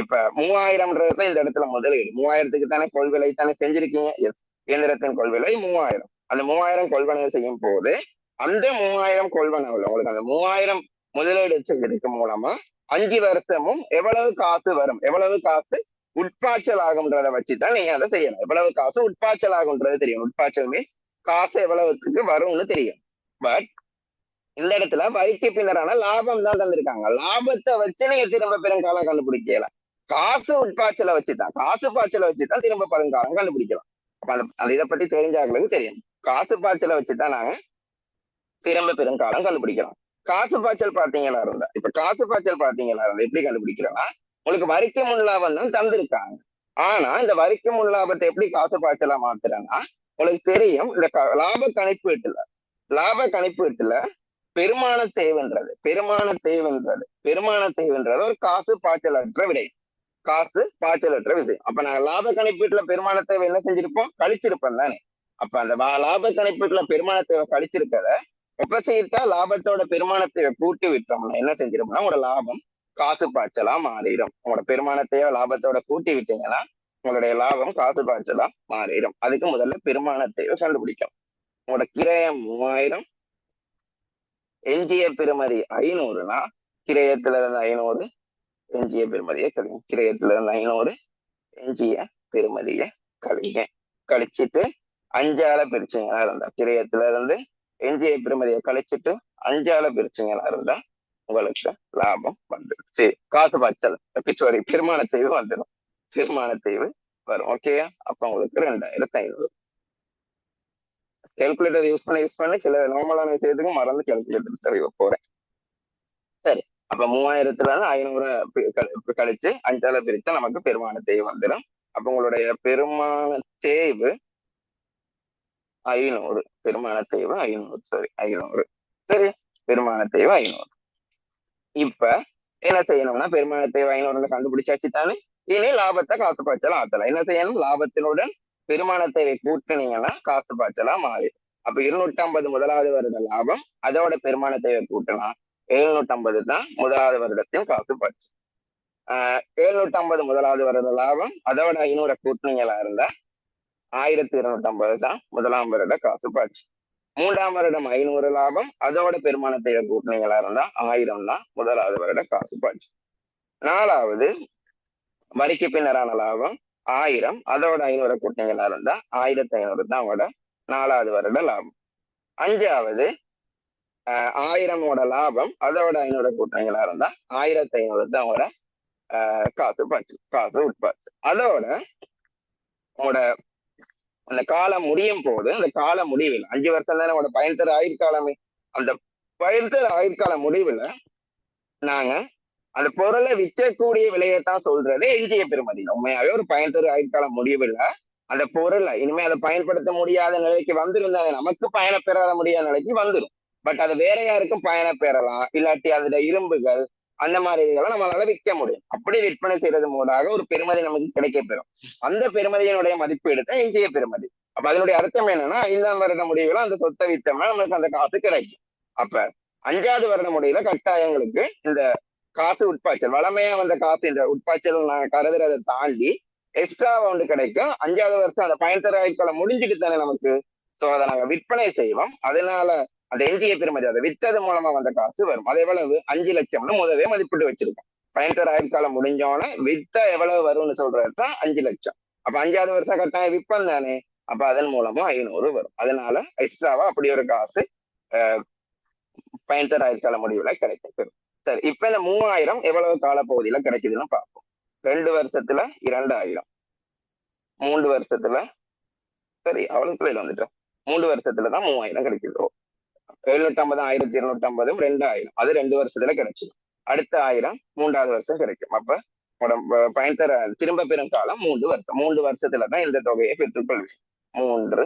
இப்ப 3000ன்றதுதான் இந்த இடத்துல முதலீடு. 3000க்கு தானே கொள்விலை தானே செஞ்சிருக்கீங்க. எஸ், இயந்திரத்தின் கொள்விலை 3000. அந்த 3000 கொள்வனவு செய்யும் போது அந்த 3000 கொள்வனவுல உங்களுக்கு அந்த 3000 முதலீடு செய்யறதுக்கு மூலமா 5 வருஷமும் எவ்வளவு காசு வரும், எவ்வளவு காசு உட்பாய்ச்சல் ஆகும்ன்றதை வச்சுதான் நீங்க அதை செய்யணும். எவ்வளவு காசு உட்பாய்ச்சல் ஆகும்ன்றது தெரியும். உட்பாய்ச்சல் மீன்ஸ் காசு எவ்வளவுக்கு வரும்னு தெரியும். பட் இந்த இடத்துல வரிக்கு பின்னரான லாபம் தான் தந்திருக்காங்க. லாபத்தை வச்சு நீங்க திரும்ப பெருங்காலம் கண்டுபிடிக்கலாம். காசு உட்பாய்ச்சலை வச்சுதான் திரும்ப பெருங்காலம் கண்டுபிடிக்கலாம். அப்ப அந்த இதை பத்தி தெரிஞ்சாங்களுக்கு தெரியும். காசு பாய்ச்சலை வச்சுதான் நாங்க திரும்ப பெருங்காலம் கண்டுபிடிக்கலாம். காசு பாய்ச்சல் பாத்தீங்கன்னா இருந்தா எப்படி கண்டுபிடிக்கிறோம்னா, உங்களுக்கு வரிக்கு முன் லாபம் தான் தந்திருக்காங்க. ஆனா இந்த வரிக்கு முன் லாபத்தை எப்படி காசு பாய்ச்சலா மாத்துறேன்னா, உங்களுக்கு தெரியும் இந்த லாப கணிப்பீட்டுல பெருமான தேவைன்றது ஒரு காசு பாய்ச்சலற்ற விஷயம். அப்ப நாங்க லாப கணிப்பீட்டுல பெருமான தேவை என்ன செஞ்சிருப்போம், கழிச்சிருப்போம் தானே. அப்ப அந்த லாப கணிப்பீட்டுல பெருமான தேவை கழிச்சிருக்கத ஒப்பசைட்டா லாபத்தோட பெருமான தேவை கூட்டி விட்டோம்னா என்ன செஞ்சிருப்போம்னா, உங்களோட லாபம் காசு பாய்ச்சலா மாறிடும். உங்களோட பெருமான தேவை லாபத்தோட கூட்டி விட்டீங்கன்னா உங்களுடைய லாபம் காசு பாய்ச்சலா மாறிடும். அதுக்கு முதல்ல பெருமான தேவை கண்டுபிடிக்கும். உங்களோட கிரயம் 3000, எஞ்சிய பெறுமதி 500னா கிரயத்துல இருந்து 500 எஞ்சிய பெறுமதியை கழிங்க. கிரயத்துல இருந்து 500 எஞ்சிய பெறுமதியை கழிங்க. கழிச்சிட்டு 5ஆல பிரிச்சிங்கன்னா இருந்தா, கிரயத்துல இருந்து எஞ்சிய பெறுமதியை கழிச்சிட்டு 5ஆல பிரிச்சிங்கன்னா இருந்தா உங்களுக்கு லாபம் வந்துடும். காசு பாய்ச்சல் சாரி பெருமான தேய்வு வந்துடும். பெருமான தேய்வு வரும். ஓகேயா? அப்ப உங்களுக்கு 2500. கால்குலேட்டர் யூஸ் பண்ணி சில நார்மலான விஷயத்துக்கு மறந்து கால்குலேட்டர் தெரிய போறேன். சரி, அப்ப 3000த்துல இருந்து 500 கழிச்சு 5ஆல பிரிச்சா நமக்கு பெருமான தேய்வு வந்துடும். அப்ப உங்களுடைய பெருமான தேய்வு 500. பெருமான தேய்வு 500. சரி, 500. சரி, பெருமான தேய்வு 500. இப்ப என்ன செய்யணும்னா, பெருமான தேவை 500 கண்டுபிடிச்சாச்சு தானே. இனி லாபத்தை காசு பாய்ச்சலா ஆத்தலாம். என்ன செய்யணும், லாபத்தினுடன் பெருமான தேவை கூட்டினீங்கன்னா காசு பாய்ச்சலா மாறி. அப்ப 250 முதலாவது வருட லாபம், அதோட பெருமான தேவை கூட்டலாம் 750 தான் முதலாவது வருடத்தின் காசு பாய்ச்சல். 750 முதலாவது வருட லாபம், அதோட 500 கூட்டினீங்களா இருந்தா 1250 தான் முதலாம் வருட காசு பாய்ச்சி. 3ஆம் வருடம் 500 லாபம், அதோட பெருமானத்தை கூட்டினீங்களா இருந்தா 1000 தான் முதலாவது வருட காசு பாய்ச்சி. 4வது வரிக்கு பின்னரான லாபம் 1000, அதோட 500 கூட்டினீங்களா இருந்தா 1500 தான் அவங்களோட 4வது வருட லாபம். 5வது 1000ஓட லாபம், அதோட 500 கூட்டினீங்களா இருந்தா 1500 தான் அவங்களோட காசு பாய்ச்சி, காசு உட்பாய்ச்சி. அதோட உங்களோட அந்த காலம் முடியும் போது, அந்த கால முடிவில் 5 வருஷம் தானே உங்களோட பயன் தர ஆயுட்காலமே, அந்த பயன் தர ஆயுட்கால முடிவுல நாங்க அந்த பொருளை விற்கக்கூடிய விலையைத்தான் சொல்றது எஞ்சிய பெறுமதி. உண்மையாவே ஒரு பயன் தர ஆயுட்கால முடிவுல அந்த பொருளை இனிமே அதை பயன்படுத்த முடியாத நிலைக்கு வந்துருந்தாங்க, நமக்கு பயண பெற முடியாத நிலைக்கு வந்துடும். பட் அது வேற யாருக்கும் பயண பெறலாம், இல்லாட்டி அதோட இரும்புகள் அந்த மாதிரி இதெல்லாம் நம்மளால விற்க முடியும். அப்படி விற்பனை செய்யறது மூலமாக ஒரு பெருமதி நமக்கு கிடைக்க பெறும். அந்த பெருமதியினுடைய மதிப்பீடு தான் எஞ்சிய பெருமதி. அப்ப அதனுடைய அர்த்தம் என்னன்னா, 5ஆம் வருட முடிவுல அந்த சொத்தை வித்தோம்னா நமக்கு அந்த காசு கிடைக்கும். அப்ப 5வது வருட முடிவுல கட்டாயங்களுக்கு இந்த காசு உட்பாய்ச்சல், வளமையா வந்த காசு இந்த உட்பாய்ச்சல் நான் கருதுறதை தாண்டி எக்ஸ்ட்ரா அமௌண்ட் கிடைக்கும். 5வது வருஷம் அந்த பயன் தர ஆயுட்காலம் முடிஞ்சுட்டு தானே நமக்கு. சோ அதை நாங்க விற்பனை செய்வோம். அதனால அந்த எஞ்சிய பெருமதி, அதை வித்தது மூலமா வந்த காசு வரும். அது எவ்வளவு? 5 லட்சம்னு முதவே மதிப்பிட்டு வச்சிருக்கோம். பயன் தர ஆயுட்காலம் முடிஞ்சோன்னு வித்த எவ்வளவு வரும்னு சொல்றதுதான் 5 லட்சம். அப்ப 5வது வருஷம் கட்டாயம் விற்பம் தானே, அப்ப அதன் மூலமா 500 வரும். அதனால எக்ஸ்ட்ராவா அப்படி ஒரு காசு பயன் தர ஆயுட்கால முடிவுல கிடைக்கும். சரி, இப்ப இந்த 3000 எவ்வளவு காலப்பகுதியில கிடைக்குதுன்னு பார்ப்போம். 2 வருஷத்துல 2000, 3 வருஷத்துல, சரி அவ்வளவுக்குள்ள வந்துட்டோம், 3 வருஷத்துலதான் 3000 கிடைக்குது. 750, 1250, 2000 அது 2 வருஷத்துல கிடைச்சிடும். அடுத்த 1000 3வது வருஷம் கிடைக்கும். அப்ப பயன் தர திரும்ப பெறும் காலம் 3 வருஷம். 3 வருஷத்துலதான் இந்த தொகையை பெற்றுக்கொள்வேன். 3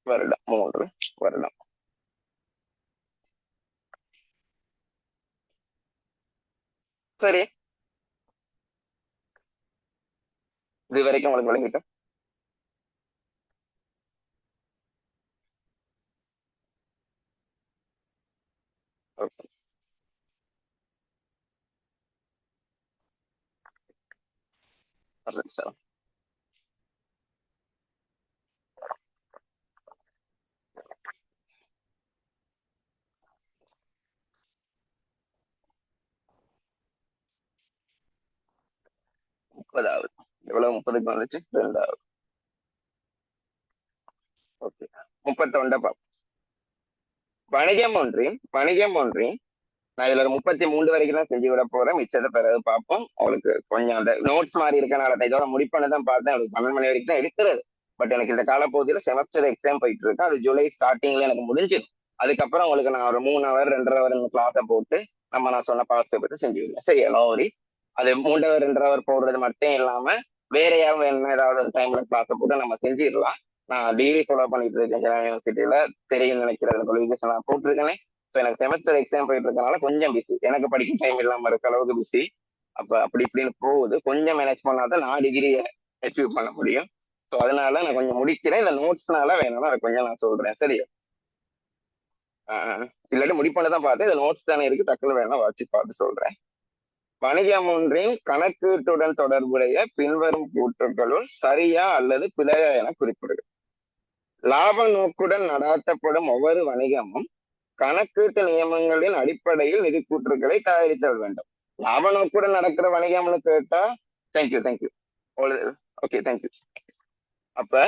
வருடம், 3 வருடம். சரி, இது வரைக்கும் உங்களுக்கு விளங்கிட்டோம். சார், முப்பதாவது எவ்வளவு? 30க்கு வந்துச்சு 2வது. ஓகே, 31 பார்ப்போம். வணிகம் ஒன்றின் நான் இதுல 33 வரைக்கும் தான் செஞ்சு விட போறேன். மிச்சத்தை பிறகு பார்ப்போம். உங்களுக்கு கொஞ்சம் அந்த நோட்ஸ் மாதிரி இருக்கனால இதோட முடிப்பானு தான் பார்த்தேன். எனக்கு 12 மணி வரைக்கும் தான் எடுக்கிறது. பட் எனக்கு இந்த காலப்பகுதியில செமஸ்டர் எக்ஸாம் போயிட்டு இருக்கு. அது ஜூலை ஸ்டார்டிங்ல எனக்கு முடிஞ்சிடும். அதுக்கப்புறம் உங்களுக்கு நான் ஒரு 3 ஹவர் 2.5 ஹவர் கிளாஸை போட்டு நான் சொன்ன பாடத்தை பற்றி செஞ்சு விடுவேன். சரி, நோரி அது 3 ஹவர் 2.5 ஹவர் போடுறது மட்டும் இல்லாம வேற யாரும் வேணும்னா ஏதாவது ஒரு டைம்ல கிளாஸை போட்டு நம்ம செஞ்சிடலாம். நான் டிகிரி ஃபாலோ பண்ணிட்டு இருக்கேன் யூனிவர்சிட்டியில, தெரியும் நினைக்கிற குவாலிஃபிகேஷன் நான் போட்டிருக்கேன். எனக்கு செமஸ்டர் எக்ஸாம் போயிட்டு இருக்கனால கொஞ்சம் பிஸி, எனக்கு படிக்க டைம் இல்லாம இருக்க அளவுக்கு பிஸி. அப்ப அப்படி இப்படின்னு போகுது. கொஞ்சம் மேனேஜ் பண்ணாதான் நான் டிகிரியை அச்சீவ் பண்ண முடியும். ஸோ அதனால நான் கொஞ்சம் முடிக்கிறேன். இந்த நோட்ஸ்னால வேணும்னா அதை கொஞ்சம் நான் சொல்றேன். சரியா? இல்லாட்டி முடிப்பண்ணதான் பார்த்தேன். இந்த நோட்ஸ் தானே இருக்கு, டக்குனு வேணா வச்சு பார்த்து சொல்றேன். வணிகம் ஒன்றின் கணக்கீட்டுடன் தொடர்புடைய பின்வரும் கூற்றுகளுள் சரியா அல்லது பிழையா என குறிப்பிடுக. லாப நோக்குடன் நடாத்தப்படும் ஒவ்வொரு வணிகமும் கணக்கீட்டு நியமங்களின் அடிப்படையில் நிதி கூற்றுகளை தயாரித்தல் வேண்டும். லாப நோக்குடன் நடக்கிற வணிகம்னு கேட்டா தேங்க்யூ. Okay, thank you. அப்ப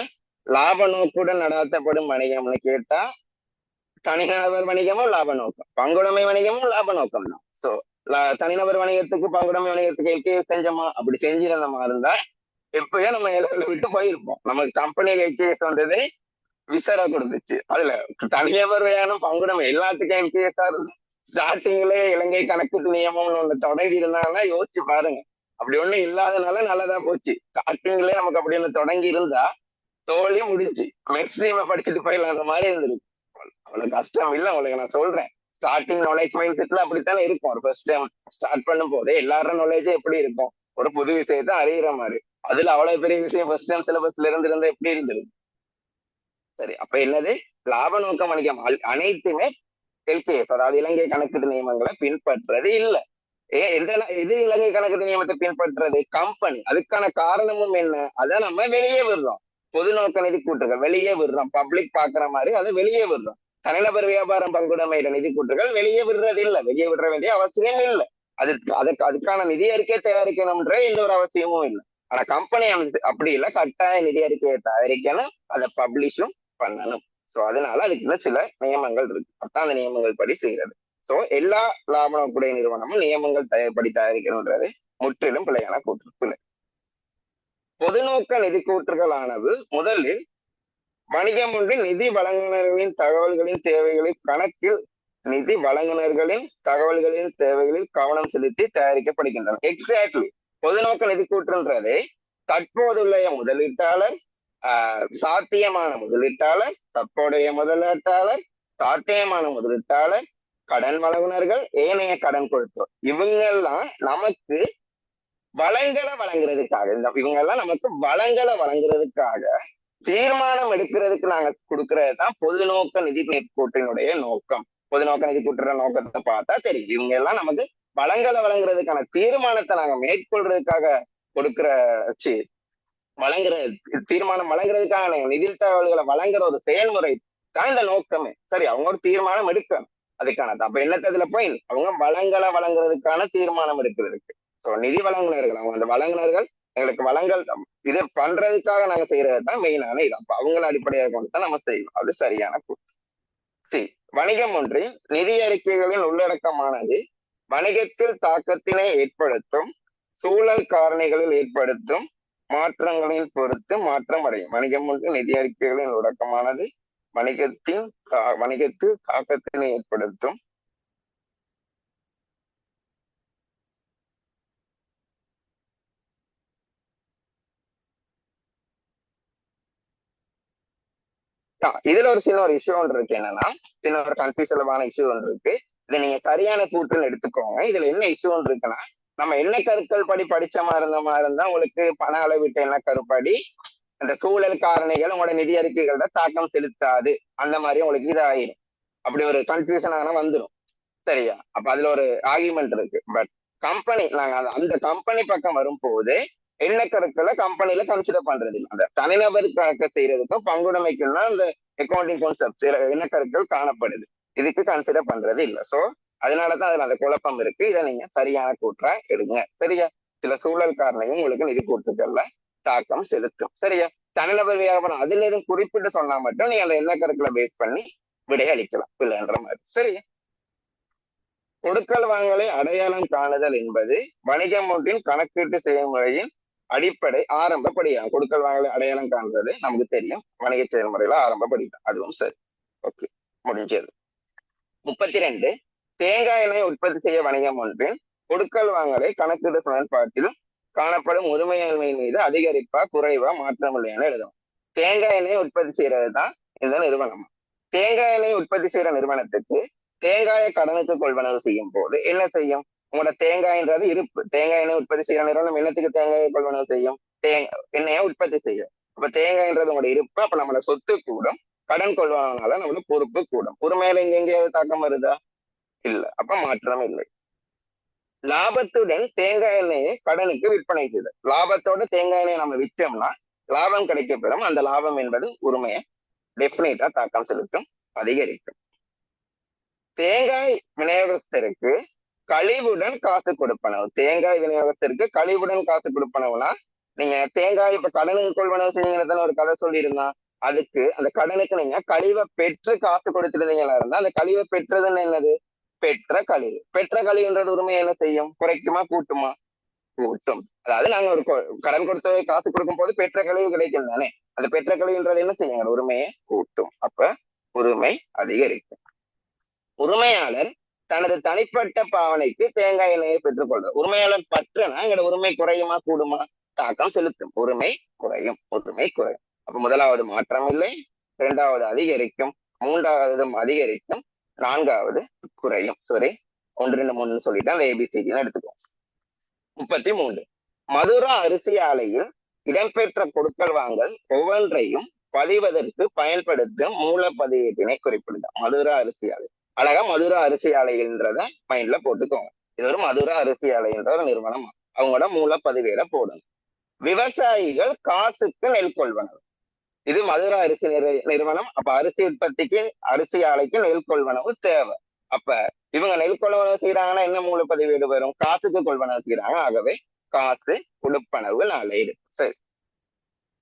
லாப நோக்குடன் நடாத்தப்படும் வணிகம்னு கேட்டா தனிநபர் வணிகமும் லாப நோக்கம், பங்குடைமை வணிகமும் லாப நோக்கம் தான். சோ தனிநபர் வணிகத்துக்கு பங்குடைமை வணிகத்துக்கு எல்கேஎஸ் செஞ்சோமா? அப்படி செஞ்சிருந்த மாதிரி இருந்தா எப்பயோ நம்ம இலவில் விட்டு போயிருப்போம். நமக்கு கம்பெனி எல்கேஎஸ் வந்தது விசாரா கொடுத்துச்சு. அதுல தனிநபர் வேணும் பங்குடைமை எல்லாத்துக்கும் எல்கேஎஸ்ஆ இருந்து ஸ்டார்டிங்ல இலங்கை கணக்குட்டு நியமம்னு ஒண்ணு தொடங்கி இருந்தாங்கன்னா யோசிச்சு பாருங்க. அப்படி ஒண்ணு இல்லாதனால நல்லதா போச்சு. ஸ்டார்டிங்ல நமக்கு அப்படி ஒண்ணு தொடங்கி இருந்தா தோழி முடிஞ்சு மெக்ஸ்ட்ரீமை படிச்சுட்டு போயிடலான்ற மாதிரி இருந்திருக்கு. அவ்வளவு கஷ்டம் இல்லை உங்களுக்கு நான் சொல்றேன். ஸ்டார்டிங் நாலேஜ் மைண்ட் செட்ல அப்படித்தானே இருக்கும். ஒரு ஃபர்ஸ்ட் டைம் ஸ்டார்ட் பண்ணும் போதே எல்லாரும் நாலேஜும் எப்படி இருக்கும்? ஒரு புது விஷயத்த அறியிற மாதிரி. அதுல அவ்வளவு பெரிய விஷயம் ஃபர்ஸ்ட் டைம் சிலபஸ்ல இருந்தா எப்படி இருந்திருக்கு? சரி, அப்ப என்னது? லாப நோக்கம் வணிகம் அனைத்துமே எல்கேஎஸ், அதாவது இலங்கை கணக்கீட்டு நியமங்களை பின்பற்றது இல்லை. எது இலங்கை கணக்கு நியமத்தை பின்பற்றுறது? கம்பெனி. அதுக்கான காரணமும் என்ன? அதை நம்ம வெளியே விடுறோம். பொது நோக்க நிதி கூற்றுகள் வெளியே விடுறோம். பப்ளிக் பாக்குற மாதிரி அதை வெளியே விடுறோம். தனிநபர் வியாபாரம் பங்குடைமையில நிதி கூற்றுகள் வெளியே விடுறது இல்லை. வெளியே விடுற வேண்டிய அவசியம் இல்லை. அதுக்கான நிதி அறிக்கை தயாரிக்கணும்ன்ற எந்த ஒரு அவசியமும் இல்லை. ஆனா கம்பெனி அப்படி இல்லை, கட்டாய நிதி அறிக்கையை தயாரிக்கணும், அதை பப்ளிஷும் பண்ணணும். சோ அதனால அதுக்குள்ள சில நியமங்கள் இருக்கு. அதான் அந்த நியமங்கள் படி செய்யறது. சோ எல்லா லாப நோக்குடைய நிறுவனமும் நியமங்கள் படி தயாரிக்கணும்ன்றது முற்றிலும் பிழையான கூற்று. பொதுநோக்க நிதி கூற்றுகளானது முதலில் வணிகம் ஒன்றில் நிதி வழங்குனர்களின் தகவல்களின் தேவைகளை கணக்கில் நிதி வழங்குனர்களின் தகவல்களின் தேவைகளில் கவனம் செலுத்தி தயாரிக்கப்படுகின்றன. எக்ஸாக்ட்லி. பொதுநோக்க நிதி கூற்றுன்றது தற்போதுள்ள முதலீட்டாளர், சாத்தியமான முதலீட்டாளர், தற்போதைய முதலீட்டாளர், சாத்தியமான முதலீட்டாளர், கடன் வழங்குனர்கள், ஏனைய கடன் கொடுத்தோர், இவங்கெல்லாம் நமக்கு வளங்களை வழங்குறதுக்காக, இவங்கெல்லாம் நமக்கு வளங்களை வழங்குறதுக்காக தீர்மானம் எடுக்கிறதுக்கு நாங்க கொடுக்கறது தான் பொதுநோக்க நிதி கூற்றினுடைய நோக்கம். பொதுநோக்க நிதி கூட்டுற நோக்கத்தை பார்த்தா தெரியும். இவங்க எல்லாம் நமக்கு வளங்களை வழங்குறதுக்கான தீர்மானத்தை நாங்க மேற்கொள்றதுக்காக கொடுக்கிற வழங்குற தீர்மானம் வழங்குறதுக்கான நிதி தகவல்களை வழங்குற ஒரு செயல்முறை தான் இந்த நோக்கமே. சரி, அவங்க ஒரு தீர்மானம் எடுக்கணும் அதுக்கான. அப்ப என்னத்ததுல போய் அவங்க வளங்களை வழங்குறதுக்கான தீர்மானம் எடுக்கிறதுக்கு. சோ நிதி வழங்குனர்கள், அவங்க அந்த வழங்குனர்கள் எங்களுக்கு வளங்கள் இது பண்றதுக்காக நாங்க செய்யறது தான் மெயினான இது. அப்ப அவங்களை அடிப்படையாக கொண்டு தான் நம்ம செய்யணும். அது சரியான கூற்று. சி, வணிகம் ஒன்றில் நிதி அறிக்கைகளின் உள்ளடக்கமானது வணிகத்தில் தாக்கத்தினை ஏற்படுத்தும் சூழல் காரணிகளில் ஏற்படுத்தும் மாற்றங்களில் பொறுத்து மாற்றம் அடையும். வணிகம் ஒன்று நிதி அறிக்கைகளின் உள்ளடக்கமானது வணிகத்தில் தாக்கத்தினை ஏற்படுத்தும் இதுல ஒரு சின்ன ஒரு இஷ்யூ ஒன்று இருக்கு. என்னன்னா, சின்ன ஒரு கன்ஃபியூஷனான இஷ்யூ ஒன்று இருக்கு. இதை நீங்க சரியான கூற்றுன்னு எடுத்துக்கோங்க. இதுல என்ன இஷ்யூ ஒன்று இருக்குன்னா, நம்ம என்ன கருக்கள் படி படிச்ச மாதிரி இருந்தா உங்களுக்கு பண அளவீட்டு என்ன கருப்படி அந்த சூழல் காரணிகள் உங்களோட நிதி அறிக்கைகளோட தாக்கம் செலுத்தாது, அந்த மாதிரி உங்களுக்கு இது ஆயிடும். அப்படி ஒரு கன்ஃபியூஷனான வந்துடும். சரியா? அப்ப அதுல ஒரு ஆர்குமெண்ட் இருக்கு. பட் கம்பெனி, நாங்க அந்த கம்பெனி பக்கம் வரும்போது என்ன கருக்களை கம்பெனில கன்சிடர் பண்றது இல்லை. அந்த தனிநபர் கணக்கு செய்யறதுக்கும் பங்குடைமைக்கும் தான் அந்த அக்கௌண்டிங் கான்செப்ட் என்ன கருக்கள் காணப்படுது. இதுக்கு கன்சிடர் பண்றது இல்லை. சோ அதனாலதான் அதுல அந்த குழப்பம் இருக்கு. இதை நீங்க சரியான கூற்றா எடுங்க. சரியா? சில சூழல் காரணியும் உங்களுக்கு நிதி கூற்றுகள்ல தாக்கம் செலுத்தும். சரியா? தனிநபர் வியாபாரம் அதுல எதுவும் குறிப்பிட்டு சொன்னா மட்டும் நீங்க அந்த என்ன கருக்களை பேஸ் பண்ணி விடை அளிக்கலாம் இல்லைன்ற மாதிரி. சரியா? கொடுக்கல் வாங்கலை அடையாளம் காணுதல் என்பது வணிகம் ஒன்றின் கணக்கீட்டு செயல்முறையின் அடிப்படை ஆரம்பப்படியாகும். கொடுக்கல் வாங்கலை அடையாளம் காண்றது நமக்கு தெரியும், வணிக செயல்முறையில ஆரம்பப்படிதான். அதுவும் சரி. ஓகே, முடிஞ்சது. 32. தேங்காய் எண்ணெய் உற்பத்தி செய்ய வணிகம் ஒன்றின் கொடுக்கல் வாங்கலை கணக்கீடு செயல்பாட்டில் காணப்படும் உரிமையாண்மை மீது அதிகரிப்பா குறைவா மாற்றம் இல்லையான்னு எழுதும். தேங்காய் எண்ணெய் உற்பத்தி செய்யறது தான் இந்த நிறுவனம். தேங்காய் எண்ணெய் உற்பத்தி செய்யற நிறுவனத்துக்கு தேங்காயை கடனுக்கு கொள்வனவு செய்யும் போது என்ன செய்யும்? உங்களோட தேங்காய்ன்றது இருப்பு. தேங்காய் எண்ணெய் உற்பத்தி செய்யற நிறுவனம் என்னத்துக்கு தேங்காயை கொள்வனவு செய்யும்? எண்ணெயை உற்பத்தி செய்யும். அப்ப தேங்காய்ன்றது உங்களோட இருப்பு. அப்ப நம்மளோட சொத்து கூடும், கடன் கொள்வனால நம்மளோட பொறுப்பு கூடும். உரிமையில இங்க எங்கேயாவது தாக்கம் வருதா? இல்ல. அப்ப மாற்றம் இல்லை. லாபத்துடன் தேங்காய் எண்ணெயை கடனுக்கு விற்பனை செய்யுது. லாபத்தோட தேங்காய் எண்ணெயை நம்ம விற்றோம்னா லாபம் கிடைக்கப்பெறும். அந்த லாபம் என்பது உரிமையை டெஃபினட்டா தாக்கம் செலுத்தும், அதிகரிக்கும். தேங்காய் விநியோகஸ்தருக்கு கழிவுடன் காசு கொடுப்பனவு. தேங்காய் விநியோகஸ்தருக்கு கழிவுடன் காசு கொடுப்பனவுனா, நீங்க தேங்காய் இப்ப கடனுக்கு கொள்வனவு செஞ்சீங்கன்னு ஒரு கதை சொல்லியிருந்தான். அதுக்கு அந்த கடனுக்கு நீங்க கழிவை பெற்று காசு கொடுத்துருந்தீங்களா இருந்தா அந்த கழிவை பெற்றதுன்னு என்னது? பெற்ற கழிவு. பெற்ற கழிவுன்றது உரிமை என்ன செய்யும்? குறைக்குமா கூட்டுமா? கூட்டும். அதாவது நாங்க ஒரு கடன் கொடுத்த காசு கொடுக்கும் போது பெற்ற கழிவு கிடைக்கும் தானே, அந்த பெற்ற கழிவுன்றது என்ன செய்யுங்க? உரிமையை கூட்டும். அப்ப உரிமை அதிகரிக்கும். உரிமையாளர் தனது தனிப்பட்ட பாவனைக்கு தேங்காய் எண்ணெயை பெற்றுக்கொள்றார். உரிமையாளர் பற்றனா எங்களோட உரிமை குறையுமா கூடுமா? தாக்கம் செலுத்தும். உரிமை குறையும். உரிமை குறையும். அப்ப முதலாவது மாற்றம் இல்லை, இரண்டாவது அதிகரிக்கும், மூன்றாவது அதிகரிக்கும், நான்காவது குறையும். சரி, 1 2 3 சொல்லிட்டு அந்த ஏபிசிடின்னு எடுத்துக்கோ. 33. மதுரா அரிசி ஆலையில் இடம்பெற்ற கொடுக்கல் வாங்கல் ஒவ்வொன்றையும் பதிவதற்கு பயன்படுத்தும் மூல பதிவேட்டினை குறிப்பிடுங்க. மதுரா அரிசி ஆலை. அழகா மதுரா அரிசி ஆலைன்றத மைண்ட்ல போட்டுக்கோங்க. இது ஒரு மதுரை அரிசி ஆலை என்ற ஒரு நிறுவனம். அவங்களோட மூலப்பதிவேட போடணும். விவசாயிகள் காசுக்கு நெல் கொள்வனவு. இது மதுரை அரிசி நிறுவனம். அப்ப அரிசி உற்பத்திக்கு அரிசி ஆலைக்கு நெல் கொள்வனவு தேவை. அப்ப இவங்க நெல் கொள்வனவு செய்யறாங்கன்னா என்ன மூலப்பதிவேடு வரும்? காசுக்கு கொள்வனவு செய்யறாங்க. ஆகவே காசு கொடுப்பனவு நாளேடு. சரி,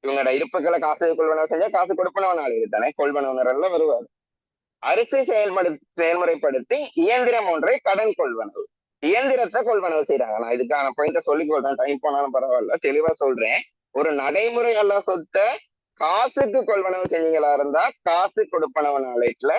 இவங்களோட இருப்புகளை காசு கொள்வனவு செஞ்சா காசு கொடுப்பனவு நாளேடு தானே, கொள்வனவுனரெல்லாம் வருவார். அரிசி செயல்முறைப்படுத்தி இயந்திரம் ஒன்றை கடன் கொள்வனவு. இயந்திரத்தை கொள்வனவு செய்யறாங்க. நான் இதுக்கான பாயிண்ட சொல்லிக் கொள்றேன், டைம் போனாலும் பரவாயில்ல, தெளிவா சொல்றேன். ஒரு நடைமுறை அல்ல சொத்தை காசுக்கு கொள்வனவு செஞ்சீங்களா இருந்தா காசு கொடுப்பனவு நாளேட்டுல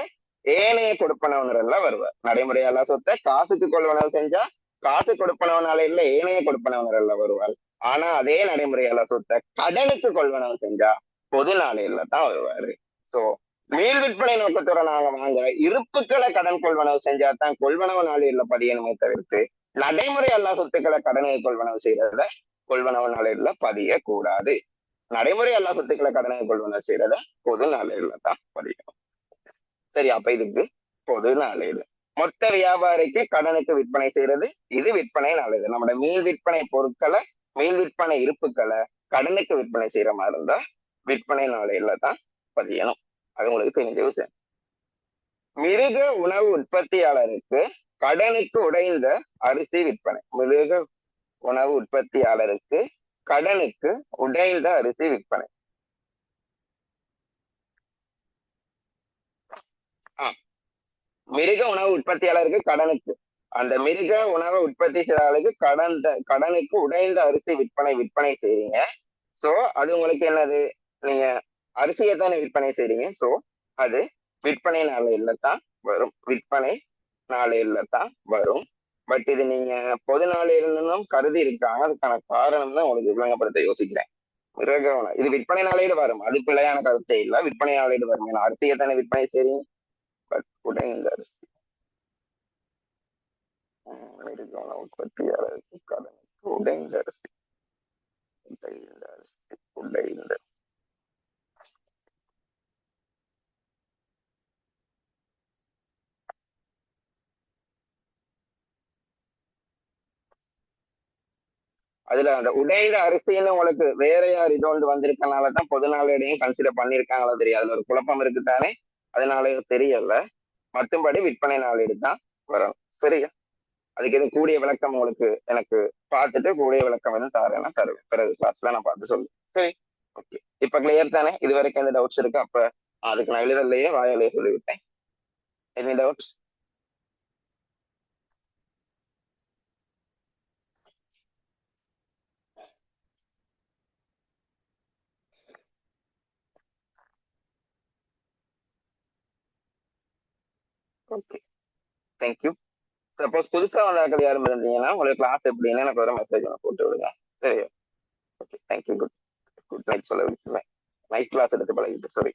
ஏனைய கொடுப்பனவுனர் எல்லாம் வருவார். நடைமுறையால சொத்தை காசுக்கு கொள்வனவு செஞ்சா காசு கொடுப்பனவு நாளேட்டுல ஏனைய கொடுப்பனவுனர் எல்லாம் வருவார். ஆனா அதே நடைமுறையால சொத்தை கடனுக்கு கொள்வனவு செஞ்சா பொது நாளேல தான் வருவாரு. சோ மீள் விற்பனை நோக்கத்தோட நாங்க வாங்க இருப்புக்களை கடன் கொள்வனவு செஞ்சா தான் கொள்வனவு நாளேடுல பதியணுமே தவிர்த்து நடைமுறை அல்லா சொத்துக்களை கடனை கொள்வனவு செய்யறத கொள்வனவு நாளேடுல பதிய கூடாது. நடைமுறை அல்லா சொத்துக்களை கடனை கொள்வனவு செய்யறத பொது நாளேடுல தான் பதியணும். சரி, அப்ப இதுக்கு பொது நாளேடு. மொத்த வியாபாரிக்கு கடனுக்கு விற்பனை செய்யறது இது விற்பனை நாளேடு. நம்மளோட மீள் விற்பனை பொருட்களை மீள் விற்பனை இருப்புக்களை கடனுக்கு விற்பனை செய்யற மாதிரி இருந்தா விற்பனை நாளேடுல தான் பதியணும். அது உங்களுக்கு தெரிஞ்ச விஷயம். மிருக உணவு உற்பத்தியாளருக்கு கடனுக்கு உடைந்த அரிசி விற்பனை. மிருக உணவு உற்பத்தியாளருக்கு கடனுக்கு உடைந்த அரிசி விற்பனை. மிருக உணவு உற்பத்தியாளருக்கு கடனுக்கு, அந்த மிருக உணவு உற்பத்தி செய்யாளருக்கு கடனுக்கு உடைந்த அரிசி விற்பனை செய்றீங்க. சோ அது உங்களுக்கு என்னது? நீங்க அரிசியை தானே விற்பனை செய்றீங்க. சோ அது விற்பனை நாளேடுல தான் வரும். விற்பனை நாளேடுல தான் வரும். பட் இது நீங்க பொது நாளேடுன்னு கருதி இருக்காங்க. அதுக்கான காரணம் தான் உங்களுக்கு விளங்கப்படுத்த யோசிக்கிறேன். மிருக உணவு இது விற்பனை நாளேடு வரும். அது பிழையான கருத்தே இல்ல, விற்பனை நாளேடு வரும். ஏன்னா அரிசியை தானே விற்பனை செய்றீங்க. பட் உடைந்த அரிசி மிருக உணவு உற்பத்தியாளருக்கு கடனுக்கு உடைந்த அரிசி உடைந்த அதுல அந்த உடைந்த அரிசின்னு உங்களுக்கு வேற யார் இது ஒன்று வந்திருக்கனாலதான் பொது நாளேடையும் கன்சிடர் பண்ணிருக்காங்களோ தெரியாது. அதுல ஒரு குழப்பம் இருக்குதானே, அதனால தெரியல. மற்றபடி விற்பனை நாளேடு தான் வரும். சரியா? அதுக்கு எதுவும் கூடிய விளக்கம் உங்களுக்கு எனக்கு பார்த்துட்டு கூடிய விளக்கம் எதுவும் தரேன்னா தருவேன். பிறகு கிளாஸ்ல நான் பார்த்து சொல்லுவேன். சரி, ஓகே. இப்ப கிளியர் தானே? இது வரைக்கும் எந்த டவுட்ஸ் இருக்கு? அப்ப அதுக்கு நான் எழுதலையே வாயாலேயே சொல்லிவிட்டேன். Any doubts? Okay, thank you. Suppose புதுசா வந்தாக்கள் யாரும் இருந்தீங்கன்னா உங்களுக்கு கிளாஸ் எப்படின்னு எனக்கு ஒரு மெசேஜ் ஒன்று போட்டு விடுங்க. சரி, ஓகே, தேங்க்யூ. குட் நைட் சொல்ல விட்டுருவேன். நைட் கிளாஸ் எடுத்து பழகிட்டு. சாரி.